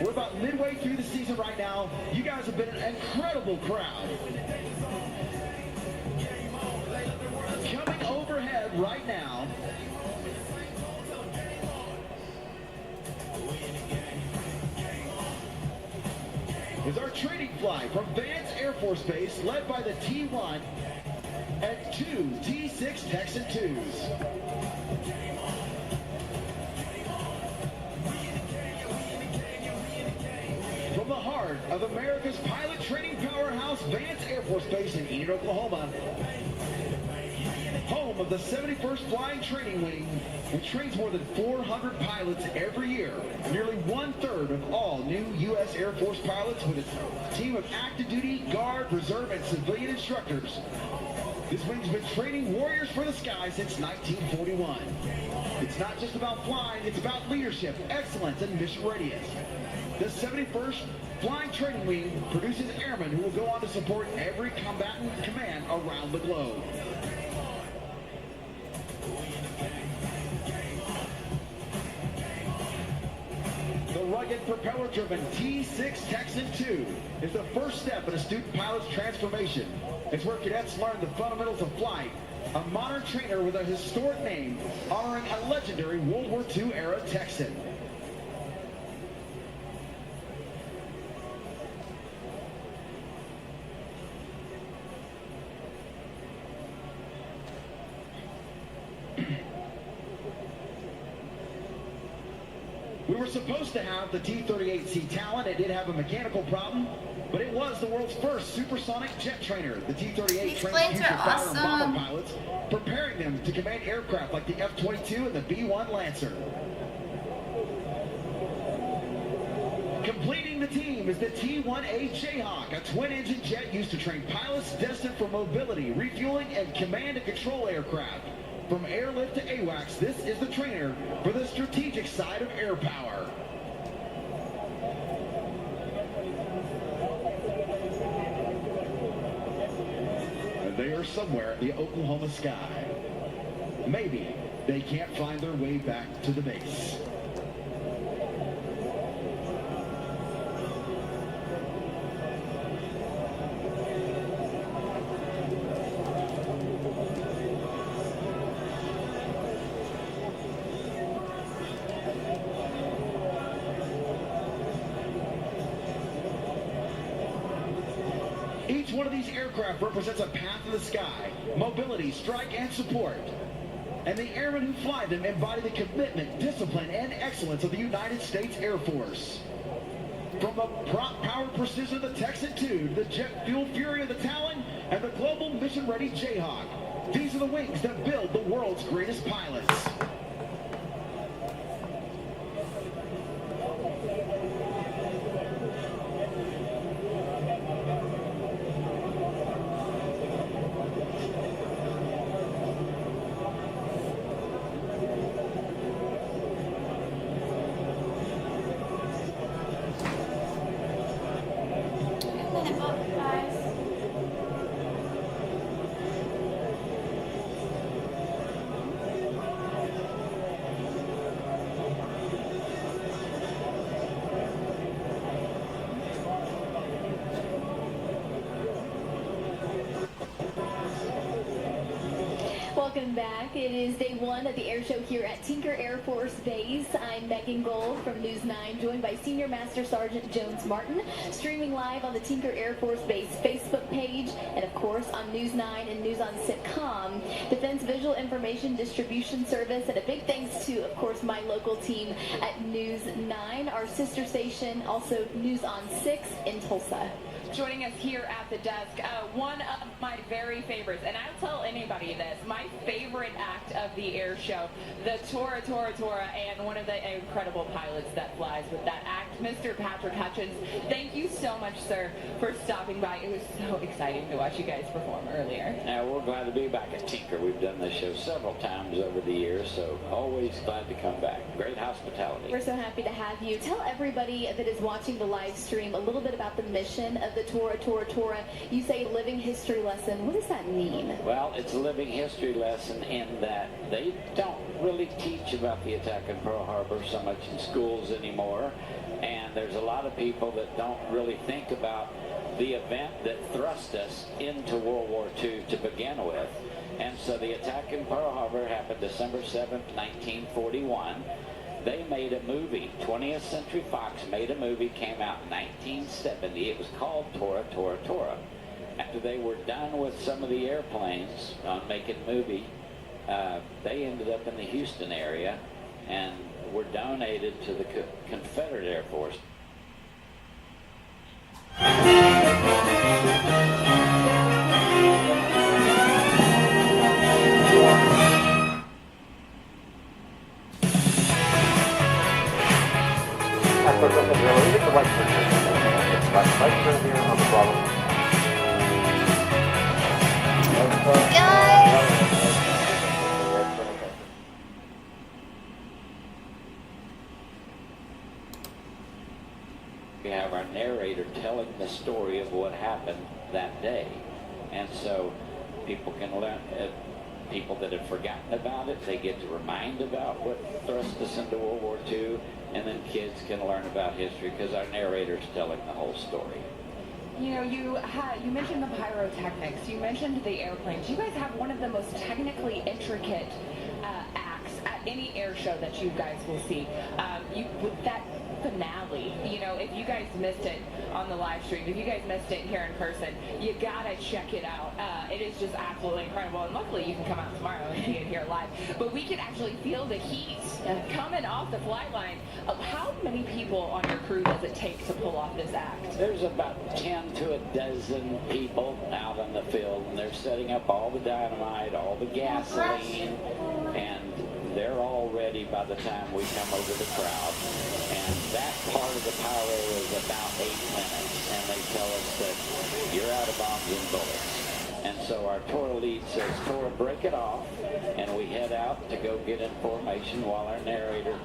B: We're about midway through the season right now. You guys have been an incredible crowd. Coming overhead right now is our training flight from Vance Air Force Base, led by the T1 and 2 T6 Texan 2s. From the heart of America's pilot training powerhouse, Vance Air Force Base in Enid, Oklahoma, home of the 71st Flying Training Wing, which trains more than 400 pilots every year. Nearly 1/3 of all new U.S. Air Force pilots, with a team of active duty, guard, reserve, and civilian instructors. This wing's been training warriors for the sky since 1941. It's not just about flying, it's about leadership, excellence, and mission readiness. The 71st Flying Training Wing produces airmen who will go on to support every combatant command around the globe. The rugged, propeller-driven T6 Texan 2 is the first step in a student pilot's transformation. It's where cadets learn the fundamentals of flight. A modern trainer with a historic name, honoring a legendary World War II era Texan. We were supposed to have the T-38C Talon. It did have a mechanical problem, but it was the world's first supersonic jet trainer. The T-38 trains future fighter and bomber pilots, preparing them to command aircraft like the F-22 and the B-1 Lancer. Completing the team is the T-1A Jayhawk, a twin-engine jet used to train pilots destined for mobility, refueling, and command and control aircraft. From airlift to AWACS, this is the trainer for the strategic side of air power. And they are somewhere in the Oklahoma sky. Maybe they can't find their way back to the base. Each one of these aircraft represents a path in the sky, mobility, strike, and support. And the airmen who fly them embody the commitment, discipline, and excellence of the United States Air Force. From the prop power precision of the Texan 2 to the jet fuel fury of the Talon, and the global mission-ready Jayhawk. These are the wings that build the world's greatest pilots.
L: Welcome back. It is day one of the air show here at Tinker Air Force Base. I'm Megan Gold from News 9, joined by Senior Master Sergeant Jones Martin, streaming live on the Tinker Air Force Base Facebook page, and of course on News 9 and News on Sitcom, Defense Visual Information Distribution Service, and a big thanks to, of course, my local team at News 9, our sister station, also News on 6 in Tulsa.
E: Joining us here at the desk, one of my very favorites, and I'll tell anybody this, my favorite act of the air show, the Tora, and one of the incredible pilots that flies with that act, Mr. Patrick Hutchins. Thank you so much, sir, for stopping by. It was so exciting to watch you guys perform earlier.
T: Now, we're glad to be back at Tinker. We've done this show several times over the years, so always glad to come back. Great hospitality.
L: We're so happy to have you. Tell everybody that is watching the live stream a little bit about the mission of the Tora. You say living history lesson. What does that mean?
T: Well, it's a living history lesson in that they don't really teach about the attack on Pearl Harbor so much in schools anymore. And there's a lot of people that don't really think about the event that thrust us into World War II to begin with. And so the attack in Pearl Harbor happened December 7th, 1941. They made a movie. 20th Century Fox made a movie, came out in 1970. It was called Tora. After they were done with some of the airplanes on making a movie, they ended up in the Houston area and were donated to the Confederate Air Force. We have our narrator telling the story of what happened that day, and so people can learn. People that have forgotten about it, they get to remind about what thrust us into World War II, and then kids can learn about history because our narrator's telling the whole story.
E: You know, you mentioned the pyrotechnics, you mentioned the airplanes. You guys have one of the most technically intricate acts at any air show that you guys will see. With that finale, you know, if you guys missed it on the live stream, if you guys missed it here in person, you gotta check it out. It is just absolutely incredible, and luckily you can come out tomorrow and see it here live. But we can actually feel the heat coming off the flight line. How many people on your crew does it take to pull off this act?
T: There's about 10 to a dozen people out on the field, and they're setting up all the dynamite, all the gasoline, and they're all ready by the time we come over the crowd. And that part of the pyro is about 8 minutes, and they tell us that you're out of bombs and bullets. And so our Tora lead says, Tora, break it off, and we head out to go get in formation while our narrator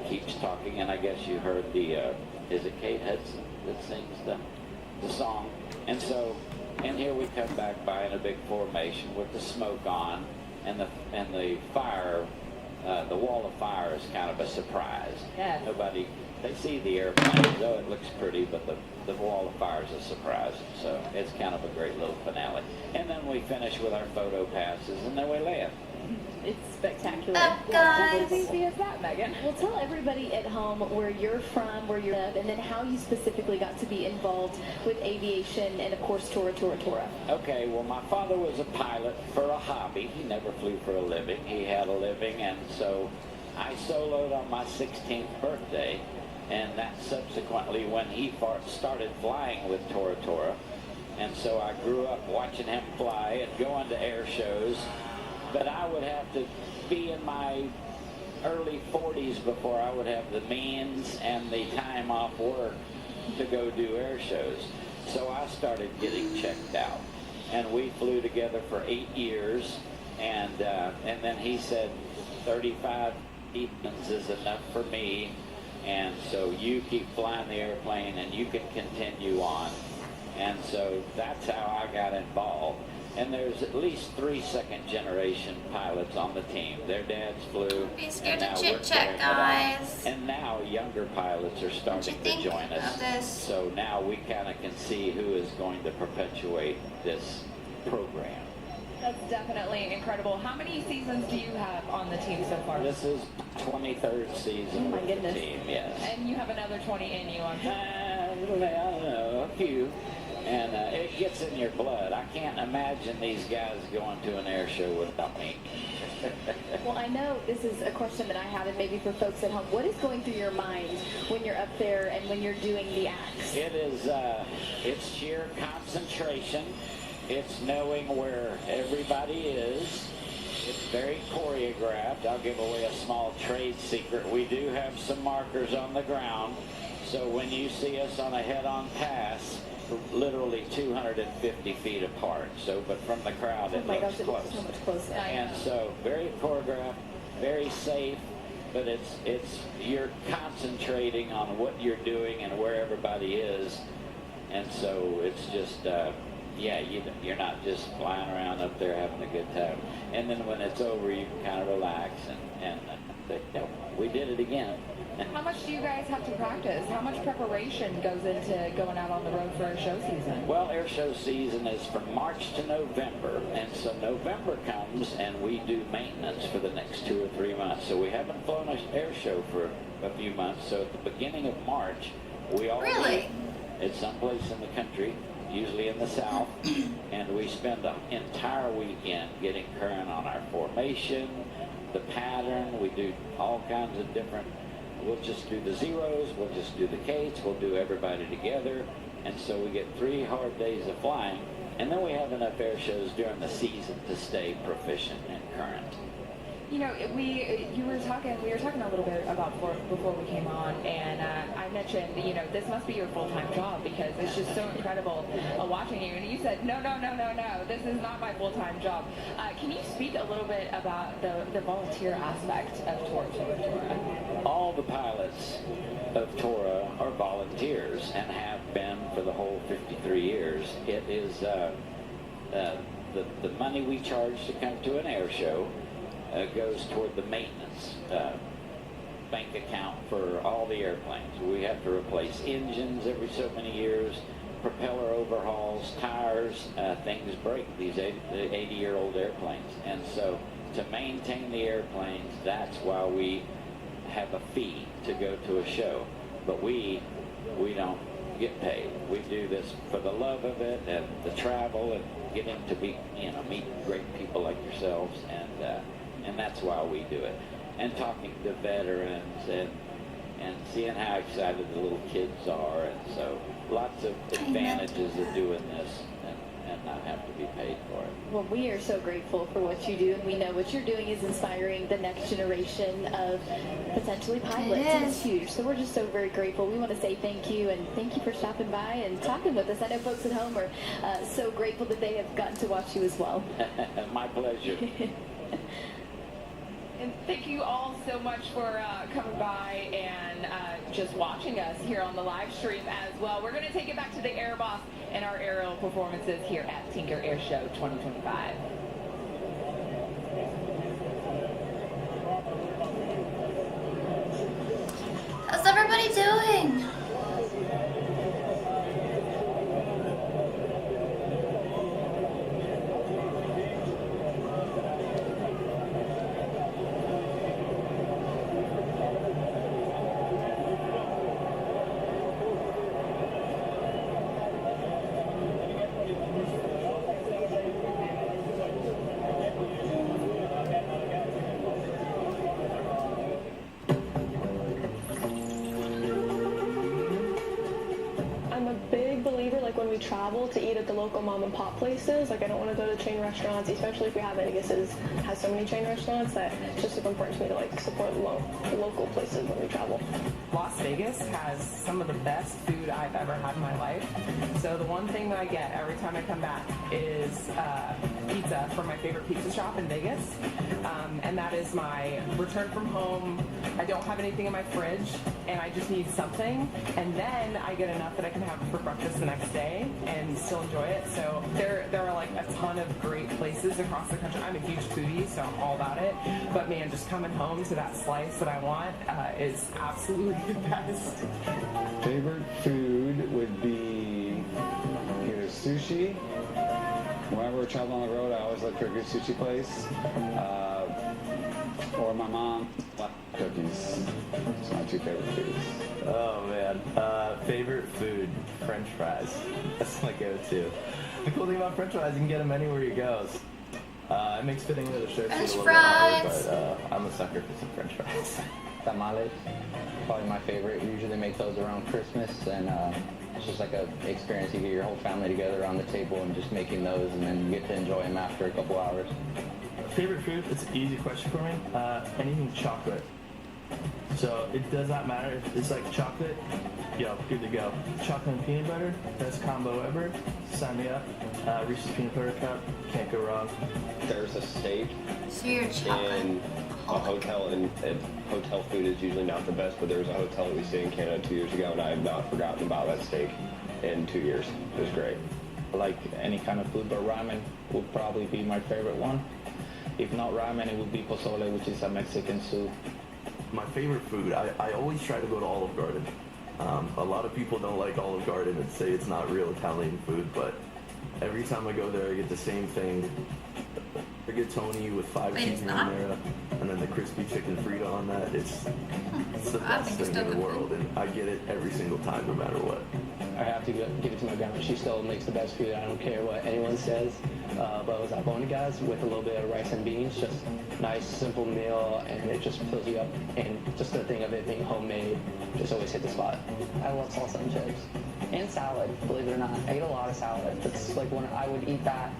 T: keeps talking. And I guess you heard the, is it Kate Hudson that sings the song? And so, and here we come back by in a big formation with the smoke on, and the fire, the wall of fire is kind of a surprise.
E: Yes.
T: Nobody, they see the airplane, though it looks pretty, but the wall of fire is a surprise. So it's kind of a great little finale. And then we finish with our photo passes, and then we land.
L: It's spectacular.
O: Guys.
E: How easy is that, Megan?
L: Well, tell everybody at home where you're from, where you live, and then how you specifically got to be involved with aviation and, of course, Tora.
T: Okay, well, my father was a pilot for a hobby. He never flew for a living. He had a living, and so I soloed on my 16th birthday, and that subsequently when he started flying with Tora. And so I grew up watching him fly and going to air shows. But I would have to be in my early 40s before I would have the means and the time off work to go do air shows. So I started getting checked out. And we flew together for 8 years. And then he said 35 seasons is enough for me. And so you keep flying the airplane and you can continue on. And so that's how I got involved. And there's at least 3 second-generation pilots on the team. Their dads flew.
O: Be scared
T: and
O: to
T: now we're
O: chit-chat,
T: carrying it on.
O: guys.
T: And now younger pilots are starting to join us.
O: of this?
T: So now we kind of can see who is going to perpetuate this program.
E: That's definitely incredible. How many seasons do you have on the team so far?
T: This is 23rd season
E: Oh my
T: with
E: goodness.
T: the team, yes.
E: And you have another 20 in you,
T: I don't know, a few. And it gets in your blood. I can't imagine these guys going to an air show without me.
L: Well, I know this is a question that I have, and maybe for folks at home, what is going through your mind when you're up there and when you're doing the acts?
T: It is, it's sheer concentration. It's knowing where everybody is. It's very choreographed. I'll give away a small trade secret. We do have some markers on the ground. So when you see us on a head-on pass, literally 250 feet apart. So, but from the crowd, it looks close.
L: It looks so much closer.
T: And so, very choreographed, very safe, but it's you're concentrating on what you're doing and where everybody is, and so it's just you're not just flying around up there having a good time. And then when it's over, you can kind of relax and we did it again.
E: How much do you guys have to practice? How much preparation goes into going out on the road for a show season?
T: Well, air show season is from March to November, and so November comes and we do maintenance for the next 2 or 3 months. So we haven't flown an air show for a few months. So at the beginning of March, we all
O: Really?
T: It's someplace in the country, usually in the south, and we spend the entire weekend getting current on our formation, the pattern. We do all kinds of different. We'll just do the zeros, we'll just do the Kates, we'll do everybody together. And so we get 3 hard days of flying. And then we have enough air shows during the season to stay proficient and current.
E: You know, we were talking a little bit about before we came on, and I mentioned, you know, this must be your full-time job because it's just so incredible watching you. And you said, no, this is not my full-time job. Can you speak a little bit about the volunteer aspect of Tora?
T: All the pilots of Tora are volunteers and have been for the whole 53 years. It is the money we charge to come to an air show goes toward the maintenance bank account for all the airplanes. We have to replace engines every so many years, propeller overhauls, tires, things break, these 80-year-old airplanes. And so to maintain the airplanes, that's why we have a fee to go to a show. But we don't get paid. We do this for the love of it and the travel and getting to be, meet great people like yourselves, and that's why we do it. And talking to veterans and seeing how excited the little kids are, and so lots of advantages of doing this and not have to be paid for it.
L: Well, we are so grateful for what you do, and we know what you're doing is inspiring the next generation of potentially pilots. And it's huge. So we're just so very grateful. We want to say thank you, and thank you for stopping by and talking with us. I know folks at home are so grateful that they have gotten to watch you as well.
T: My pleasure.
E: And thank you all so much for coming by and just watching us here on the live stream as well. We're going to take it back to the Air Boss and our aerial performances here at Tinker Air Show 2025.
O: How's everybody doing?
U: local mom and pop places. Like I don't want to go to chain restaurants, especially if we have Vegas has so many chain restaurants that it's just super important to me to like support local places when we travel.
E: Las Vegas has some of the best food I've ever had in my life. So the one thing that I get every time I come back is pizza from my favorite pizza shop in Vegas. And that is my return from home. I don't have anything in my fridge and I just need something. And then I get enough that I can have it for breakfast the next day and still enjoy it. So there are like a ton of great places across the country. I'm a huge foodie, so I'm all about it. But man, just coming home to that slice that I want is absolutely the best.
V: Favorite food would be either sushi. Whenever we're traveling on the road, I always look for a good sushi place. Or my mom, cookies. It's my 2 favorite foods.
R: Oh man, favorite food, French fries. That's my go-to. The cool thing about French fries, you can get them anywhere you go. It makes fitting into the shirt a little bit harder, but I'm a sucker for some French fries.
W: Tamales, probably my favorite. We usually make those around Christmas, and it's just like a experience. You get your whole family together around the table and just making those, and then you get to enjoy them after a couple hours.
J: Favorite food? It's an easy question for me. Anything chocolate. So it does not matter if it's like chocolate. Yo, good to go. Chocolate and peanut butter, best combo ever. Sign me up. Reese's Peanut Butter Cup, can't go wrong.
X: There's a steak
O: So you're chocolate.
X: in a hotel, and hotel food is usually not the best, but there was a hotel that we stayed in Canada 2 years ago, and I have not forgotten about that steak in 2 years. It was great.
W: I like any kind of food, but ramen would probably be my favorite one. If not ramen, it would be pozole, which is a Mexican soup.
Y: My favorite food, I always try to go to Olive Garden. A lot of people don't like Olive Garden and say it's not real Italian food, but every time I go there, I get the same thing. Rigatoni with 5 cheese marinara, and then the crispy chicken Frito on that. It's the best thing in the world, and I get it every single time, no matter what.
W: I have to give it to my grandma. She still makes the best food. I don't care what anyone says. But it was albóndigas with a little bit of rice and beans. Just nice, simple meal, and it just fills you up. And just the thing of it being homemade just always hit the spot. I love salsa and chips. And salad, believe it or not. I eat a lot of salad. It's like when I would eat that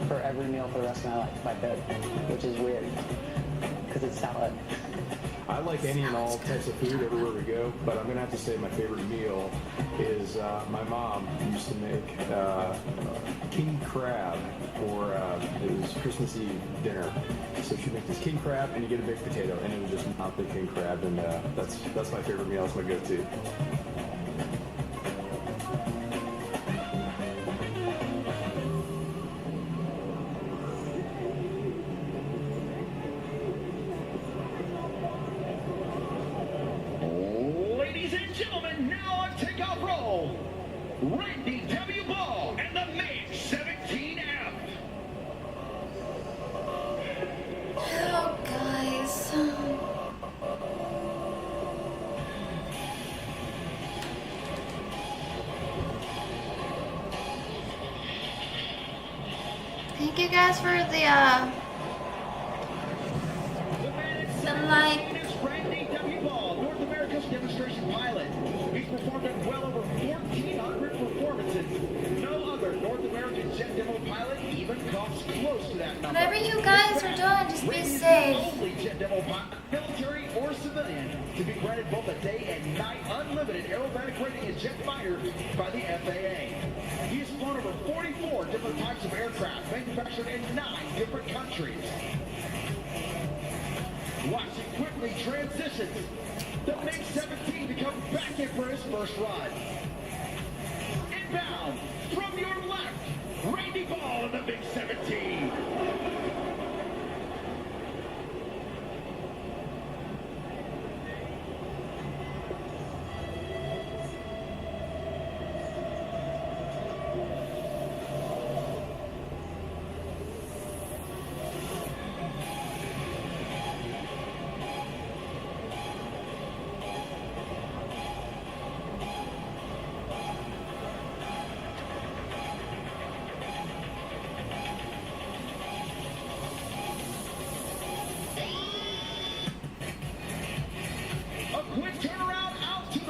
W: for every meal for the rest of my life if I could, which is weird, because it's salad.
Z: I like any and all types of food everywhere we go, but I'm going to have to say my favorite meal is my mom used to make king crab for it was Christmas Eve dinner. So she'd make this king crab, and you get a baked potato, and it was just not the king crab, and that's my favorite meal. That's my go-to.
B: Ladies and gentlemen, now on takeoff roll, Randy W. Ball and the MiG 17F.
O: Oh, guys. Thank you guys for the like.
B: Randy W. Ball, North America's demonstration pilot. He's performed at well over 1,400 performances. No other North American jet demo pilot even comes close to that number.
O: Whatever you guys are doing, just be safe.
B: Only jet demo pilot, military or civilian, to be granted both a day and night unlimited aerobatic rating as jet fighter by the FAA. He's flown over 44 different types of aircraft manufactured in 9 different countries. Watch it quickly transition. The MiG-17 becomes back in for his first run. Inbound from your left, Randy Ball in the MiG-17.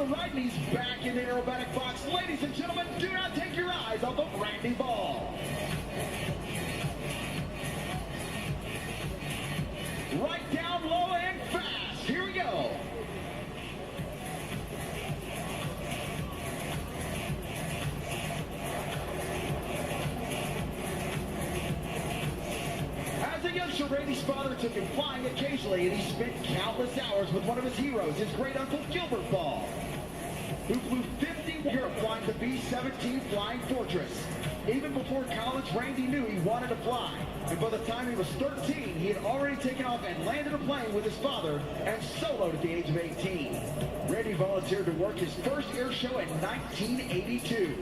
B: right, and he's back in the aerobatic box. Ladies and gentlemen, do not take your eyes off of Randy Ball. Right down low and fast. Here we go. As a youngster, Randy's father took him flying occasionally, and he spent countless hours with one of his heroes, his great uncle Gilbert Ball, who flew 50 Europe flying the B-17 Flying Fortress. Even before college, Randy knew he wanted to fly, and by the time he was 13, he had already taken off and landed a plane with his father and soloed at the age of 18. Randy volunteered to work his first air show in 1982.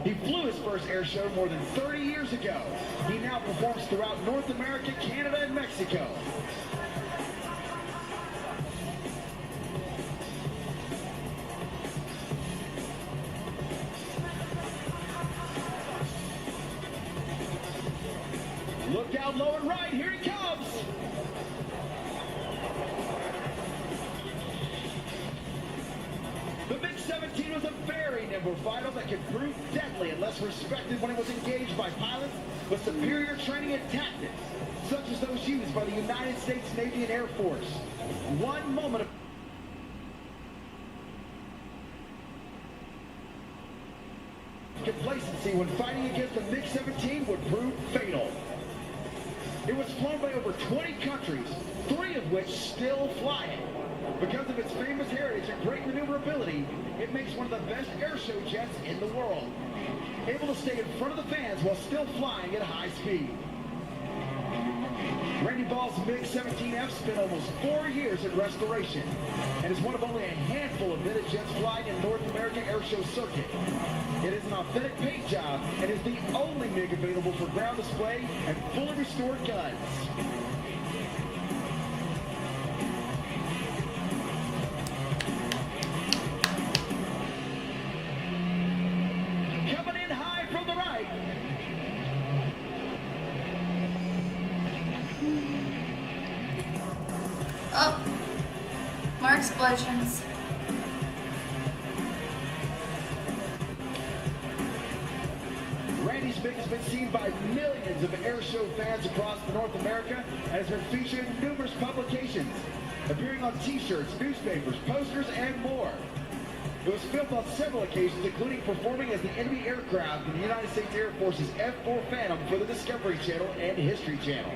B: He flew his first air show more than 30 years ago. He now performs throughout North America, Canada, and Mexico. Look down low and right, here he comes. The MiG-17 was a very nimble fighter that could prove deadly unless respected when it was engaged by pilots with superior training and tactics, such as those used by the United States Navy and Air Force. One moment of complacency when fighting against the MiG-17 would prove fatal. It was flown by over 20 countries, 3 of which still fly it. Because of its famous heritage and great maneuverability, it makes one of the best air show jets in the world, able to stay in front of the fans while still flying at high speed. Randy Ball's MiG-17F spent almost 4 years in restoration and is one of only a handful of vintage jets flying in North American air show circuit. It is an authentic paint job and is the only MiG available for ground display and fully restored guns. Coming in high from the right.
O: Oh, more explosions.
B: Randy's MiG has been seen by millions of air show fans across North America and has been featured in numerous publications, appearing on t-shirts, newspapers, posters, and more. It was filmed on several occasions, including performing as the enemy aircraft in the United States Air Force's F-4 Phantom for the Discovery Channel and History Channel.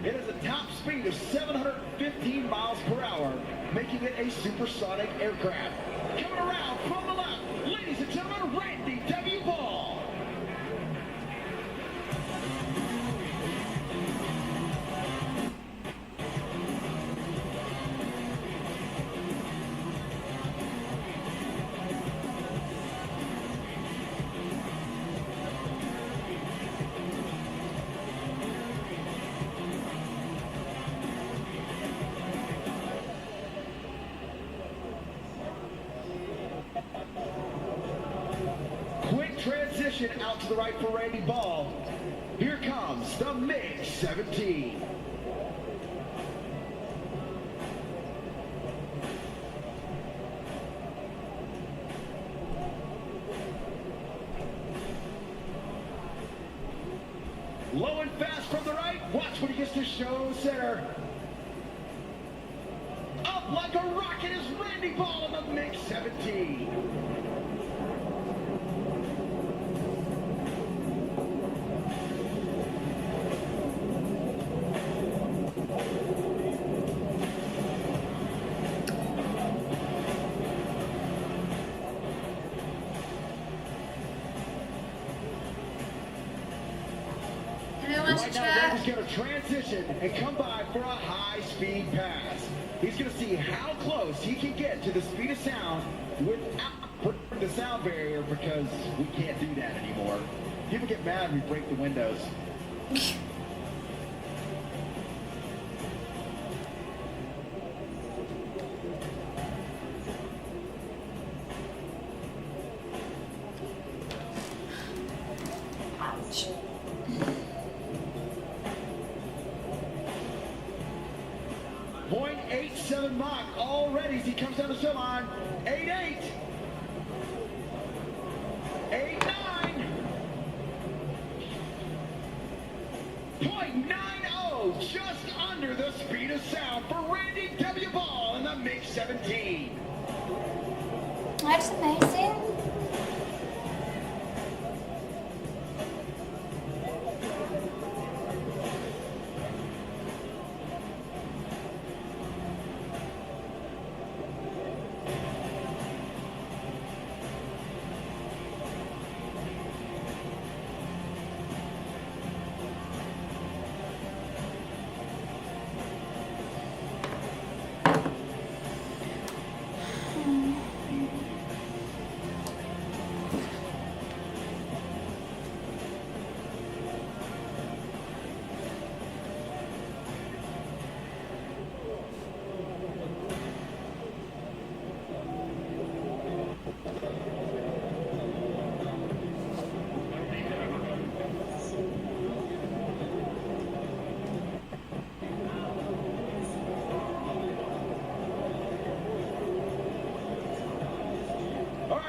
B: It has a top speed of 715 miles per hour, making it a supersonic aircraft. Coming around from the left, ladies and gentlemen, Randy W. Ball. Quick transition out to the right for Randy Ball. Here comes the MiG-17. Low and fast from the right. Watch when he gets to show center. Up like a rocket is Randy Ball in the MiG-17. Right now, Randy's going to transition and come by for a high-speed pass. He's going to see how close he can get to the speed of sound without breaking the sound barrier, because we can't do that anymore. People get mad when we break the windows. Point 8.7 Mach already as he comes down the fill line. 8.8. 8.9. .90, just under the speed of sound for Randy W. Ball in the MiG-17.
O: That's amazing.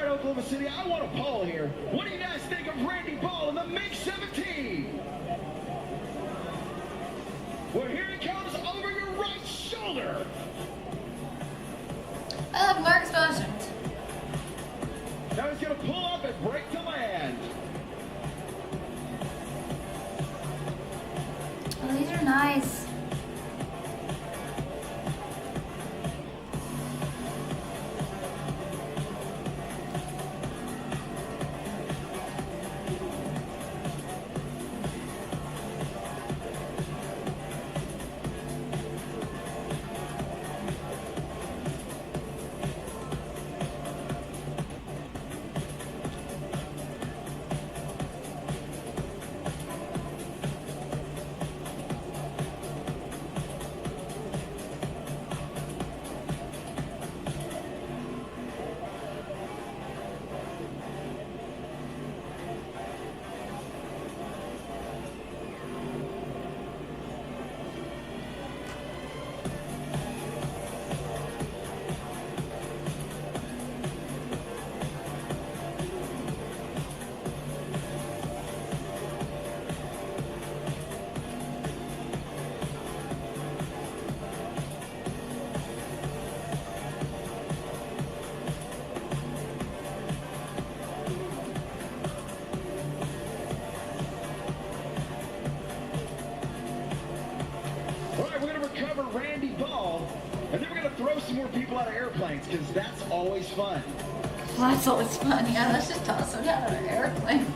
B: Oklahoma City, I want a poll here. What do you guys think of Randy Ball in the MiG-17? Well, here he comes over your right shoulder.
O: I love more explosions.
B: Now he's going to pull up and break to land.
O: Oh, these are nice.
B: Randy Ball, and then we're going to throw some more people out of airplanes because that's always fun.
O: Well, that's always fun. Yeah, let's just toss them out of an airplane.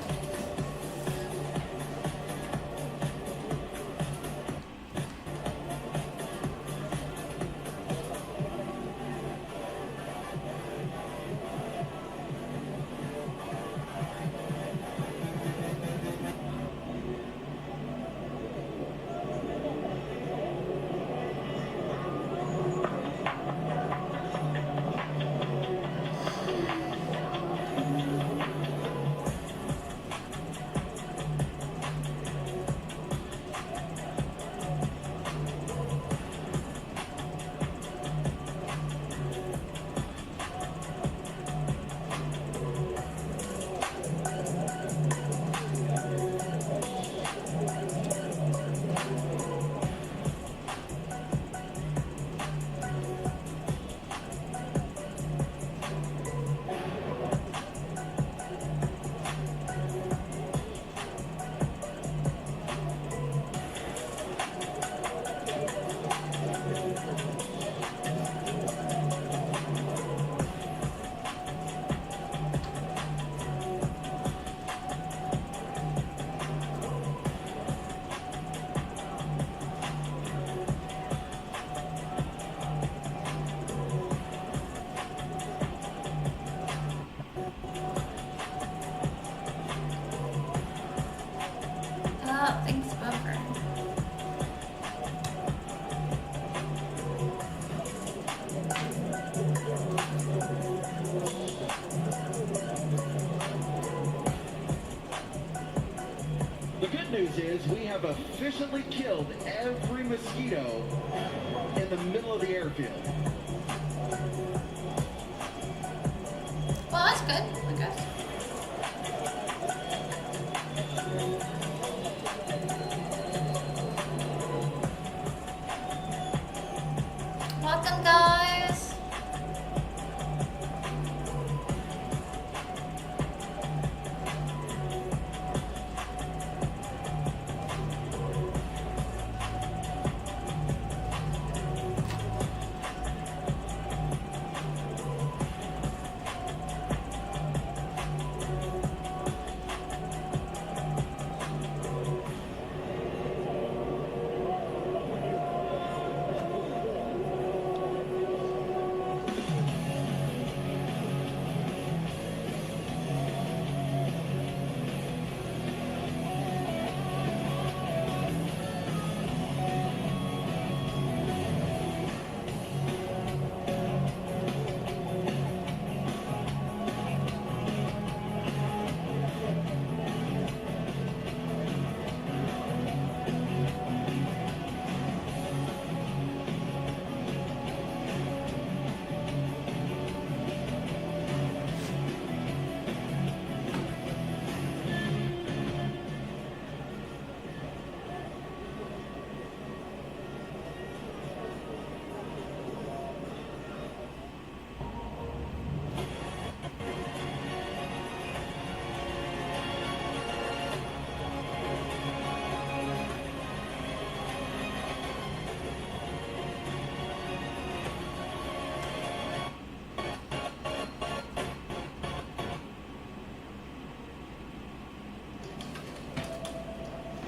B: is we have efficiently killed every mosquito in the middle of the airfield.
C: Well, that's good, I guess. Welcome, guys.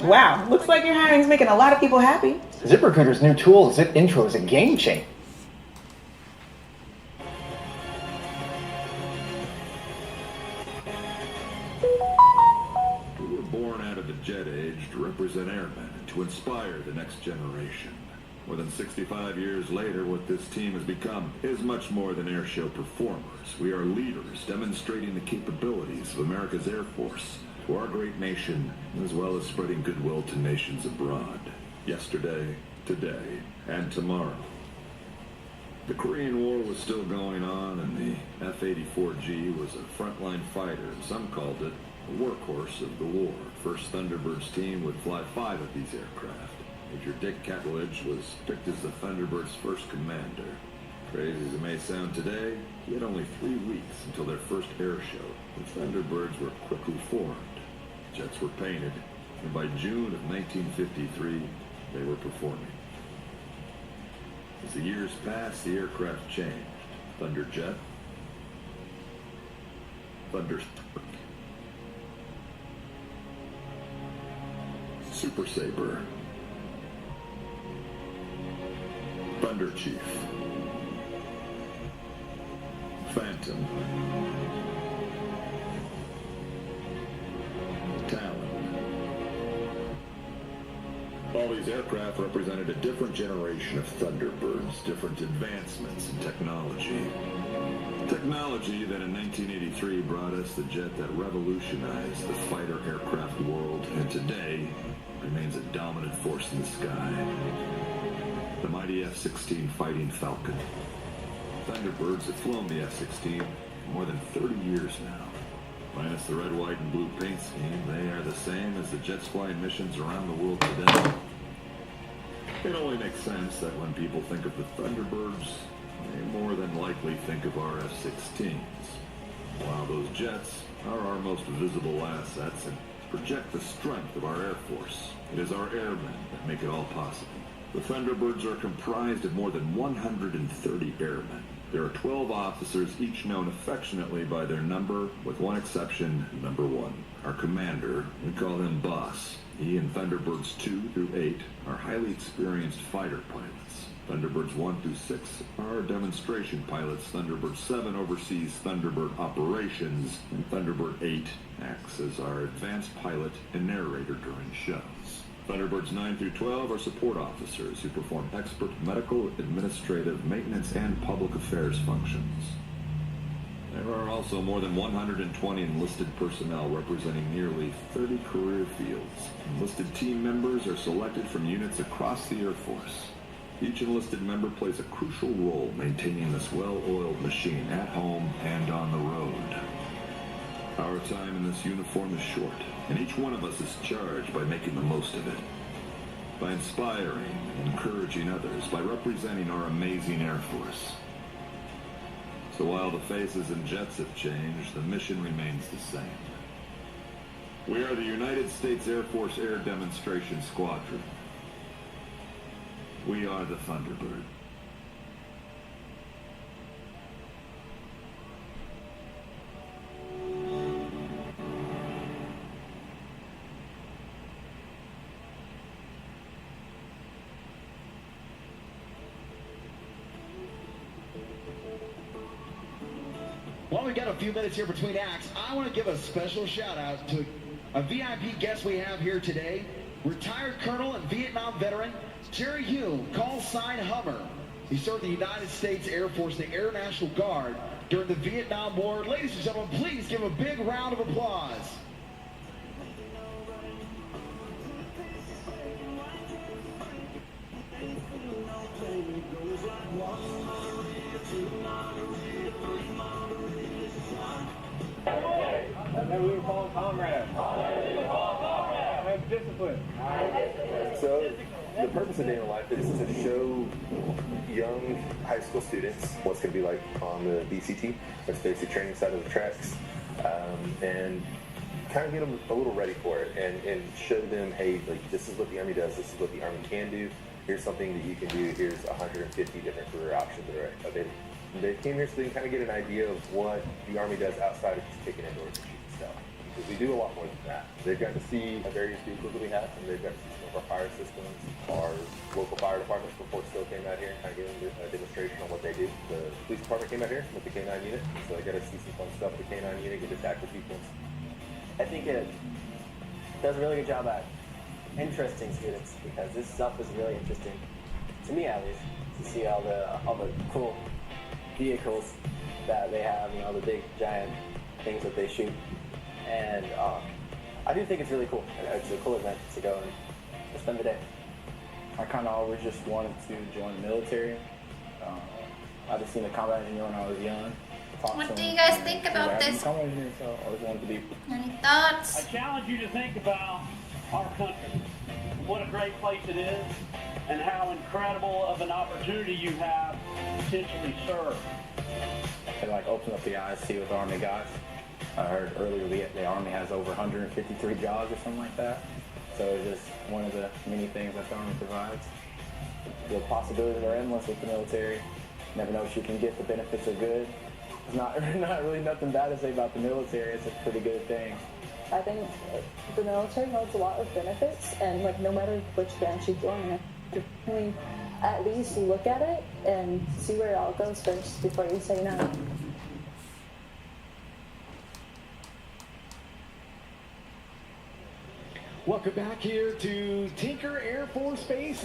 A: Wow, looks like your hiring's making a lot of people happy.
F: ZipRecruiter's new tool, Zip Intro, is a game changer.
D: We were born out of the jet age to represent airmen and to inspire the next generation. More than 65 years later, what this team has become is much more than airshow performers. We are leaders demonstrating the capabilities of America's Air Force to our great nation, as well as spreading goodwill to nations abroad. Yesterday, today, and tomorrow. The Korean War was still going on, and the F-84G was a frontline fighter, and some called it a workhorse of the war. First Thunderbirds team would fly 5 of these aircraft. Major Dick Catledge was picked as the Thunderbirds' first commander. Crazy as it may sound today, he had only 3 weeks until their first air show. The Thunderbirds were quickly formed. Jets were painted, and by June of 1953, they were performing. As the years passed, the aircraft changed. Thunderjet, Thunderstruck, Super Sabre, Thunder Chief, Phantom, Talon. All these aircraft represented a different generation of Thunderbirds, different advancements in technology. Technology that in 1983 brought us the jet that revolutionized the fighter aircraft world, and today remains a dominant force in the sky. The mighty F-16 Fighting Falcon. Thunderbirds have flown the F-16 for more than 30 years now. Minus the red, white, and blue paint scheme, they are the same as the jets flying missions around the world today. It only makes sense that when people think of the Thunderbirds, they more than likely think of our F-16s. While those jets are our most visible assets and project the strength of our Air Force, it is our airmen that make it all possible. The Thunderbirds are comprised of more than 130 airmen. There are 12 officers, each known affectionately by their number, with one exception, number 1. Our commander, we call him Boss. He and Thunderbirds 2 through 8 are highly experienced fighter pilots. Thunderbirds 1 through 6 are demonstration pilots. Thunderbird 7 oversees Thunderbird operations, and Thunderbird 8 acts as our advanced pilot and narrator during shows. Thunderbirds 9 through 12 are support officers who perform expert medical, administrative, maintenance, and public affairs functions. There are also more than 120 enlisted personnel representing nearly 30 career fields. Enlisted team members are selected from units across the Air Force. Each enlisted member plays a crucial role maintaining this well-oiled machine at home and on the road. Our time in this uniform is short, and each one of us is charged by making the most of it. By inspiring and encouraging others, by representing our amazing Air Force. So while the faces and jets have changed, the mission remains the same. We are the United States Air Force Air Demonstration Squadron. We are the Thunderbird.
B: While we got a few minutes here between acts, I want to give a special shout out to a VIP guest we have here today, retired Colonel and Vietnam veteran, Jerry Hume, call sign Hummer. He served the United States Air Force, the Air National Guard, during the Vietnam War. Ladies and gentlemen, please give a big round of applause.
F: And we were called comrades. Have discipline.
G: So, the purpose of Day in the Life is to show young high school students what's going to be like on the BCT, that's basic training side of the tracks, and kind of get them a little ready for it, and show them, hey, like, this is what the Army does, this is what the Army can do, here's something that you can do, here's 150 different career options that are available. They came here so they can kind of get an idea of what the Army does outside of just kicking indoors and shooting stuff. Because we do a lot more than that. They've got to see the various vehicles that we have, and they've got to see some of our fire systems. Our local fire department from Fort Sill came out here and kind of gave them a demonstration on what they do. The police department came out here with the K-9 unit, so they got to see some fun stuff with the K-9 unit, get to attack with people.
I: I think it does a really good job at interesting students, because this stuff is really interesting, to me at least, to see all the cool vehicles that they have, you know, the big giant things that they shoot, and I do think it's really cool. It's a cool event to go and spend the day.
K: I kind of always just wanted to join the military. I just seen a combat engineer when I was young.
O: What do you guys think about this?
K: Combat engineer, so I always wanted to be.
O: Any thoughts?
M: I challenge you to think about our country, what a great place it is, and how incredible of an opportunity you have to potentially serve.
K: It like opened up the eyes, see what the Army got. I heard earlier the Army has over 153 jobs or something like that. So it's just one of the many things that the Army provides. The possibilities are endless with the military. You never know what you can get. The benefits are good. There's not really nothing bad to say about the military. It's a pretty good thing.
N: I think the military holds a lot of benefits, and like no matter which branch you join, you really at least look at it and see where it all goes first before you say no.
H: Welcome back here to Tinker Air Force Base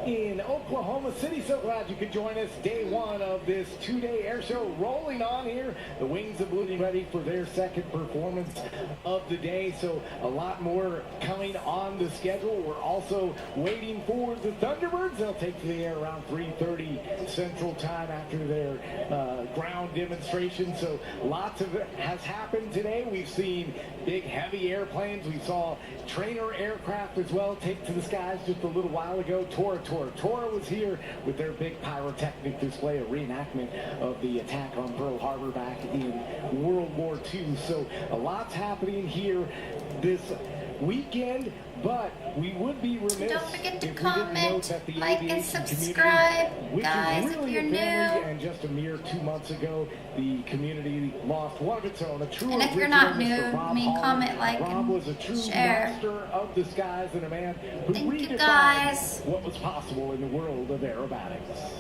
H: in Oklahoma City. So glad you could join us. Day one of this two-day air show rolling on here. The Wings of Blue ready for their second performance of the day. So a lot more coming on the schedule. We're also waiting for the Thunderbirds. They'll take to the air around 3:30 Central Time after their ground demonstration. So lots of it has happened today. We've seen big heavy airplanes. We saw trainer aircraft as well take to the skies just a little while ago. Tora was here with their big pyrotechnic display, a reenactment of the attack on Pearl Harbor back in World War II. So a lot's happening here this weekend, but we would be remiss.
O: Don't forget to
H: if
O: comment, like, and subscribe, guys, if you're new.
H: And just a mere 2 months ago, the community lost one of its own. A true
O: And if you're not new,
H: Holland.
O: comment, like,
H: Rob was a
O: and
H: true
O: share.
H: master of the skies and a man who
O: Thank you,
H: redefined
O: guys.
H: what was possible in the world of aerobatics.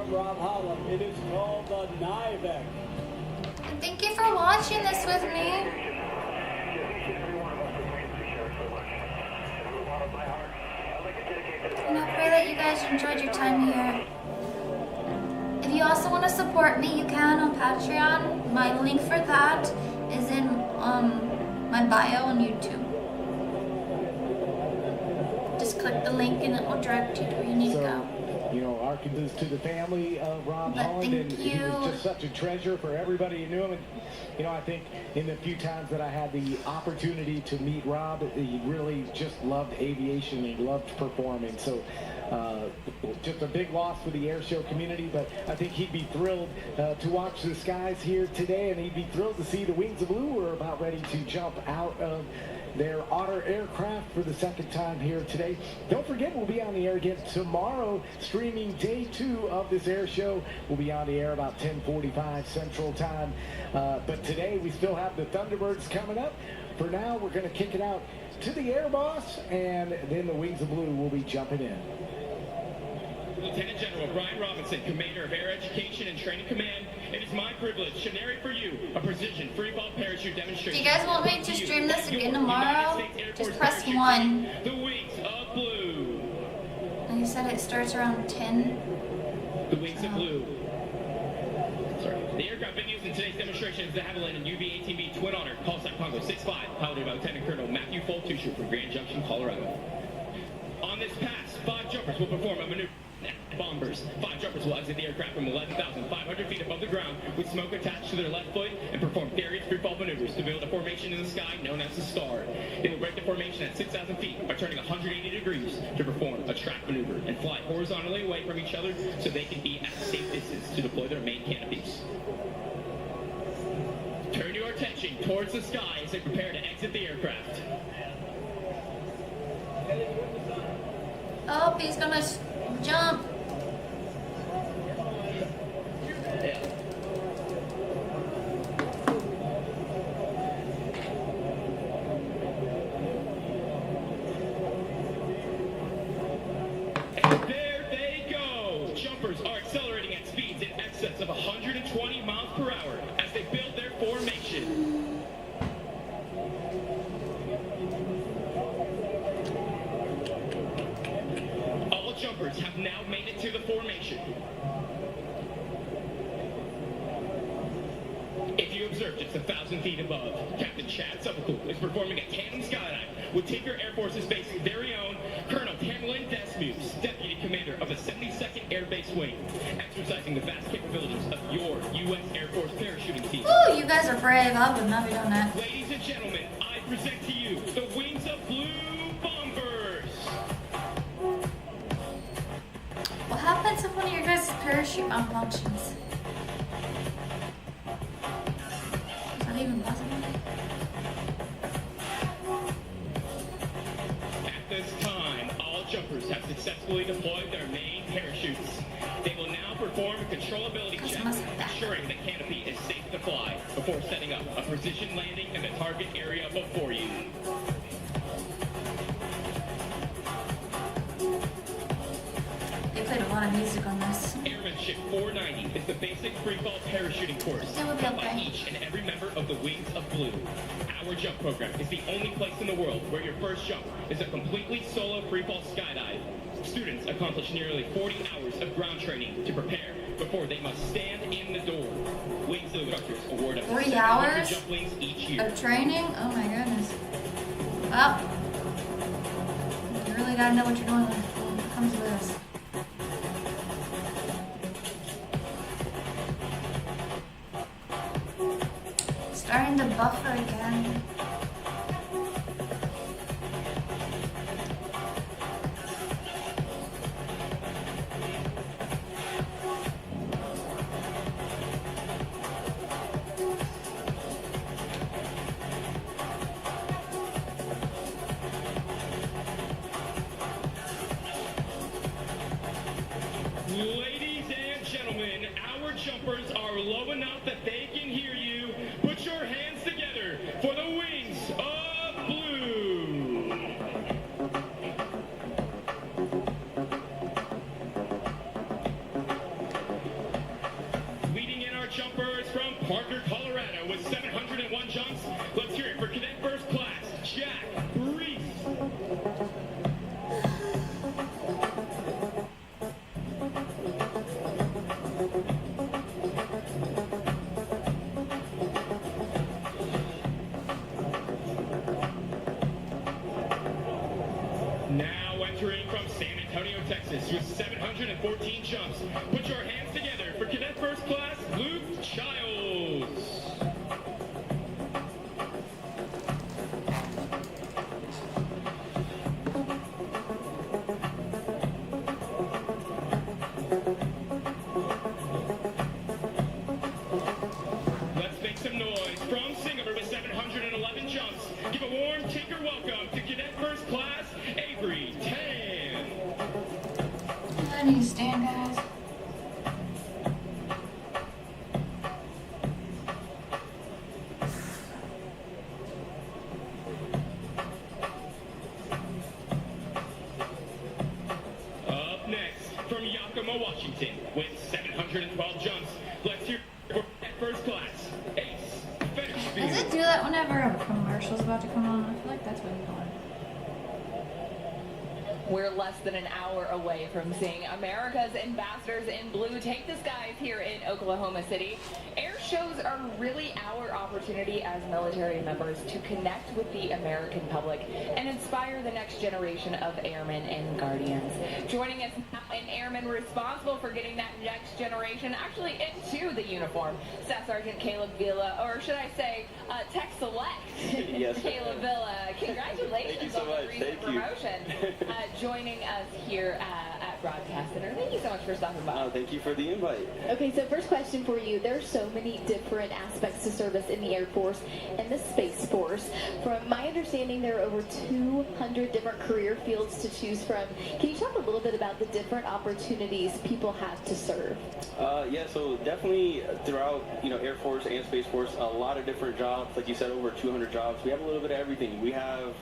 M: from Rob Holland. It is called the Nivek.
O: Thank you for watching this with me. And I pray that you guys enjoyed your time here. If you also want to support me, you can on Patreon. My link for that is in my bio on YouTube. Just click the link and it will direct you to where you need to go.
H: You know, our condolences to the family of Rob Holland, and he was just such a treasure for everybody who knew him. And you know, I think in the few times that I had the opportunity to meet Rob, he really just loved aviation and loved performing. So just a big loss for the air show community, but I think he'd be thrilled to watch the skies here today, and he'd be thrilled to see the Wings of Blue who are about ready to jump out of their Otter aircraft for the second time here today. Don't forget, we'll be on the air again tomorrow, streaming day 2 of this air show. We'll be on the air about 10:45 Central Time. But today we still have the Thunderbirds coming up. For now, we're going to kick it out to the Air Boss, and then the Wings of Blue will be jumping in.
L: Lieutenant General Brian Robinson, Commander of Air Education and Training Command. It is my privilege to narrate for you a precision free-fall parachute demonstration.
O: Do you guys want me to stream this again tomorrow? Just press 1.
L: The Wings of Blue.
O: And you said it starts around 10.
L: The Wings of Blue. Sorry. The aircraft being used in today's demonstration is the Havilland and UV-18B Twin Otter, call sign Congo 65, piloted by Lieutenant Colonel Matthew Foltusher from Grand Junction, Colorado. On this pass, 5 jumpers will perform a maneuver. Bombers. 5 jumpers will exit the aircraft from 11,500 feet above the ground with smoke attached to their left foot and perform various free-fall maneuvers to build a formation in the sky known as the Star. They will break the formation at 6,000 feet by turning 180 degrees to perform a track maneuver and fly horizontally away from each other so they can be at a safe distance to deploy their main canopies. Turn your attention towards the sky as they prepare to exit the aircraft.
O: Oh, he's gonna jump.
L: And there they go! Jumpers are accelerating at speeds in excess of 120 miles per hour as they build their formation. All jumpers have now made it to the formation. If you observe just 1,000 feet above, Captain Chad Suffolk is performing a tandem skydive with Tinker Air Force's base's very own Colonel Tamlin Desmuse, Deputy Commander of the 72nd Airbase Wing, exercising the vast capabilities of your U.S. Air Force parachuting team.
O: Ooh, you guys are brave. I would not be doing that.
L: Ladies and gentlemen, I present to you the Wings of Blue Bombers.
O: What happens if one of your guys' parachute malfunctions? Is that even possible?
L: At this time, all jumpers have successfully deployed their main parachutes. They will now perform a controllability check, ensuring the canopy is safe to fly before setting up a precision landing in the target area before you.
O: They played a lot of music on this.
L: Airmanship 490 is the basic freefall parachuting course taught by each and every member of the Wings of Blue. Our jump program is the only place in the world where your first jump is a completely solo freefall skydive. Students accomplish nearly 40 hours of ground training to prepare before they must stand in the door. Wings instructors award up to
O: 40
L: 700
O: hours
L: jump wings each year.
O: of training? Oh my goodness. Well, you really gotta know what you're doing when it comes to this. Starting to buffer again.
L: Ladies and gentlemen, our jumpers are low enough that they can hear you. Put your hands together for the Wings Parker, Colorado with 701 jumps. Let's hear it for Cadet First Class, Jack Reese. Now entering from San Antonio, Texas with 714 jumps. Put your hands together for Cadet First Class, Luke Childs. Let's make some noise from Singapore with 711 jumps. Give a warm tinker welcome to Cadet First Class, Avery Tan.
O: I need to stand, guys.
L: Up next, from Yakima, Washington, with 712 jumps. Let's hear it for Cadet First Class, Ace Fetish.
O: Does it do that whenever a commercial's about to come on? I feel like that's what it's doing.
E: We're less than an hour away from seeing America's ambassadors in blue take the skies here in Oklahoma City. Air shows are really our opportunity as military members to connect with the American public and inspire the next generation of airmen and guardians. Joining us now, an airman responsible for getting that next generation actually into the uniform, Staff Sergeant Caleb Villa, or should I say, Tech Select.
X: Yes.
E: Caleb Villa, congratulations
X: Thank you so
E: on
X: much.
E: the recent
X: Thank you.
E: promotion. Joining us here at Broadcast Center. Thank you so much for stopping by.
X: Thank you for the invite.
N: Okay, so first question for you. There's so many different aspects to service in the Air Force and the Space Force. From my understanding, there are over 200 different career fields to choose from. Can you talk a little bit about the different opportunities people have to serve?
X: Yeah, so definitely throughout, Air Force and Space Force, a lot of different jobs. Like you said, over 200 jobs. We have a little bit of everything. We have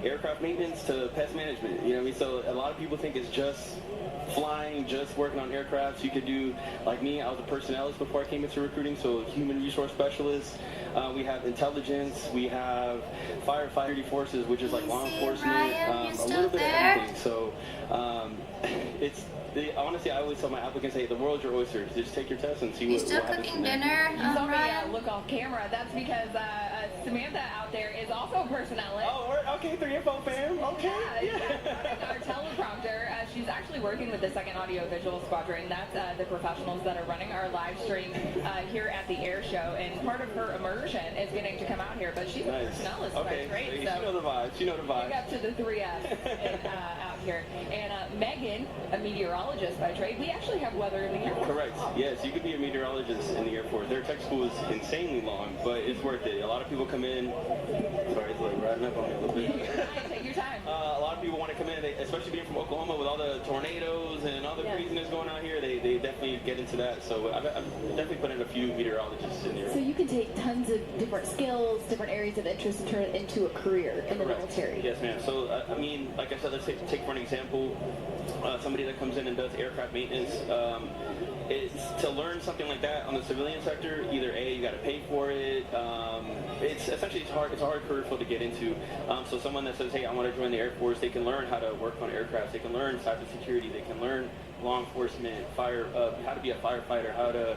X: aircraft maintenance to pest management. You know what I mean? So a lot of people think it's just flying, just working on aircraft. So you could do, like me, I was a personnelist before I came into recruiting, so human resource specialist. We have intelligence. We have firefighting forces, which is like law enforcement. A little bit of everything. So honestly, I always tell my applicants, hey, the world's your oyster. Just take your test and see what happens from there.
E: You saw me look off camera. That's because Samantha out there is also a personnelist.
X: Oh, okay, 3FO fam. Okay.
E: Yeah. Our teleprompter. She's actually working with the 2nd Audio Visual Squadron. That's the professionals that are running our live stream here at the air show. And part of her immersion is getting to come out here. But she's a personnelist by trade.
X: So you know the vibes. You know the vibes.
E: Big up to the 3F out here. And Megan, a meteorologist by trade. We actually have weather in the Air Force.
X: Correct. Yes, you could be a meteorologist in the Air Force. Their tech school is insanely long, but it's worth it. A lot of people come in. Sorry, it's like riding up on me a little bit.
E: Take your time.
X: A lot of people want to come in, especially being from Oklahoma with all the tornadoes and all the craziness going on here. They definitely get into that. So I've definitely put in a few meteorologists in here.
N: So you can take tons of different skills, different areas of interest, and turn it into a career in the military.
X: Yes, ma'am. So, like I said, let's take for an example, somebody that comes in and does aircraft maintenance. It's to learn something like that on the civilian sector. Either A, you got to pay for it. It's essentially it's a hard career field to get into. So someone that says, hey, I want to join the Air Force, they can learn how to work on aircraft. They can learn cybersecurity. They can learn law enforcement, how to be a firefighter, how to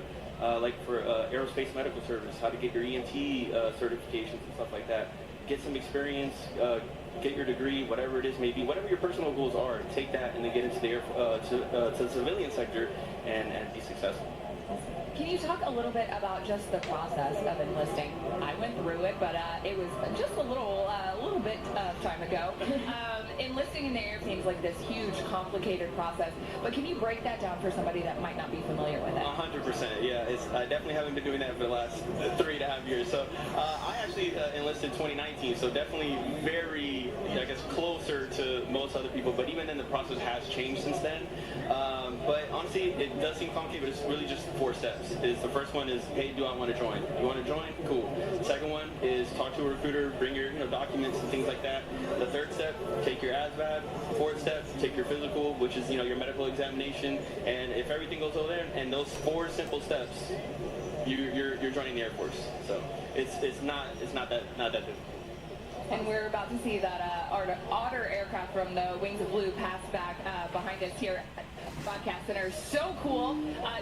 X: for aerospace medical service, how to get your EMT certifications and stuff like that. Get some experience. Get your degree, whatever it is, maybe whatever your personal goals are, take that and then get into the to the civilian sector and be successful.
E: Can you talk a little bit about just the process of enlisting? I went through it, but it was just a little bit of time ago. Enlisting in the Air seems like this huge, complicated process, but can you break that down for somebody that might not be familiar with it?
X: 100%, yeah. I definitely haven't been doing that for the last 3.5 years. So I actually enlisted 2019, so definitely very, I guess, closer to most other people, but even then the process has changed since then. But honestly, it does seem complicated, but it's really just 4 steps. The first one is, hey, do I want to join? You want to join? Cool. The second one is talk to a recruiter, bring your documents and things like that. The third step, take your ASVAB. Fourth step, take your physical, which is your medical examination. And if everything goes over there, and those 4 simple steps, you're joining the Air Force. So it's not that difficult.
E: And we're about to see that Otter aircraft from the Wings of Blue pass back behind us here at Broadcast Center. So cool.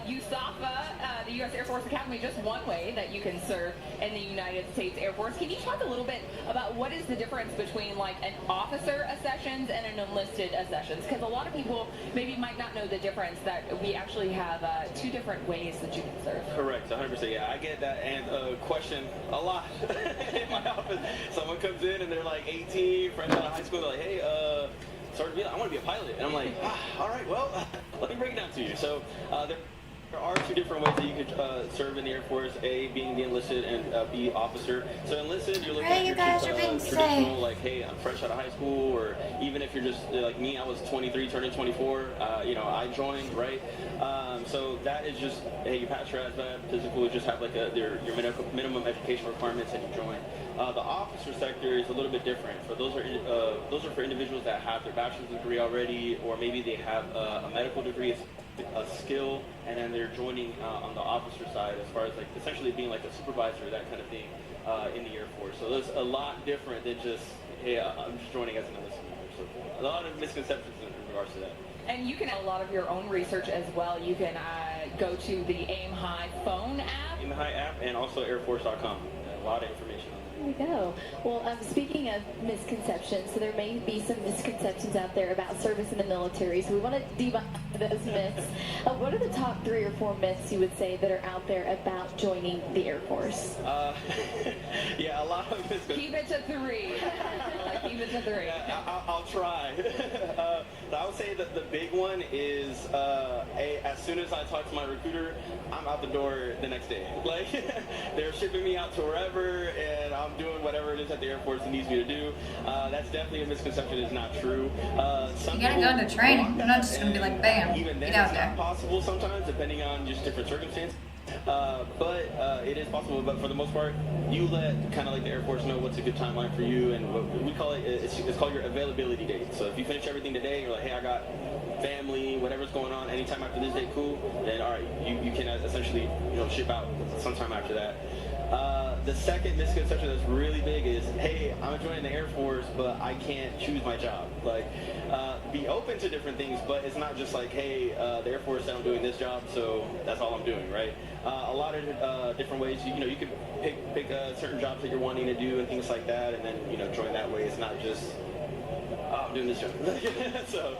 E: USAFA, the U.S. Air Force Academy, just one way that you can serve in the United States Air Force. Can you talk a little bit about what is the difference between like an officer accessions and an enlisted accessions? Because a lot of people maybe might not know the difference, that we actually have two different ways that you can serve.
X: Correct, 100%. Yeah, I get that and question a lot in my office. Someone comes in and they're like 18, fresh out of high school. They're like, hey, I want to be a pilot. And I'm like, all right, well, let me break it down to you. So there are two different ways that you could serve in the Air Force, A, being the enlisted, and B, officer. So enlisted, you're looking at your traditional, like, hey, I'm fresh out of high school, or even if you're just like me, I was 23, turning 24, I joined, right? So that is just, hey, you pass your ASVAB, physical, you just have like your minimum education requirements and you join. The officer sector is a little bit different. So those are for individuals that have their bachelor's degree already, or maybe they have a medical degree, a skill, and then they're joining on the officer side as far as like essentially being like a supervisor, that kind of thing, in the Air Force. So that's a lot different than just, hey, I'm just joining as an enlisted member. So a lot of misconceptions in regards to that.
E: And you can have a lot of your own research as well. You can go to the Aim High phone app.
X: Aim High app, and also airforce.com. A lot of information on
N: There we go. Well, speaking of misconceptions, so there may be some misconceptions out there about service in the military, so we want to debunk those myths. What are the top 3 or 4 myths you would say that are out there about joining the Air Force?
X: Yeah, a lot of misconceptions.
E: Keep it to 3. Keep it to 3.
X: Yeah, I'll try. I would say that the big one is, as soon as I talk to my recruiter, I'm out the door the next day. Like, they're shipping me out to wherever, and I'm doing whatever it is that the Air Force needs me to do. That's definitely a misconception. It's not true.
C: You gotta go into training. You're not just gonna be like, bam,
X: even then,
C: get out
X: it's
C: there.
X: not possible sometimes, depending on just different circumstances. But it is possible. But for the most part, you let kind of like the Air Force know what's a good timeline for you, and what we call it's called your availability date. So if you finish everything today, you're like, hey, I got family, whatever's going on, anytime after this date, cool. Then all right, you can essentially ship out sometime after that. The second misconception that's really big is, hey, I'm joining the Air Force, but I can't choose my job. Like, be open to different things, but it's not just like, hey, the Air Force said I'm doing this job, so that's all I'm doing, right? A lot of different ways. You could pick certain jobs that you're wanting to do and things like that, and then join that way. It's not just, I'm doing this job. So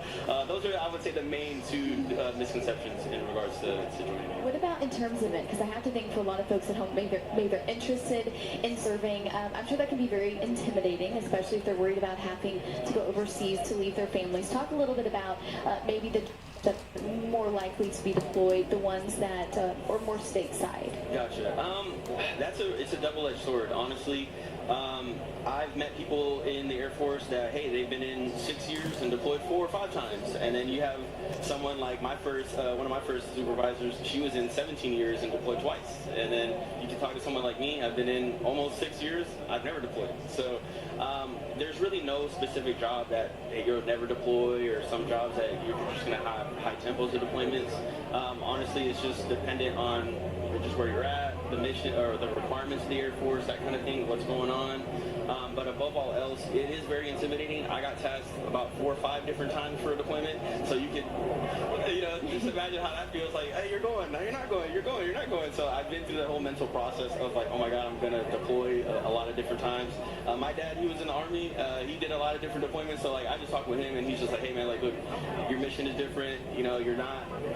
X: those are, I would say, the main 2 misconceptions in regards to joining.
N: What about in terms of it? Because I have to think for a lot of folks at home, maybe they're interested in serving. I'm sure that can be very intimidating, especially if they're worried about having to go overseas to leave their families. Talk a little bit about maybe the more likely to be deployed, the ones that are more stateside.
X: Gotcha. It's a double-edged sword, honestly. I've met people in the Air Force that, hey, they've been in 6 years and deployed 4 or 5 times, and then you have someone like one of my first supervisors. She was in 17 years and deployed twice. And then you can talk to someone like me. I've been in almost 6 years. I've never deployed. So there's really no specific job that you'll never deploy, or some jobs that you're just going to have high tempos of deployments. Honestly, it's just dependent on just where you're at, the mission or the requirements of the Air Force, that kind of thing, what's going on. But above all else, it is very intimidating. I got tasked about 4 or 5 different times for a deployment, so you can, just imagine how that feels. Like, hey, you're going, no, you're not going, you're going, you're not going. So I've been through the whole mental process of like, oh my God, I'm gonna deploy a lot of different times. My dad, he was in the Army. He did a lot of different deployments. So like, I just talked with him, and he's just like, hey man, like, look, your mission is different.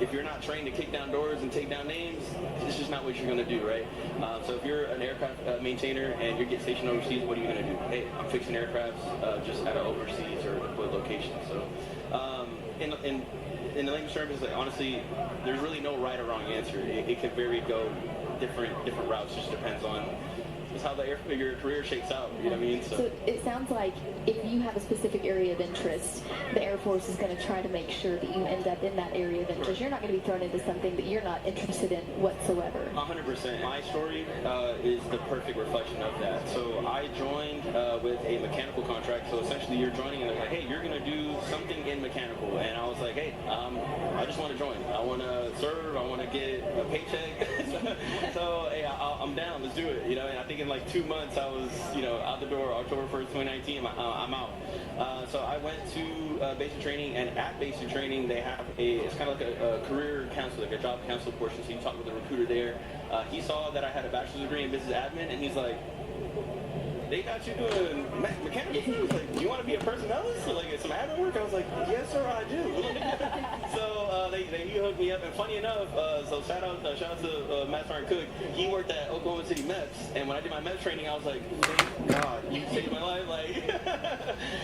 X: If you're not trained to kick down doors and take down names, it's just not what you're gonna do, right? So if you're an aircraft maintainer and you get stationed overseas, what are you gonna do? Hey, I'm fixing aircrafts just at an overseas or deployed location. So in the language terms, like, honestly, there's really no right or wrong answer. It can go different routes. Just depends on just how your career shakes out. You know what I mean?
N: So it sounds like if you have a specific area of interest, the Air Force is going to try to make sure that you end up in that area of interest. You're not going to be thrown into something that you're not interested in whatsoever.
X: 100%. My story is the perfect reflection of that. So I joined with a mechanical contract. So essentially, you're joining and they're like, hey, you're going to do something in mechanical. And I was like, hey, I just want to join. I want to serve. I want to get a paycheck. So So hey, I'm down. Let's do it. You know, and I think in like 2 months I was, you know, out the door. October 1st, 2019. I'm out. So I went to basic training, and at basic training they have it's kind of like a career counsel, like a job counsel portion. So you talk with the recruiter there. He saw that I had a bachelor's degree in business admin, and he's like, they got you doing mechanical things. Like, do you want to be a personnelist or like some admin work? I was like, yes, sir, I do. So he hooked me up, and funny enough, so shout out to Master and Cook. He worked at Oklahoma City MEPS, and when I did my MEPS training, I was like, thank God, you saved my life. Like,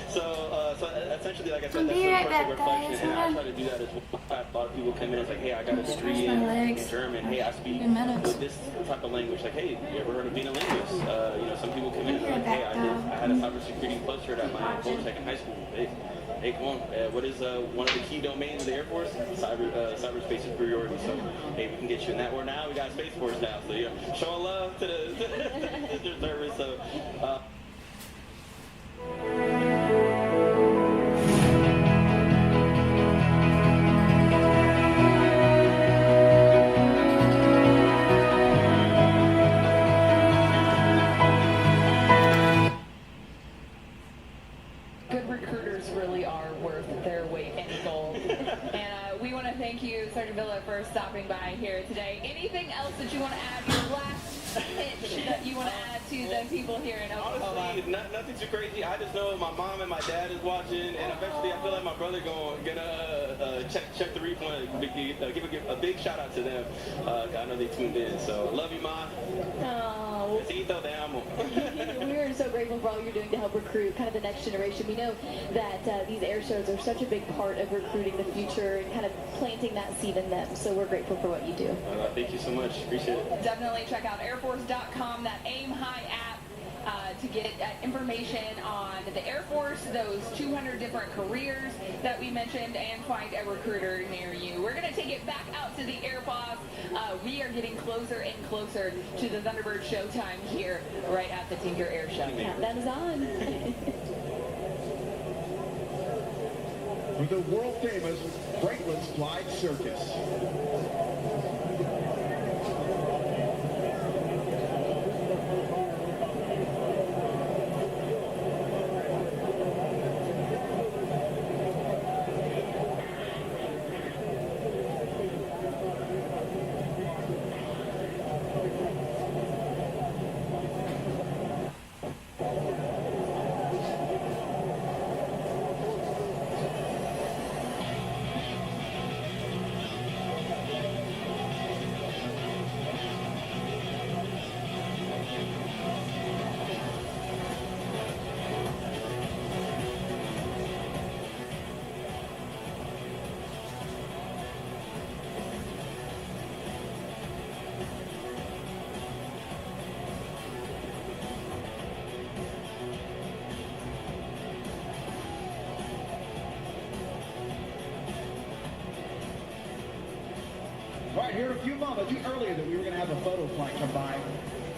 X: so essentially, like I said, that's a perfect reflection, and I try to do that as well. A lot of people come in and it's like, hey, I got a degree in German. Hey, I speak with this type of language. Like, hey, you ever heard of being a linguist? You know, some people come in and they're like, hey, I had a cybersecurity plus cert at my Tech in high school. Hey, come on. What is one of the key domains of the Air Force? Cyberspace superiority. So, hey, we can get you in that. Or now we got Space Force now. So, yeah, showing love to the service. So,
E: Good recruiters really are worth their weight in gold. And we want to thank you, Sergeant Villa, for stopping by here today. Anything else that you want to add? Your last pitch that you want to add to the people here in Oklahoma?
X: Honestly, nothing too crazy. I just know my mom and my dad is watching, and eventually I feel like my brother gonna check the replay, give a big shout out to them. I know they tuned in, so love you, Ma.
P: Oh.
X: Besito, te amo.
P: We are so grateful for all you're doing to help recruit kind of the next generation. We know that these air shows are such a big part of recruiting the future and kind of planting that seed in them. So we're grateful for what you do.
X: Thank you so much. Appreciate it.
E: Definitely check out airforce.com, that Aim High app, to get information on the Air Force, those 200 different careers that we mentioned, and find a recruiter near you. We're going to take it back out to the Airboss. We are getting closer and closer to the Thunderbird showtime here right at the Tinker Air Show.
P: Countdown is on.
B: With the world-famous Franklin's Flying Circus. All right, here in a few moments. I knew earlier that we were going to have a photo flight come by,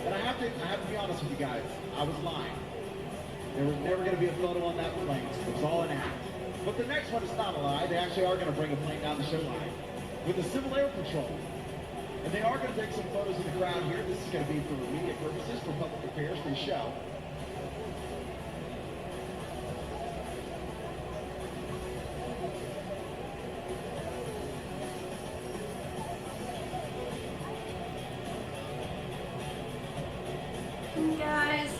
B: and I have to be honest with you guys. I was lying. There was never going to be a photo on that plane. It was all an act. But the next one is not a lie. They actually are going to bring a plane down the show line with the Civil Air Patrol. And they are going to take some photos of the crowd here. This is going to be for media purposes, for public affairs, for the show.
O: Guys.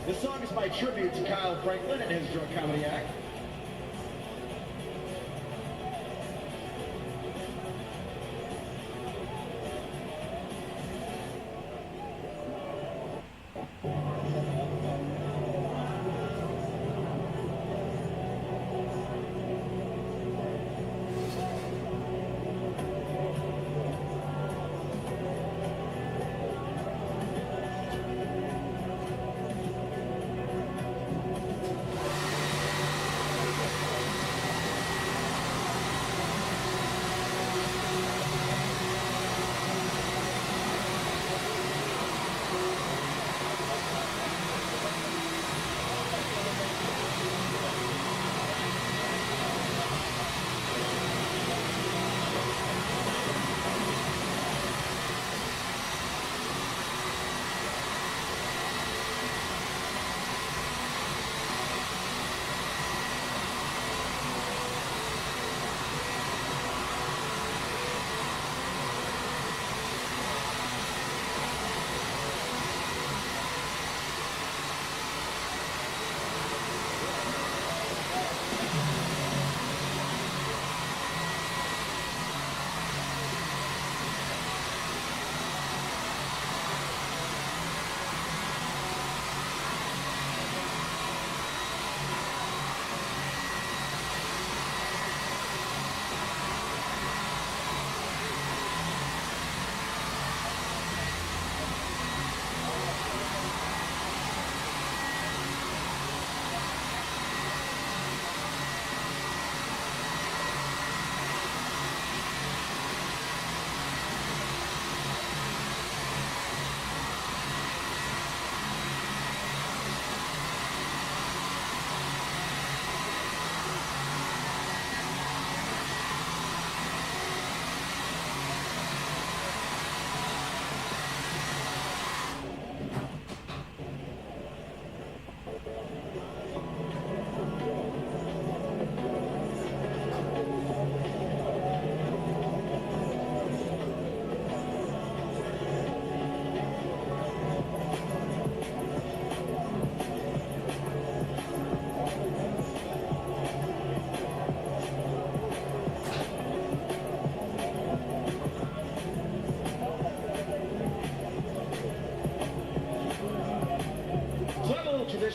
B: This song is my tribute to Kyle Franklin and his drug comedy act.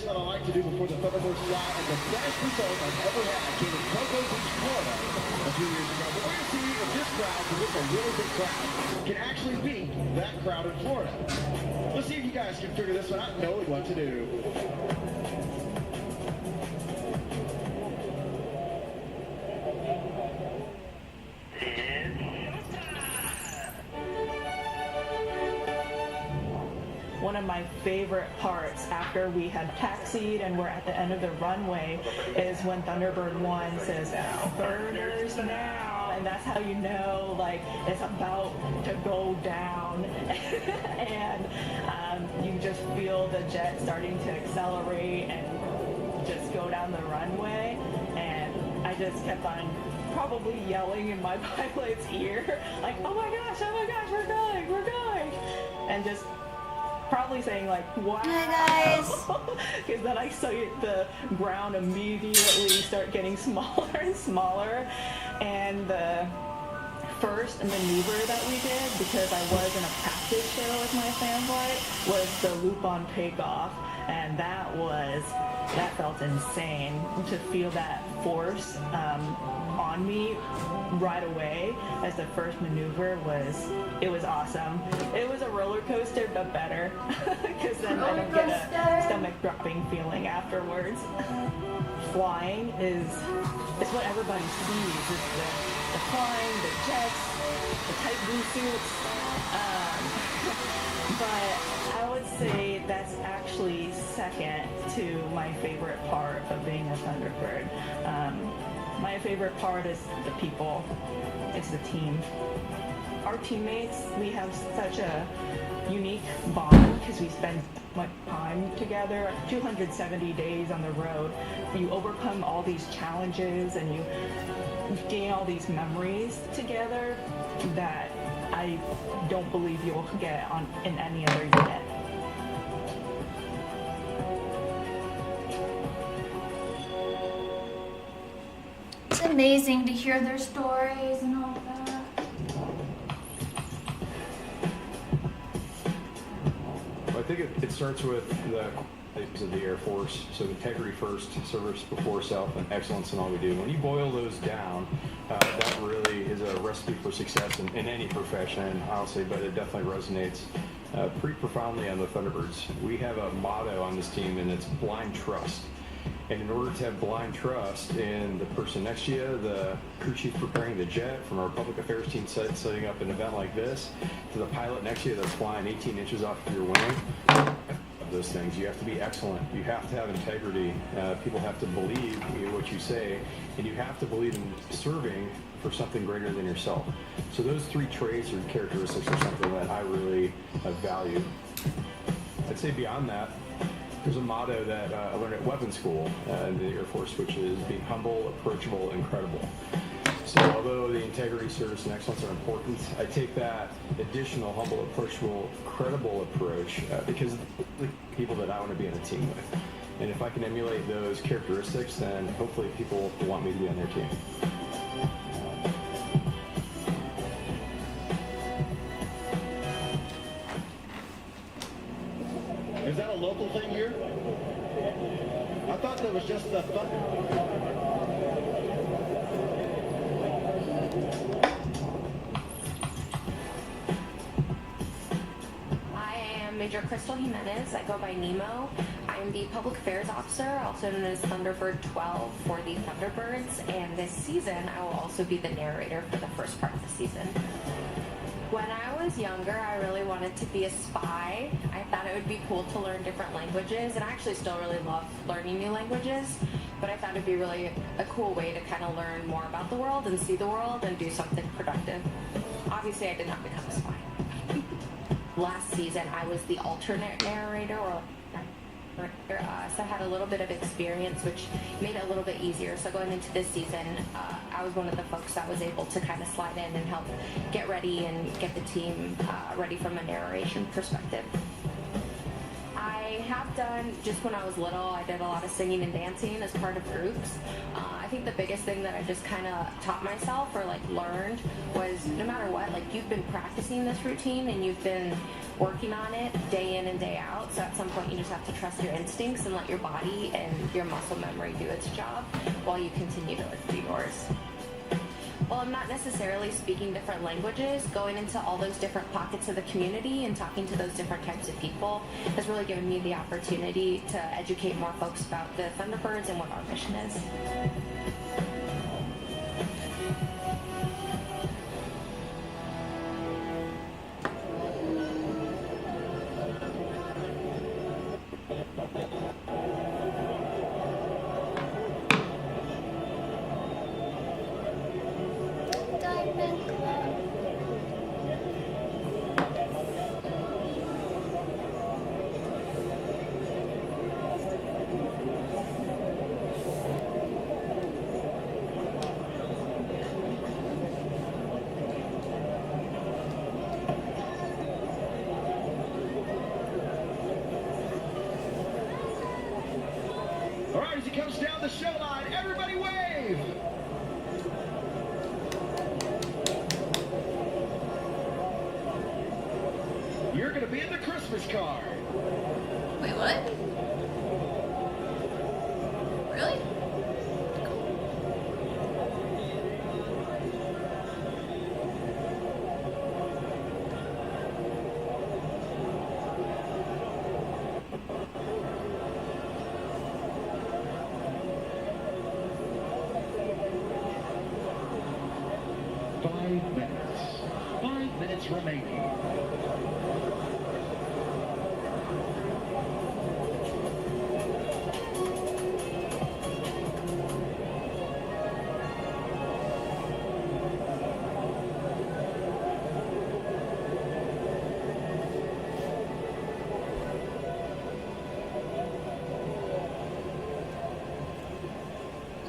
B: that I like to do before the Thunderbirds fly, and the best result I've ever had came in Cocoa Beach, Florida a few years ago. But we're going to see if this crowd, because it's a really big crowd, can actually beat that crowd in Florida. Let's see if you guys can figure this one out knowing what to do.
Q: One of my favorite parts after we had taxied and we're at the end of the runway is when Thunderbird 1 says, "Burners now," and that's how you know, like, it's about to go down. And you just feel the jet starting to accelerate and just go down the runway. And I just kept on probably yelling in my pilot's ear, like, oh my gosh, we're going. And just probably saying like, wow.
O: Hi guys.
Q: Because then I saw the ground immediately start getting smaller and smaller. And the first maneuver that we did, because I was in a practice show with my fan flight, was the loop on takeoff. And that felt insane to feel that force on me right away as the first maneuver was awesome. It was a roller coaster, but better, because then I don't get a stomach dropping feeling afterwards. Flying is what everybody sees. It's the flying, the jets, the tight blue suits. But I would say that's actually second to my favorite part of being a Thunderbird. My favorite part is the people. It's the team. Our teammates, we have such a unique bond because we spend much time together, 270 days on the road. You overcome all these challenges and you gain all these memories together that I don't believe you'll get in any other unit.
O: It's amazing to hear their stories and all that.
Z: I think it starts with the qualities of the Air Force. So integrity first, service before self, and excellence in all we do. When you boil those down, that really is a recipe for success in any profession, honestly, but it definitely resonates pretty profoundly on the Thunderbirds. We have a motto on this team, and it's blind trust. And in order to have blind trust in the person next to you, the crew chief preparing the jet, from our public affairs team setting up an event like this, to the pilot next to you that's flying 18 inches off of your wing, those things, you have to be excellent. You have to have integrity. People have to believe what you say, and you have to believe in serving for something greater than yourself. So those three traits or characteristics are something that I really value. I'd say beyond that, there's a motto that I learned at weapons school in the Air Force, which is be humble, approachable, and credible. So although the integrity, service, and excellence are important, I take that additional humble, approachable, credible approach because of the people that I want to be on a team with. And if I can emulate those characteristics, then hopefully people will want me to be on their team.
B: Is that a local thing here? I thought that was just the
R: I am Major Crystal Jimenez. I go by Nemo. I am the Public Affairs Officer, also known as Thunderbird 12 for the Thunderbirds, and this season I will also be the narrator for the first part of the season. When I was younger, I really wanted to be a spy. I thought it would be cool to learn different languages, and I actually still really love learning new languages, but I thought it'd be really a cool way to kind of learn more about the world and see the world and do something productive. Obviously, I did not become a spy. Last season, I was the alternate narrator, so I had a little bit of experience, which made it a little bit easier. So going into this season, I was one of the folks that was able to kind of slide in and help get ready and get the team ready from a narration perspective. I have done, just when I was little, I did a lot of singing and dancing as part of groups. I think the biggest thing that I just kind of taught myself or like learned was no matter what, like you've been practicing this routine and you've been working on it day in and day out. So at some point you you just have to trust your instincts and let your body and your muscle memory do its job while you continue to do yours. While I'm not necessarily speaking different languages, going into all those different pockets of the community and talking to those different types of people has really given me the opportunity to educate more folks about the Thunderbirds and what our mission is.
B: All right, as he comes down the show line, everybody wave! You're going to be in the Christmas card.
O: Wait, what? Really?
B: Five minutes remaining.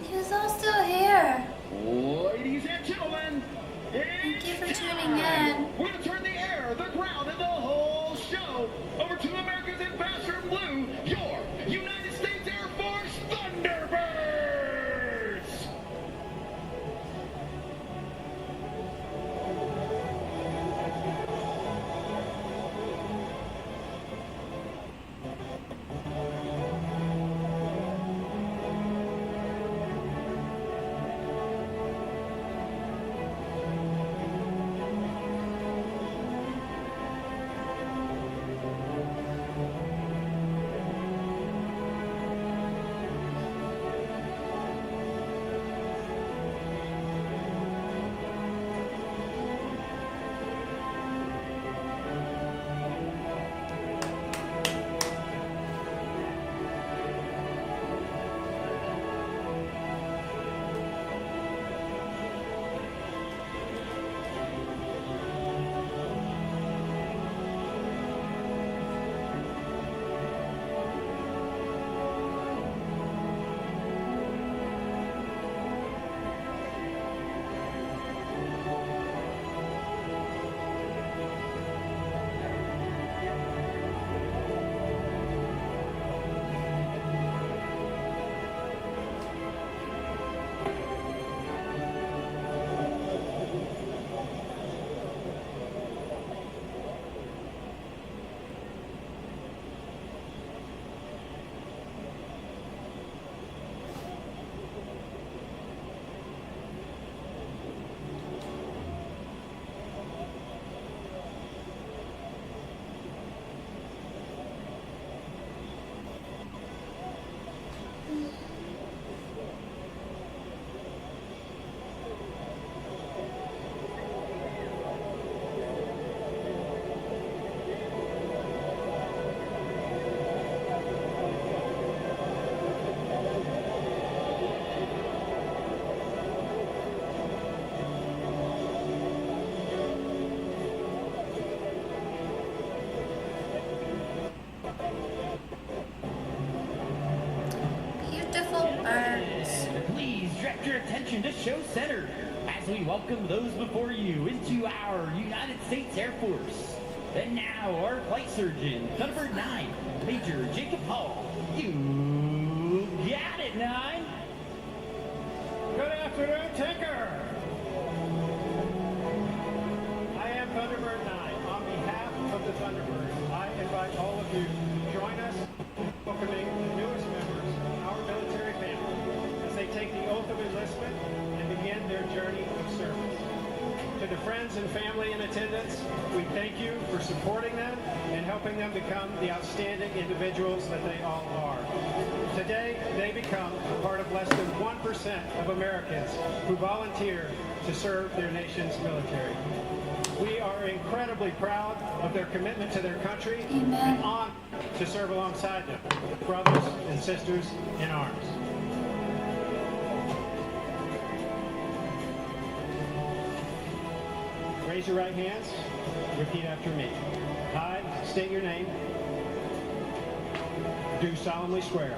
O: He's all still here.
B: Ladies and gentlemen,
O: Thank you for tuning in.
B: we're going to turn the air, the ground, and the whole show over to America's ambassador in blue, your United States Air Force Thunderbirds!
J: attention to show center as we welcome those before you into our United States Air Force. And now our flight surgeon, Thunderbird 9, Major Jacob Hall. You got it, 9.
F: Good afternoon, Tinker. I am Thunderbird 9. On behalf of the Thunderbirds, I invite all of you to join us
S: friends and family in attendance, we thank you for supporting them and helping them become the outstanding individuals that they all are. Today, they become a part of less than 1% of Americans who volunteer to serve their nation's military. We are incredibly proud of their commitment to their country and honored to serve alongside them, brothers and sisters in arms. Raise your right hands. Repeat after me. I state your name. Do solemnly swear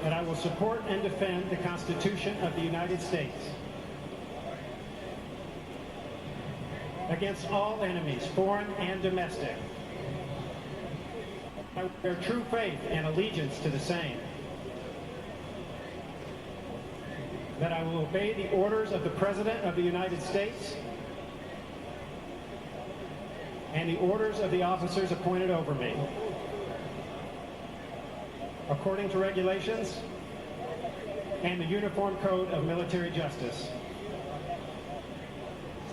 S: that I will support and defend the Constitution of the United States against all enemies, foreign and domestic. I will bear true faith and allegiance to the same. That I will obey the orders of the President of the United States and the orders of the officers appointed over me, according to regulations and the Uniform Code of Military Justice.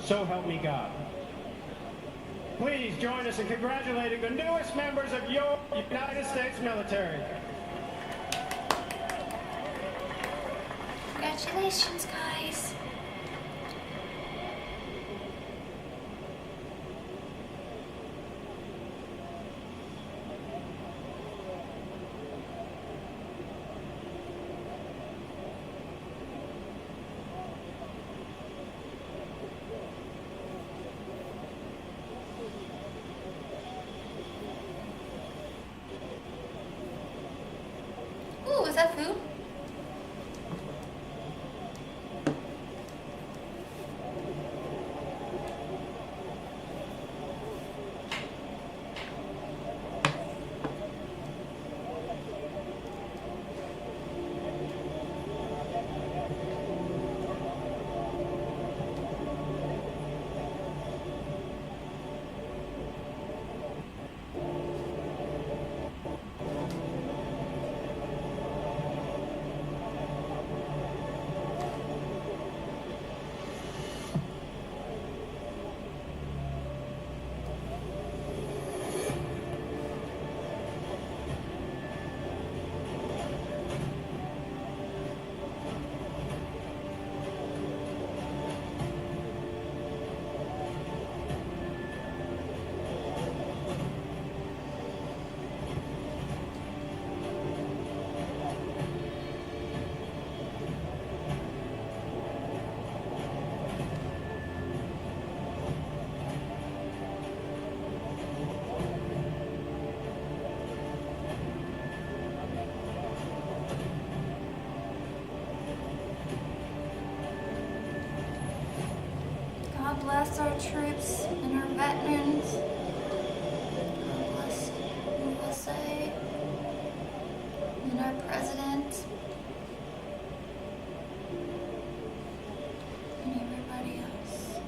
S: So help me God. Please join us in congratulating the newest members of your United States military.
O: Congratulations, guys. Ooh, is that food? God bless our troops and our veterans. God bless USA and our president and everybody else.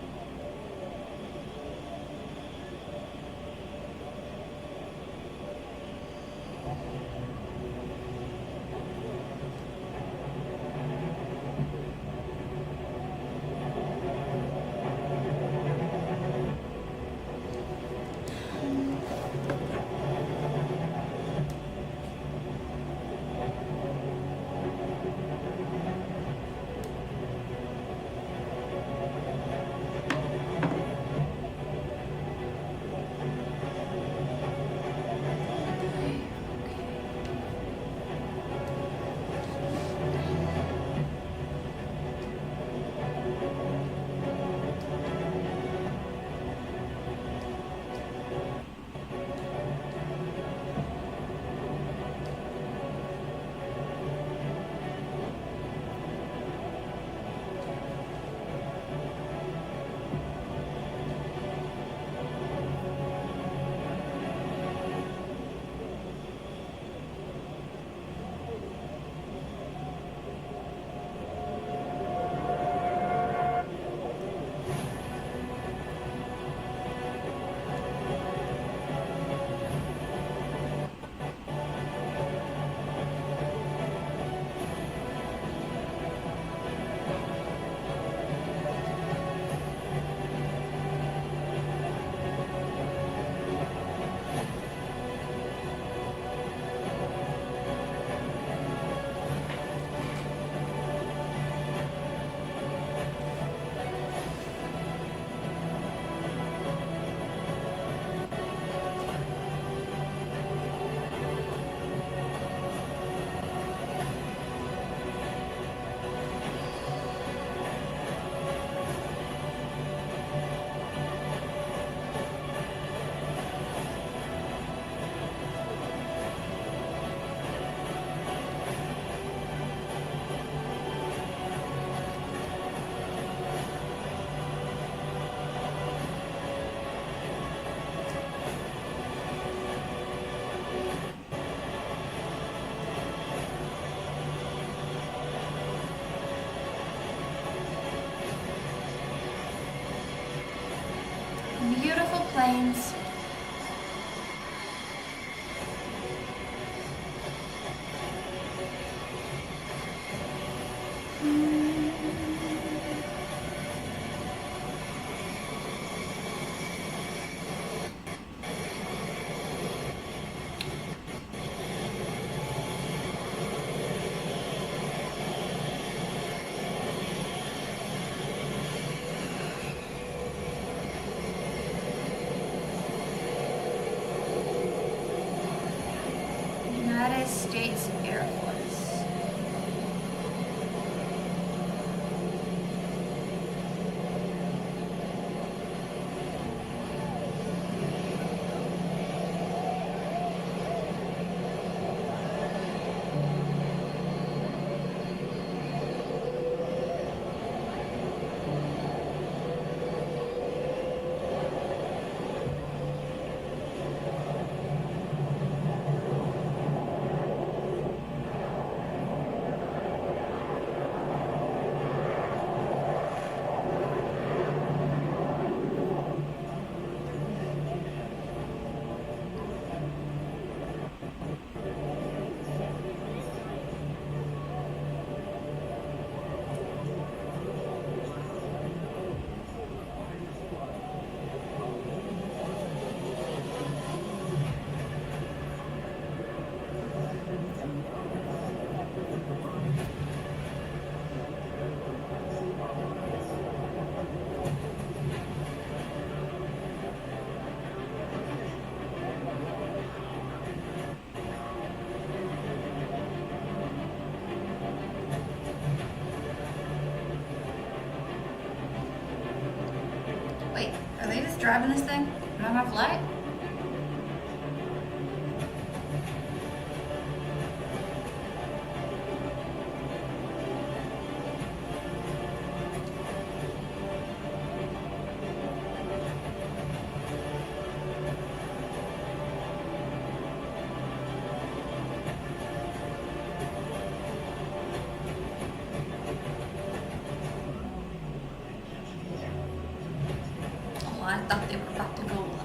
O: planes. United States Air Force. Wait, are they just driving this thing? Not enough light? Oh, I thought they were about to go up.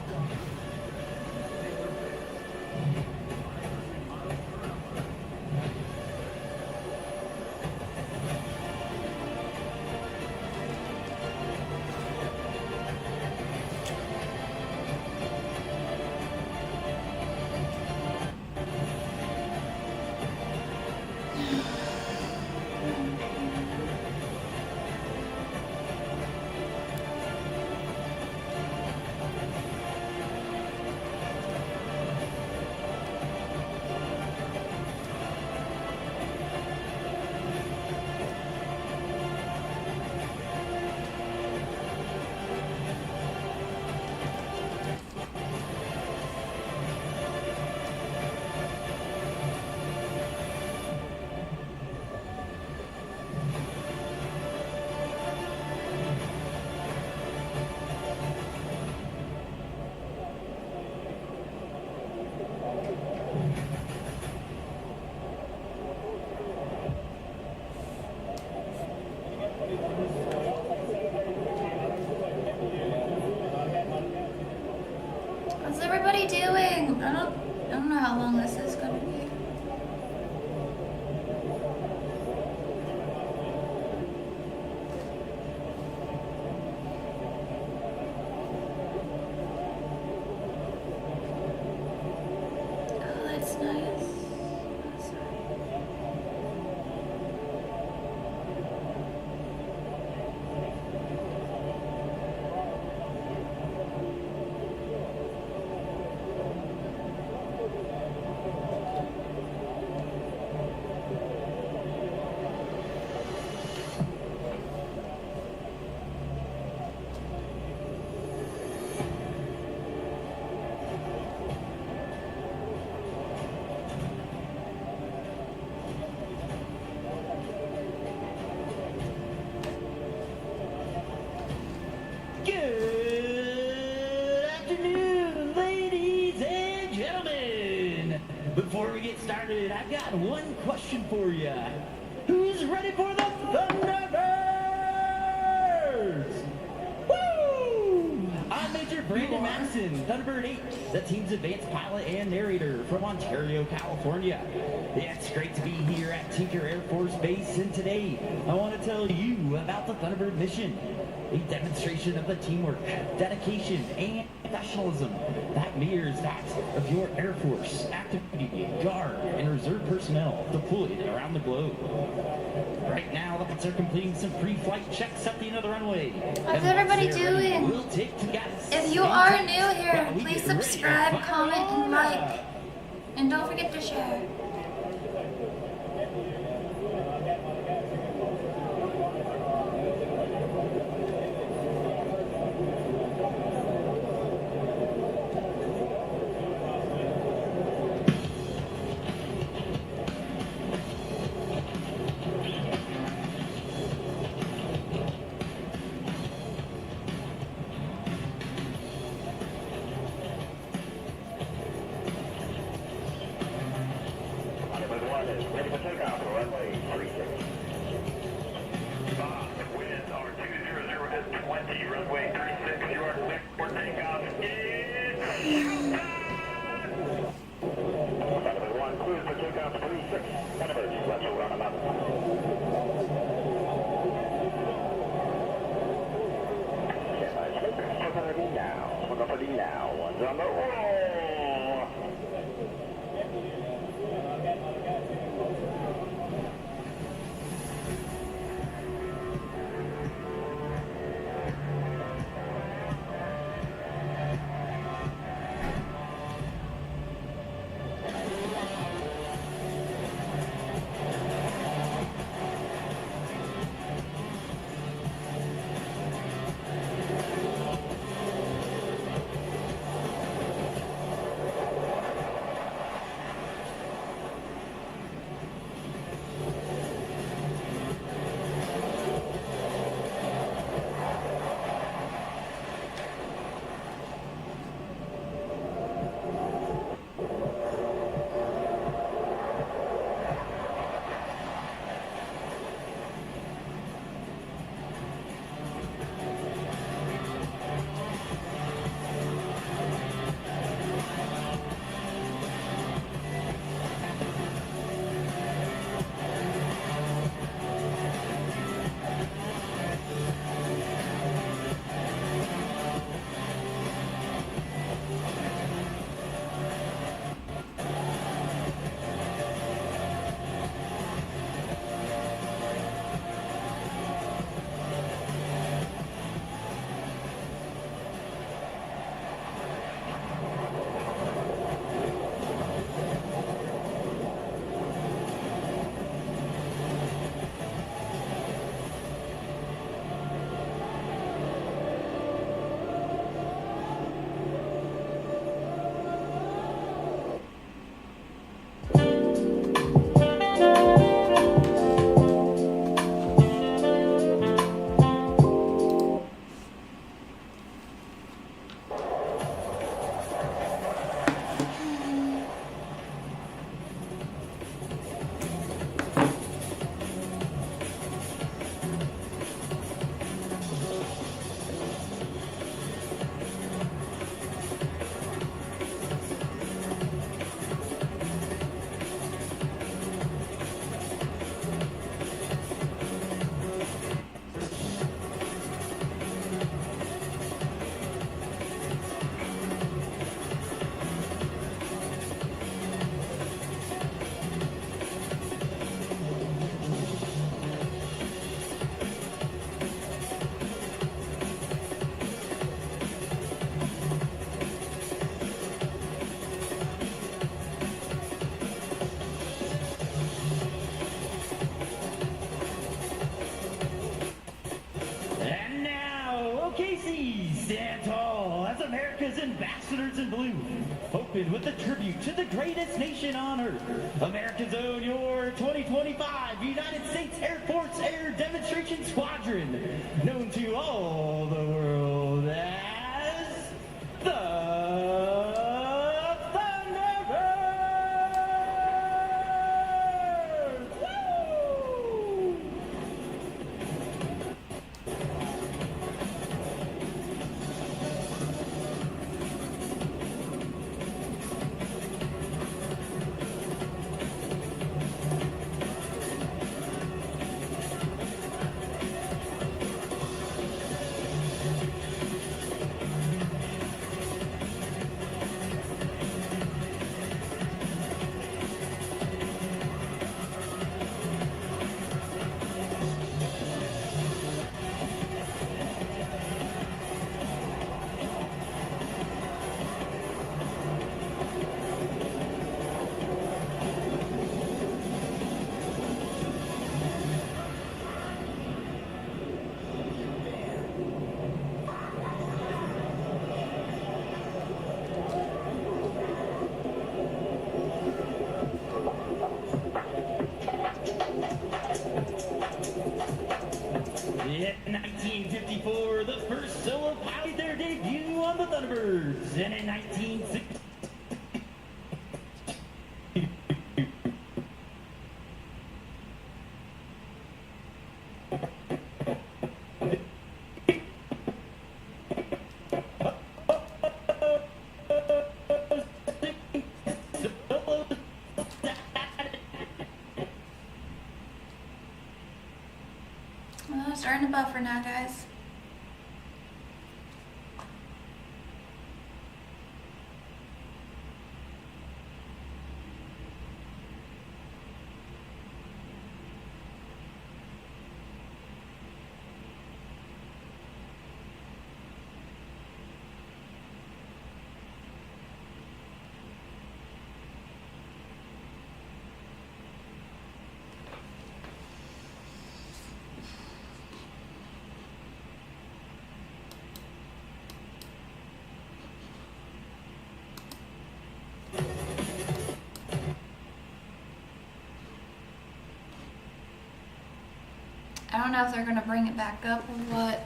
O: What's everybody doing? I don't know how long this is gonna be. Oh, that's nice.
J: Good afternoon, ladies and gentlemen. Before we get started, I've got one question for you. Who's ready for the Thunderbirds? Woo! I'm Major Mr. Brandon Madison, Thunderbird 8, the team's advanced pilot and narrator from Ontario, California. Yeah, it's great to be here at Tinker Air Force Base, and today I want to tell you about the Thunderbird mission, a demonstration of the teamwork, dedication, and professionalism that mirrors that of your Air Force, active duty, guard, and reserve personnel deployed around the globe. Right now, the pilots are completing some pre-flight checks at the end of the runway.
O: How's everybody doing?
J: We'll take to guys.
O: If you are new here, please subscribe, comment, and like. And don't forget to share.
A: Ready for takeoff for runway 36. Bob, winds are 200 at 20, runway 36. You are clear for takeoff. It's runway 1, clear for takeoff 36. Thunderbirds, let's run them up. Standby, now. Property now. One's on the roll.
J: Ambassadors in Blue, opened with a tribute to the greatest nation on earth, America's own, your 2025 United States Air Force Air Demonstration Squadron, known to all the world as the Thunderbirds! Woo! and in 1960.
C: Well, starting to buffer now, guys. I don't know if they're gonna bring it back up or what.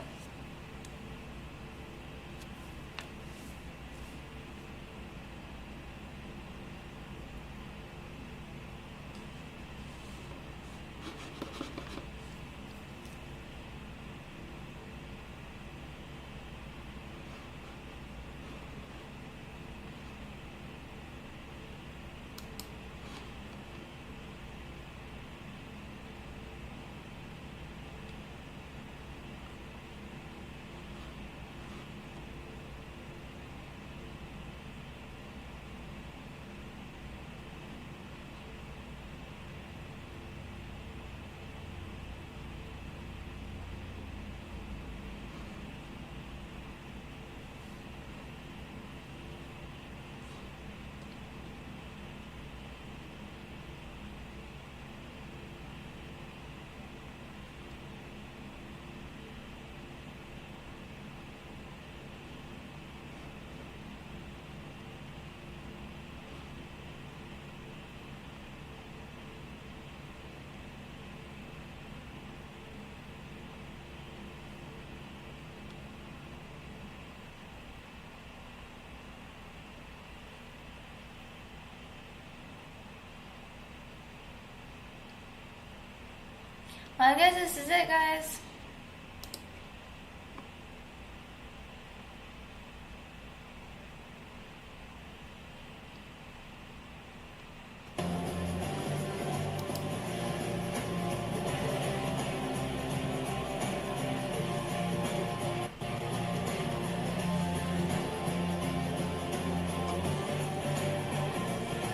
C: Well, I guess this is it, guys.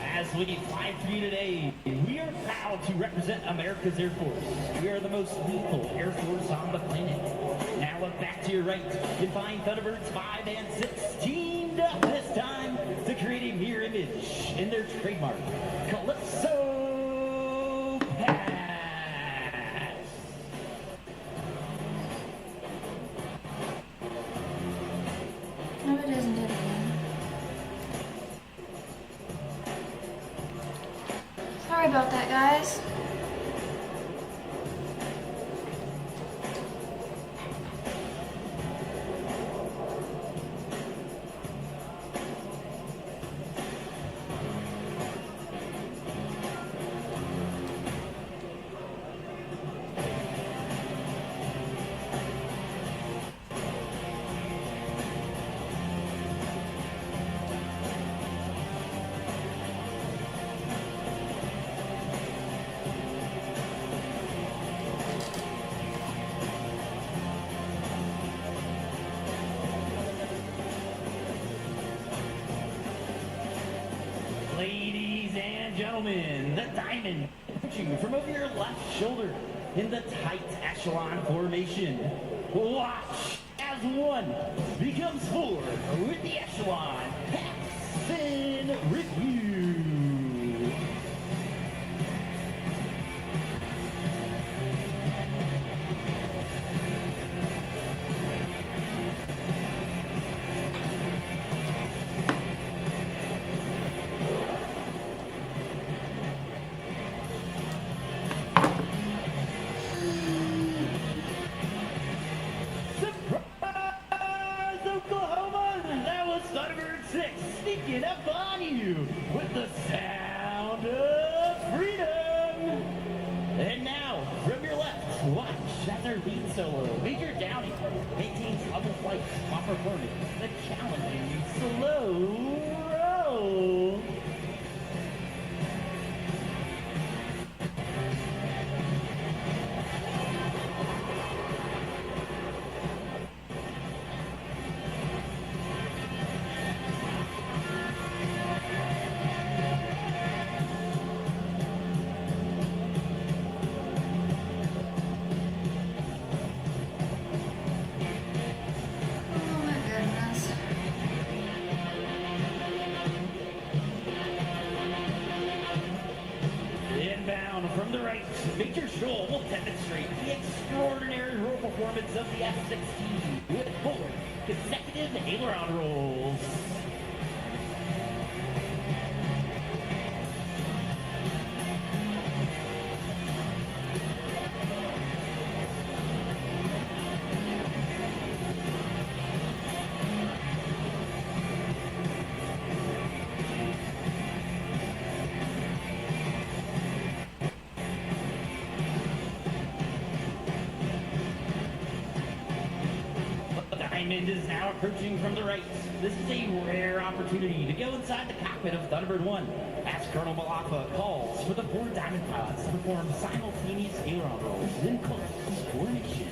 J: As we fly for you today, we are proud to represent America's Air Force. We are the most lethal Air Force on the planet. Now look back to your right. You find Thunderbirds 5 and 6 teamed up this time to create a mirror image in their trademark Calypso Pass.
C: No, it isn't it again. Sorry about that, guys.
J: Ladies and gentlemen, the diamond approaching from over your left shoulder in the tight echelon formation. Watch as one becomes four with the echelon pass in review. Surprise, Oklahoma! That was Thunderbird solo, Major Downey maintains level flight while performing the challenging slow roll. From the right, Major Scholl will demonstrate the extraordinary roll performance of the F-16 with 4 consecutive aileron rolls. Diamond is now approaching from the right. This is a rare opportunity to go inside the cockpit of Thunderbird 1 as Colonel MAHA calls for the 4 Diamond pilots to perform simultaneous aileron rolls in close formation.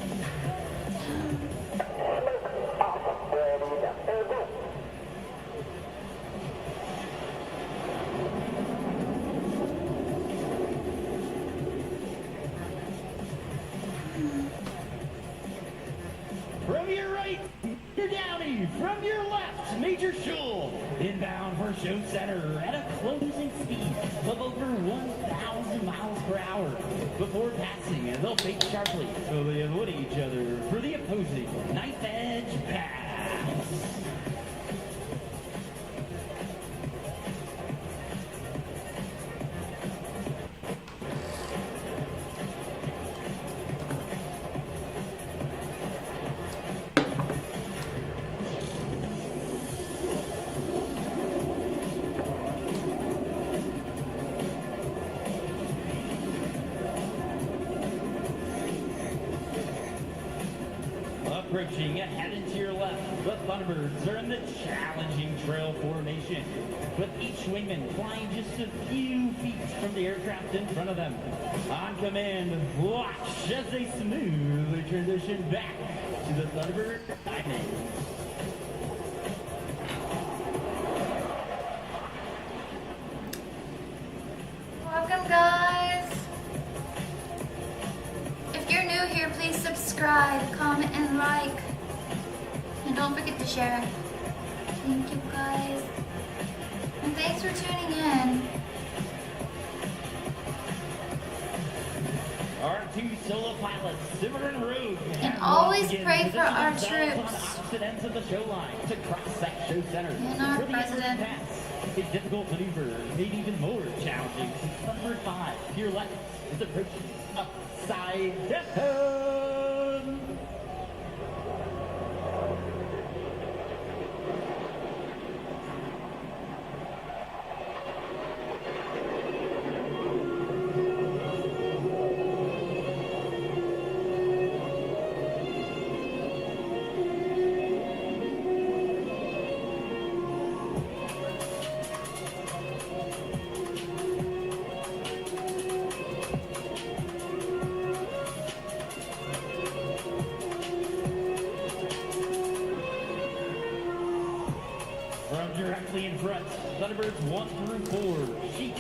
J: From your right, Major Downey. From your left, Major Scholl. Inbound for Show Center at a closing speed of over 1,000 miles per hour. Before passing, they'll fake sharply so they avoid each other for the opposing knife edge pass. Approaching ahead and to your left, the Thunderbirds are in the challenging trail formation, with each wingman flying just a few feet from the aircraft in front of them. On command, watch as they smoothly transition back to the Thunderbird Diamond.
O: Welcome, guys. If you're new here, please subscribe, comment, and like. And don't forget to share. Thank you, guys. And thanks for tuning in.
J: Our 2 solo pilots, Simmer and Rogue,
O: And always pray for our troops.
J: on opposite ends of the show line to cross that show center.
O: And our
J: for the
O: president.
J: pass. A difficult maneuver, made even more challenging since Thunderbird 5 to your left is approaching upside down. From directly in front, Thunderbirds 1 through 4, Sheep,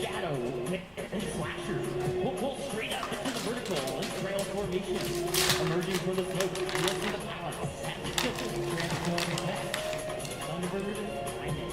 J: Shadow, and Slasher will pull straight up into the vertical and trail formation. Emerging from the smoke, you'll see the pilots have to quickly transform back. Thunderbird Diamond.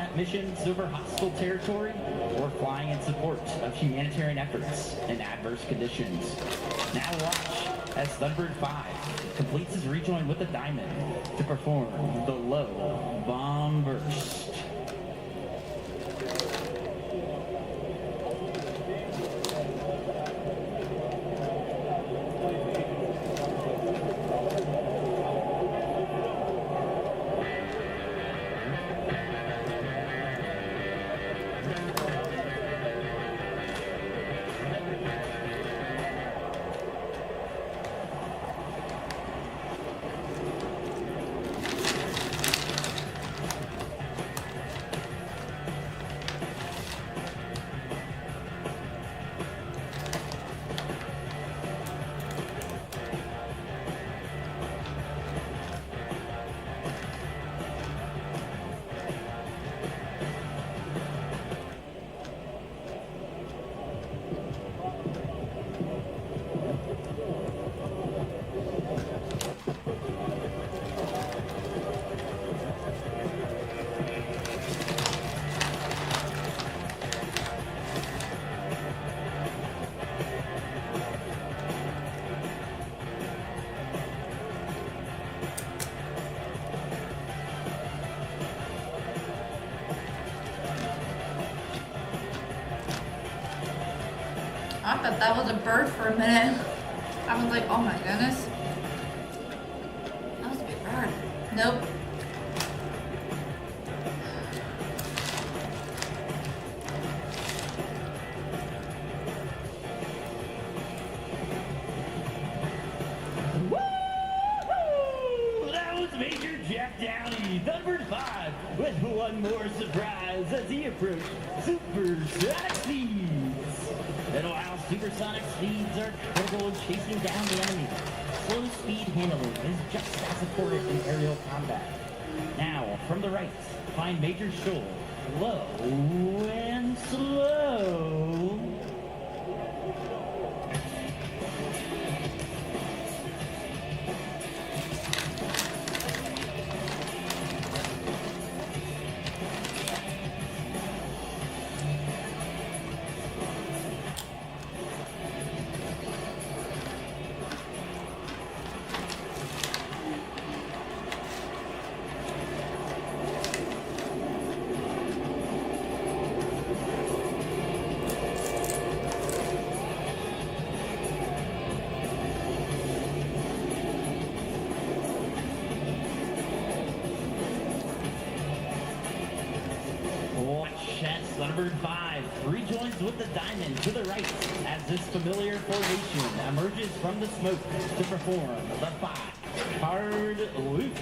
J: combat missions over hostile territory, or flying in support of humanitarian efforts in adverse conditions. Now watch as Thunderbird 5 completes his rejoin with the Diamond to perform the low bomb burst.
C: I thought that was a bird for a minute. I was like, oh my goodness. That was a big bird. Nope.
J: Woo! That was Major Jack Downey, Thunderbird 5, with one more surprise as he approached supersonic speeds. And while supersonic speeds are critical in chasing down the enemy, slow speed handling is just as important in aerial combat. Now, from the right, find Major Shoal, low and slow. Thunderbird 5 rejoins with the Diamond to the right as this familiar formation emerges from the smoke to perform the 5-card loop.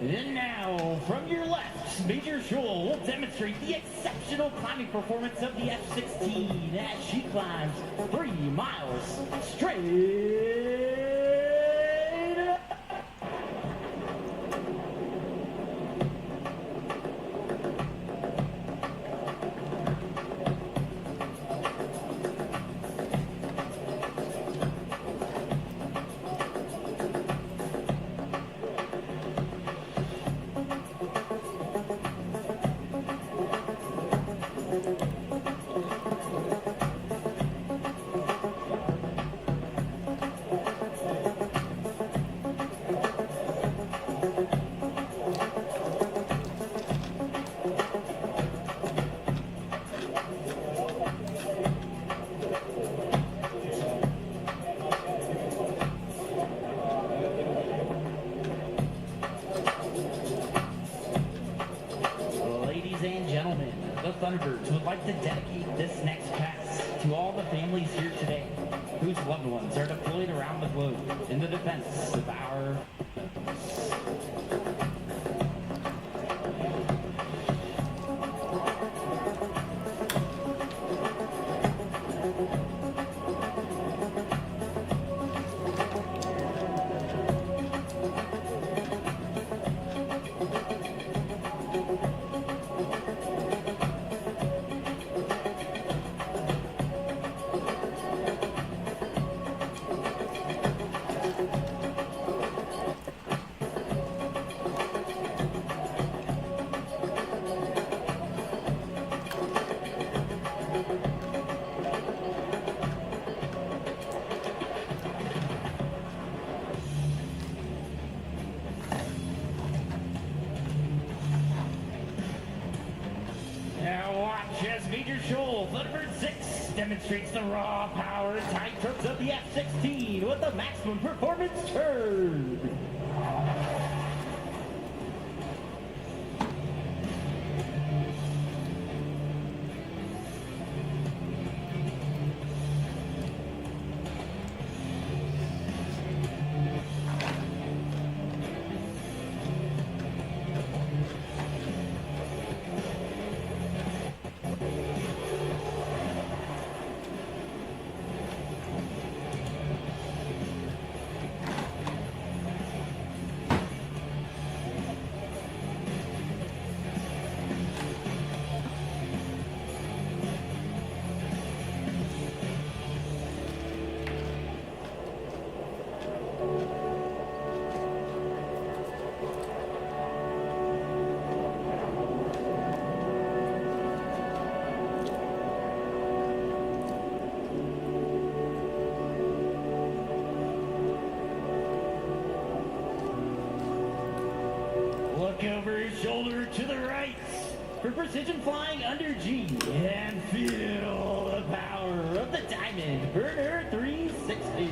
J: And now, from your left, Major Shoal will demonstrate the exceptional climbing performance of the F-16 as she climbs 3 miles straight up. Ladies and gentlemen, the Thunderbirds would like to dedicate this next pass to all the families here today whose loved ones are deployed around the globe in the defense of our demonstrates the raw power and tight trucks of the F-16 with the maximum performance turn. Over his shoulder to the right for precision flying under G and feel the power of the Diamond Burner 360.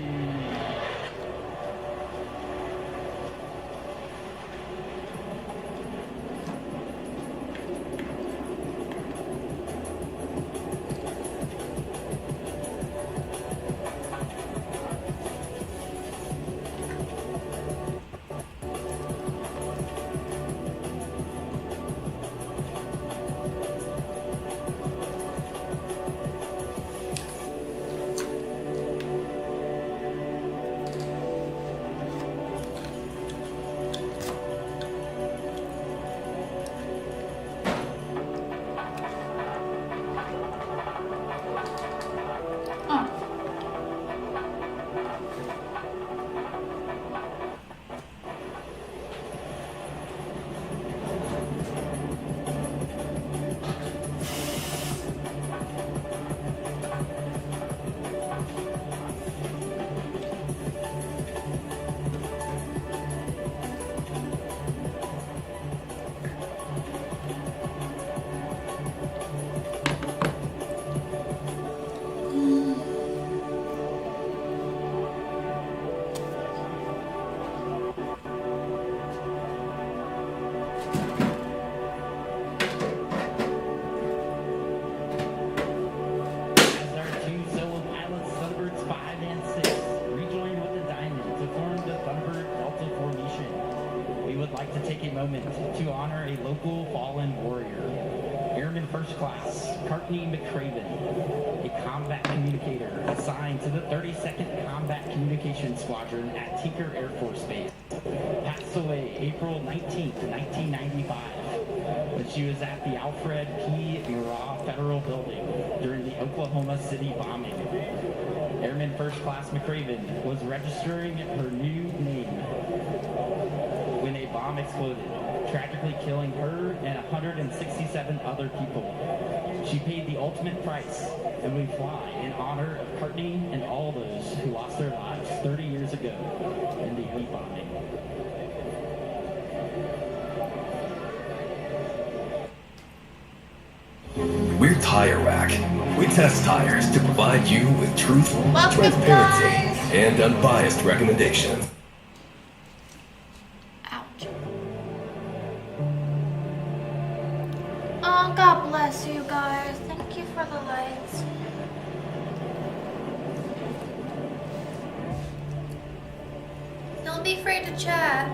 J: Squadron at Tinker Air Force Base. Passed away April 19th, 1995, when she was at the Alfred P. Murrah Federal Building during the Oklahoma City bombing. Airman First Class McRaven was registering her new name when a bomb exploded, tragically killing her and 167 other people. She paid the ultimate price, and we fly in honor of Courtney and all those who lost their lives 30 years ago in the elite bombing.
D: We're Tire Rack. We test tires to provide you with truth, transparency, and unbiased recommendations.
O: Ouch. Oh, God bless you guys. Thank you for the likes. Don't be afraid to chat.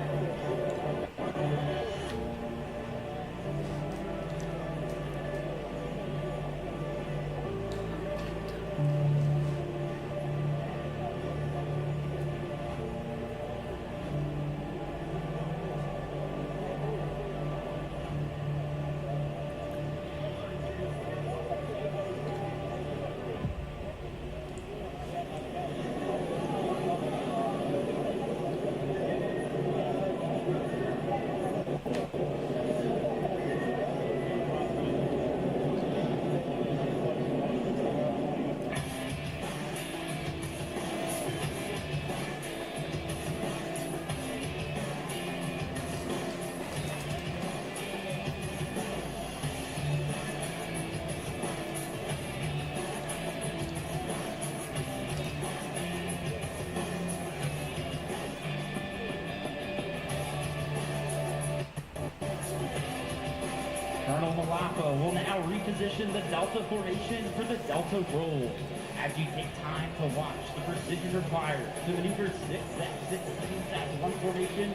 J: Colonel Malapa will now reposition the Delta formation for the Delta roll. As you take time to watch the precision required to maneuver 6F-16-1 formation,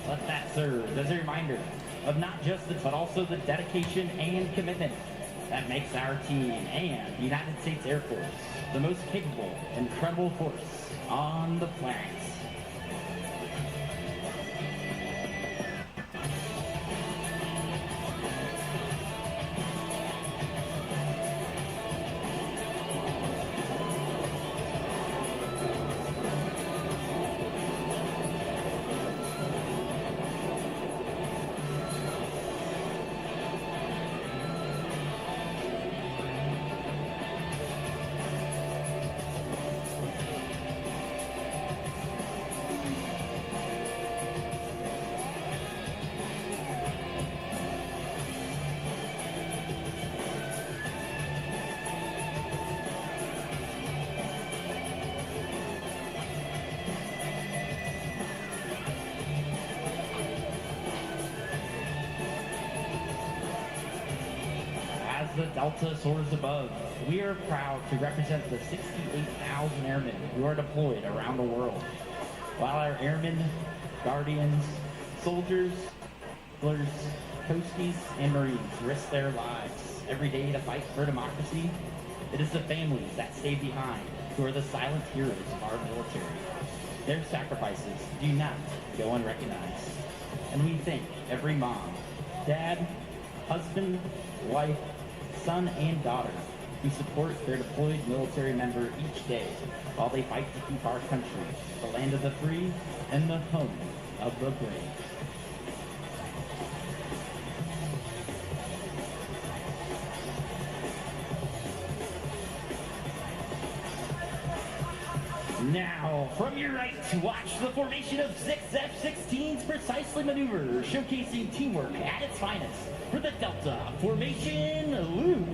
J: let that serve as a reminder of not just but also the dedication and commitment that makes our team and the United States Air Force the most capable and credible force on the planet. The Delta soars above. We are proud to represent the 68,000 airmen who are deployed around the world. While our airmen, guardians, soldiers, coasties, and Marines risk their lives every day to fight for democracy, it is the families that stay behind who are the silent heroes of our military. Their sacrifices do not go unrecognized. And we thank every mom, dad, husband, wife, son, and daughter who support their deployed military member each day while they fight to keep our country the land of the free and the home of the brave. Now, from your right to watch the formation of 6 F-16s precisely maneuver, showcasing teamwork at its finest for the Delta formation loop.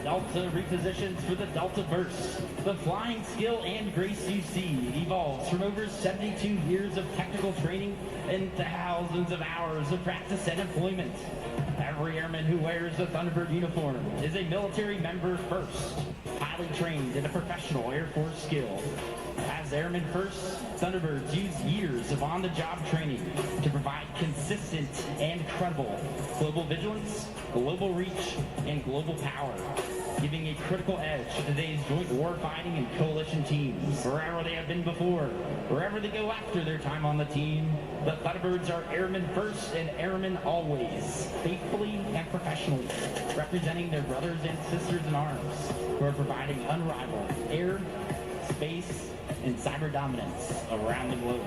J: Delta repositions for the Delta burst. The flying skill and grace you see evolves from over 72 years of technical training and thousands of hours of practice and employment. Every airman who wears a Thunderbird uniform is a military member first, highly trained in a professional Air Force skill. As Airmen First, Thunderbirds use years of on-the-job training to provide consistent and credible global vigilance, global reach, and global power, giving a critical edge to today's joint warfighting and coalition teams. Wherever they have been before, wherever they go after their time on the team, the Thunderbirds are Airmen First and Airmen Always, faithfully and professionally, representing their brothers and sisters in arms, who are providing unrivaled air, space, and cyber dominance around the globe.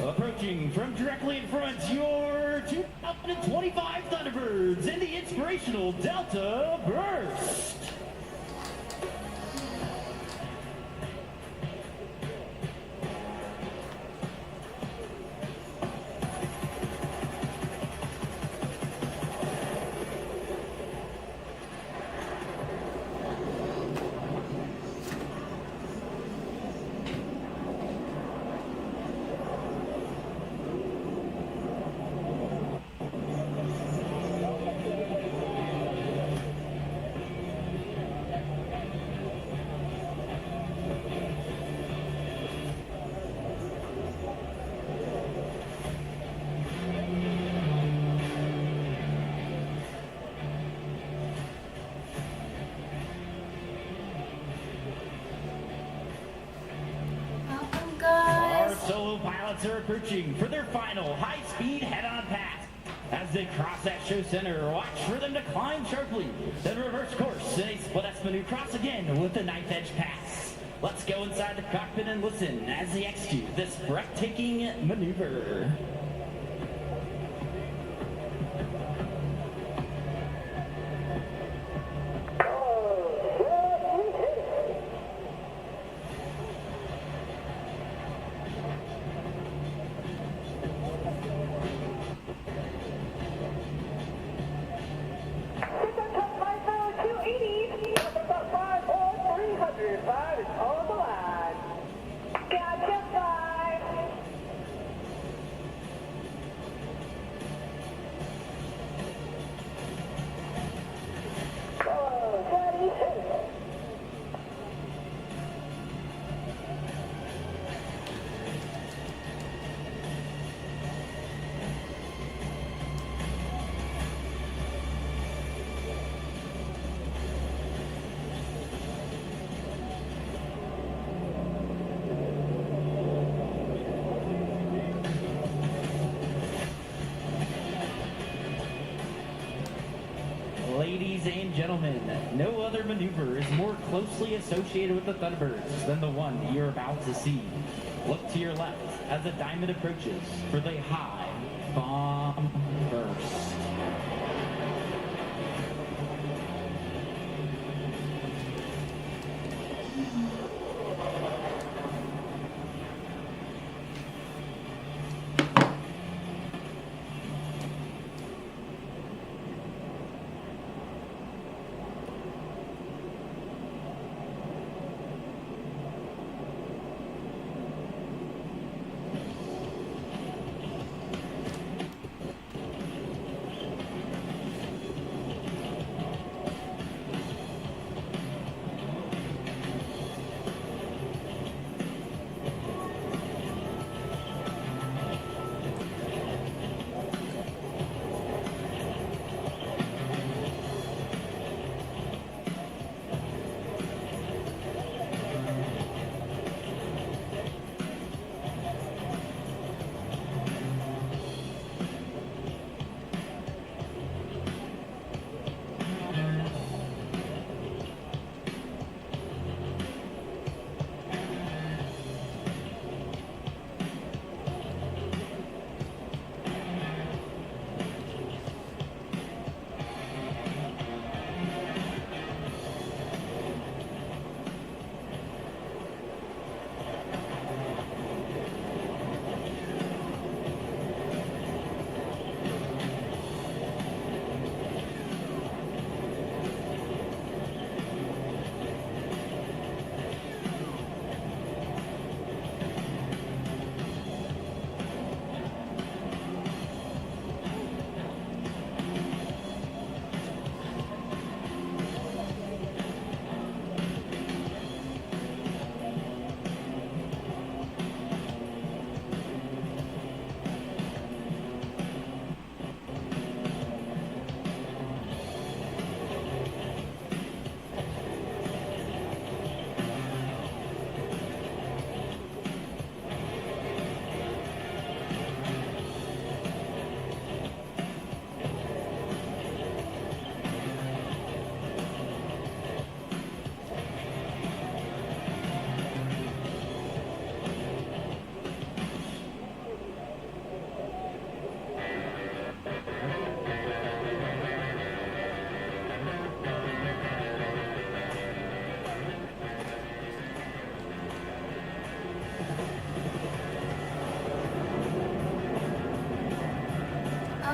J: Approaching from directly in front, your 2025 Thunderbirds in the inspirational Delta Burst. Solo pilots are approaching for their final high-speed head-on pass. As they cross that show center, watch for them to climb sharply, then reverse course in a split-S maneuver cross again with the knife edge pass. Let's go inside the cockpit and listen as they execute this breathtaking maneuver. Ladies and gentlemen, no other maneuver is more closely associated with the Thunderbirds than the one you're about to see. Look to your left as the diamond approaches for the high bomb burst.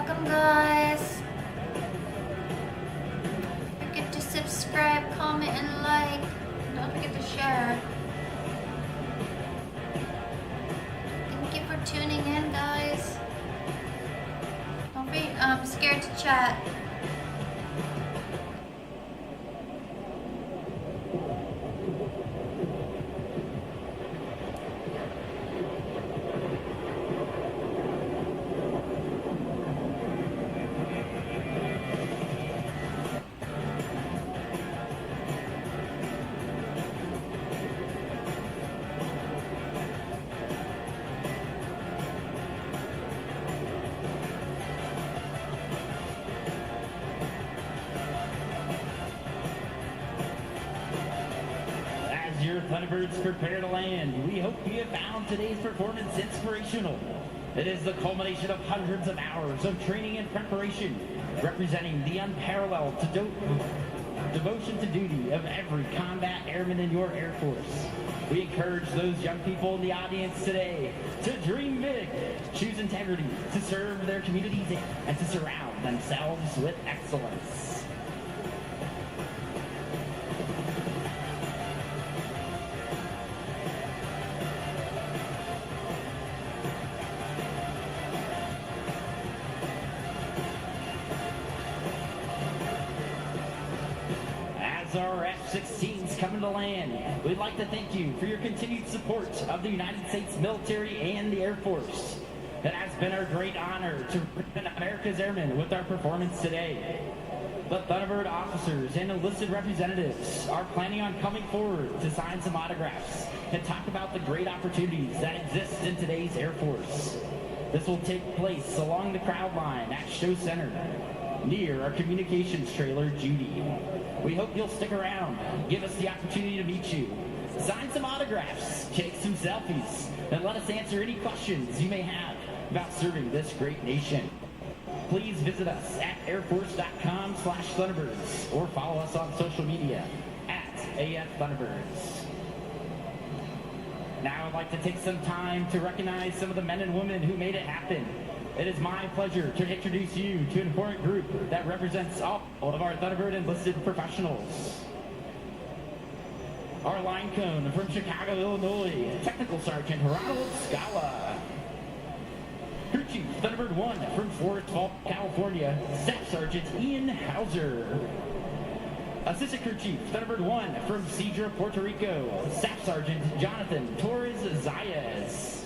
O: Welcome, guys. Don't forget to subscribe, comment, and like. Don't forget to share. Thank you for tuning in, guys. Don't be scared to chat.
J: Thunderbirds prepare to land. We hope you have found today's performance inspirational. It is the culmination of hundreds of hours of training and preparation, representing the unparalleled devotion to duty of every combat airman in your Air Force. We encourage those young people in the audience today to dream big, choose integrity, to serve their communities, and to surround themselves with excellence. Our F-16s coming to land. We'd like to thank you for your continued support of the United States military and the Air Force. It has been our great honor to represent America's airmen with our performance today. The Thunderbird officers and enlisted representatives are planning on coming forward to sign some autographs and talk about the great opportunities that exist in today's Air Force. This will take place along the crowd line at Show Center, near our communications trailer, Judy. We hope you'll stick around, give us the opportunity to meet you, sign some autographs, take some selfies, and let us answer any questions you may have about serving this great nation. Please visit us at airforce.com/Thunderbirds or follow us on social media at AF Thunderbirds. Now I'd like to take some time to recognize some of the men and women who made it happen. It is my pleasure to introduce you to an important group that represents all of our Thunderbird enlisted professionals. Our line cone from Chicago, Illinois, Technical Sergeant Ronald Scala. Crew Chief Thunderbird 1 from Forest Falls, California, Staff Sergeant Ian Hauser. Assistant Crew Chief Thunderbird 1 from Cedra, Puerto Rico, Staff Sergeant Jonathan Torres Zayas.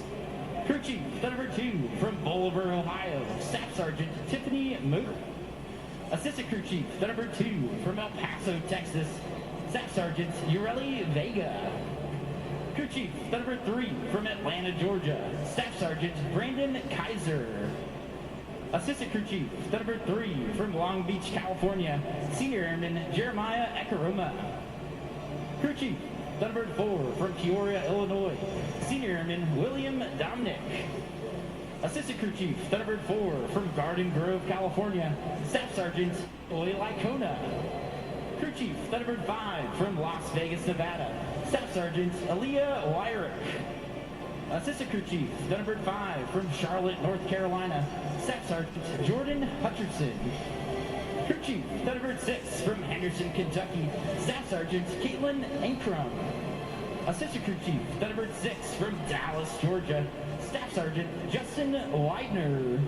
J: Crew Chief Thunderbird 2 from Bolivar, Ohio, Staff Sergeant Tiffany Moore. Assistant Crew Chief Thunderbird 2 from El Paso, Texas, Staff Sergeant Ureli Vega. Crew Chief Thunderbird 3 from Atlanta, Georgia, Staff Sergeant Brandon Kaiser. Assistant Crew Chief Thunderbird 3 from Long Beach, California, Senior Airman Jeremiah Ekaroma. Crew Chief Thunderbird 4 from Peoria, Illinois, Senior Airman William Dominic. Assistant Crew Chief Thunderbird 4 from Garden Grove, California, Staff Sergeant Oli Lycona. Crew Chief Thunderbird 5 from Las Vegas, Nevada, Staff Sergeant Aaliyah Wyrick. Assistant Crew Chief Thunderbird 5 from Charlotte, North Carolina, Staff Sergeant Jordan Hutcherson. Crew Chief Thunderbird 6 from Henderson, Kentucky, Staff Sergeant Caitlin Ankrum. Assistant Crew Chief Thunderbird 6 from Dallas, Georgia, Staff Sergeant Justin Widener.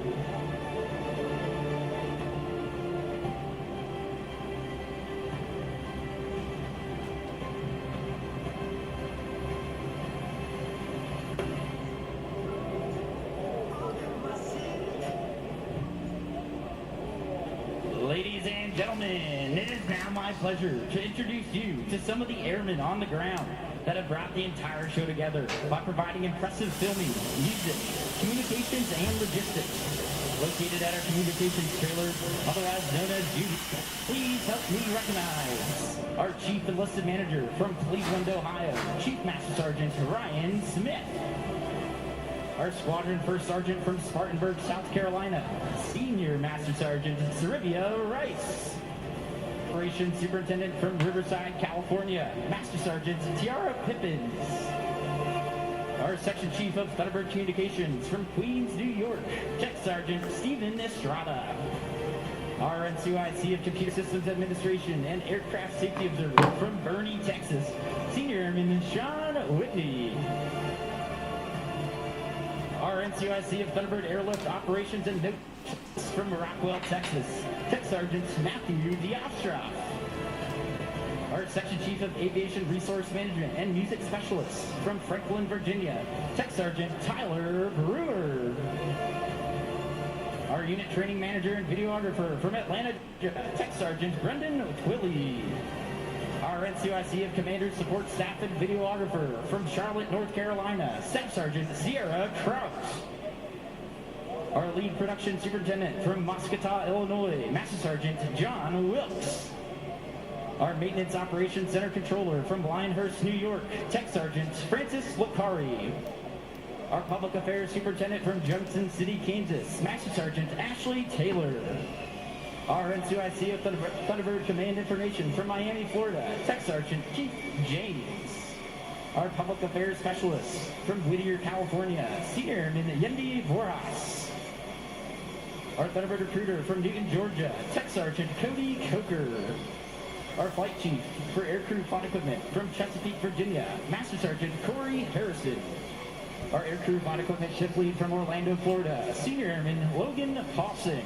J: Ladies and gentlemen, it is now my pleasure to introduce you to some of the airmen on the ground that have brought the entire show together by providing impressive filming, music, communications, and logistics. Located at our communications trailer, otherwise known as Judy, please help me recognize our Chief Enlisted Manager from Cleveland, Ohio, Chief Master Sergeant Ryan Smith. Our Squadron First Sergeant from Spartanburg, South Carolina, Senior Master Sergeant Sarivia Rice. Operations Superintendent from Riverside, California, Master Sergeant Tiara Pippins. Our Section Chief of Thunderbird Communications from Queens, New York, Tech Sergeant Steven Estrada. Our NCOIC of Computer Systems Administration and Aircraft Safety Observer from Boerne, Texas, Senior Airman Sean Whitney. Our NCOIC of Thunderbird Airlift Operations and Notes from Rockwell, Texas, Tech Sergeant Matthew Diostroff. Our Section Chief of Aviation Resource Management and Music Specialist from Franklin, Virginia, Tech Sergeant Tyler Brewer. Our Unit Training Manager and Videographer from Atlanta, Tech Sergeant Brendan Twilley. Our NCOIC of Commander Support Staff and Videographer from Charlotte, North Carolina, Staff Sergeant Sierra Kraut. Our Lead Production Superintendent from Moscata, Illinois, Master Sergeant John Wilkes. Our Maintenance Operations Center Controller from Lyndhurst, New York, Tech Sergeant Francis Lucari. Our Public Affairs Superintendent from Junction City, Kansas, Master Sergeant Ashley Taylor. Our NCOIC of Thunderbird Command Information from Miami, Florida, Tech Sergeant Keith James. Our Public Affairs Specialist from Whittier, California, Senior Airman Yendi Borjas. Our Thunderbird Recruiter from Newton, Georgia, Tech Sergeant Cody Coker. Our Flight Chief for Aircrew Flight Equipment from Chesapeake, Virginia, Master Sergeant Corey Harrison. Our Aircrew Flight Equipment Ship Lead from Orlando, Florida, Senior Airman Logan Paulson.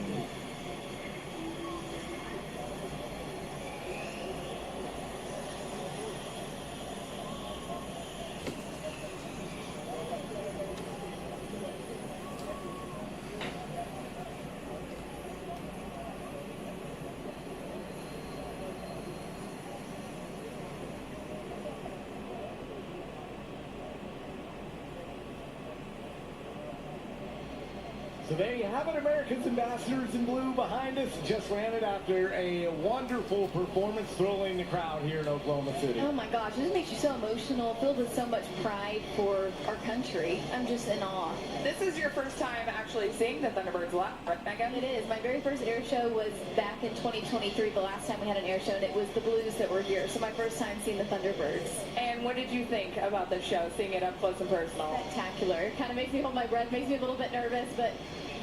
H: So there you have it, America's Ambassadors in Blue behind us. Just ran it after a wonderful performance, thrilling the crowd here in Oklahoma City.
P: Oh my gosh, this makes you so emotional, filled with so much pride for our country. I'm just in awe.
E: This is your first time actually seeing the Thunderbirds live, right, Megan?
P: It is. My very first air show was back in 2023, the last time we had an air show, and it was the Blues that were here. So my first time seeing the Thunderbirds.
E: And what did you think about the show, seeing it up close and personal?
P: Spectacular. Kind of makes me hold my breath, makes me a little bit nervous, but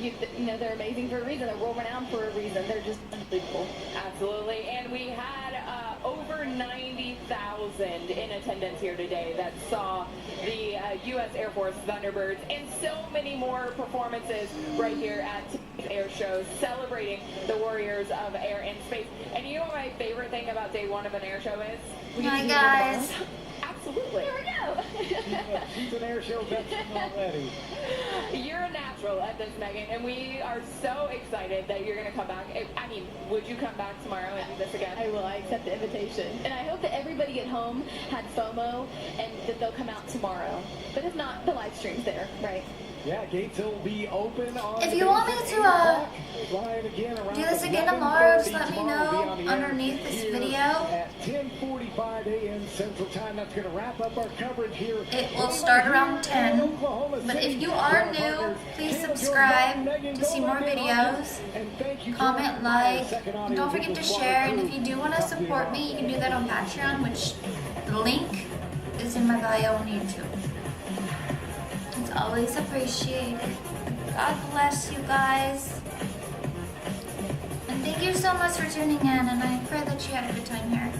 P: you know, they're amazing for a reason. They're world-renowned for a reason. They're just unbelievable.
E: Absolutely. And we had over 90,000 in attendance here today that saw the U.S. Air Force Thunderbirds, and so many more performances right here at today's air show celebrating the warriors of air and space. And you know what my favorite thing about day one of an air show is?
O: Hi, guys.
E: Absolutely.
P: Here we go.
H: She's an air show veteran already.
E: You're a natural at this, Megan, and we are so excited that you're going to come back. I mean, would you come back tomorrow and do this again?
P: I will. I accept the invitation. And I hope that everybody at home had FOMO and that they'll come out tomorrow. But if not, the live stream's there, right?
H: Yeah, gates will be open on.
O: If you want me to do this again tomorrow, just let me know underneath this video.
H: At 10:45 a.m. Central Time, that's going to wrap up our coverage here.
O: It will start around 10. But if you are new, please subscribe to see more videos. Comment, like, and don't forget to share. And if you do want to support me, you can do that on Patreon, which the link is in my bio on YouTube. It's always appreciated. God bless you guys. And thank you so much for tuning in, and I pray that you had a good time here.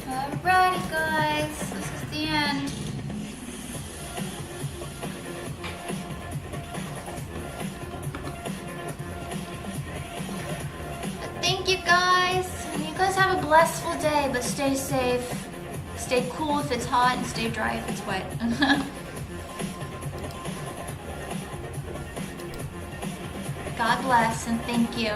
O: Alrighty guys, this is the end. Thank you guys. You guys have a blissful day, but stay safe. Stay cool if it's hot and stay dry if it's wet. God bless and thank you.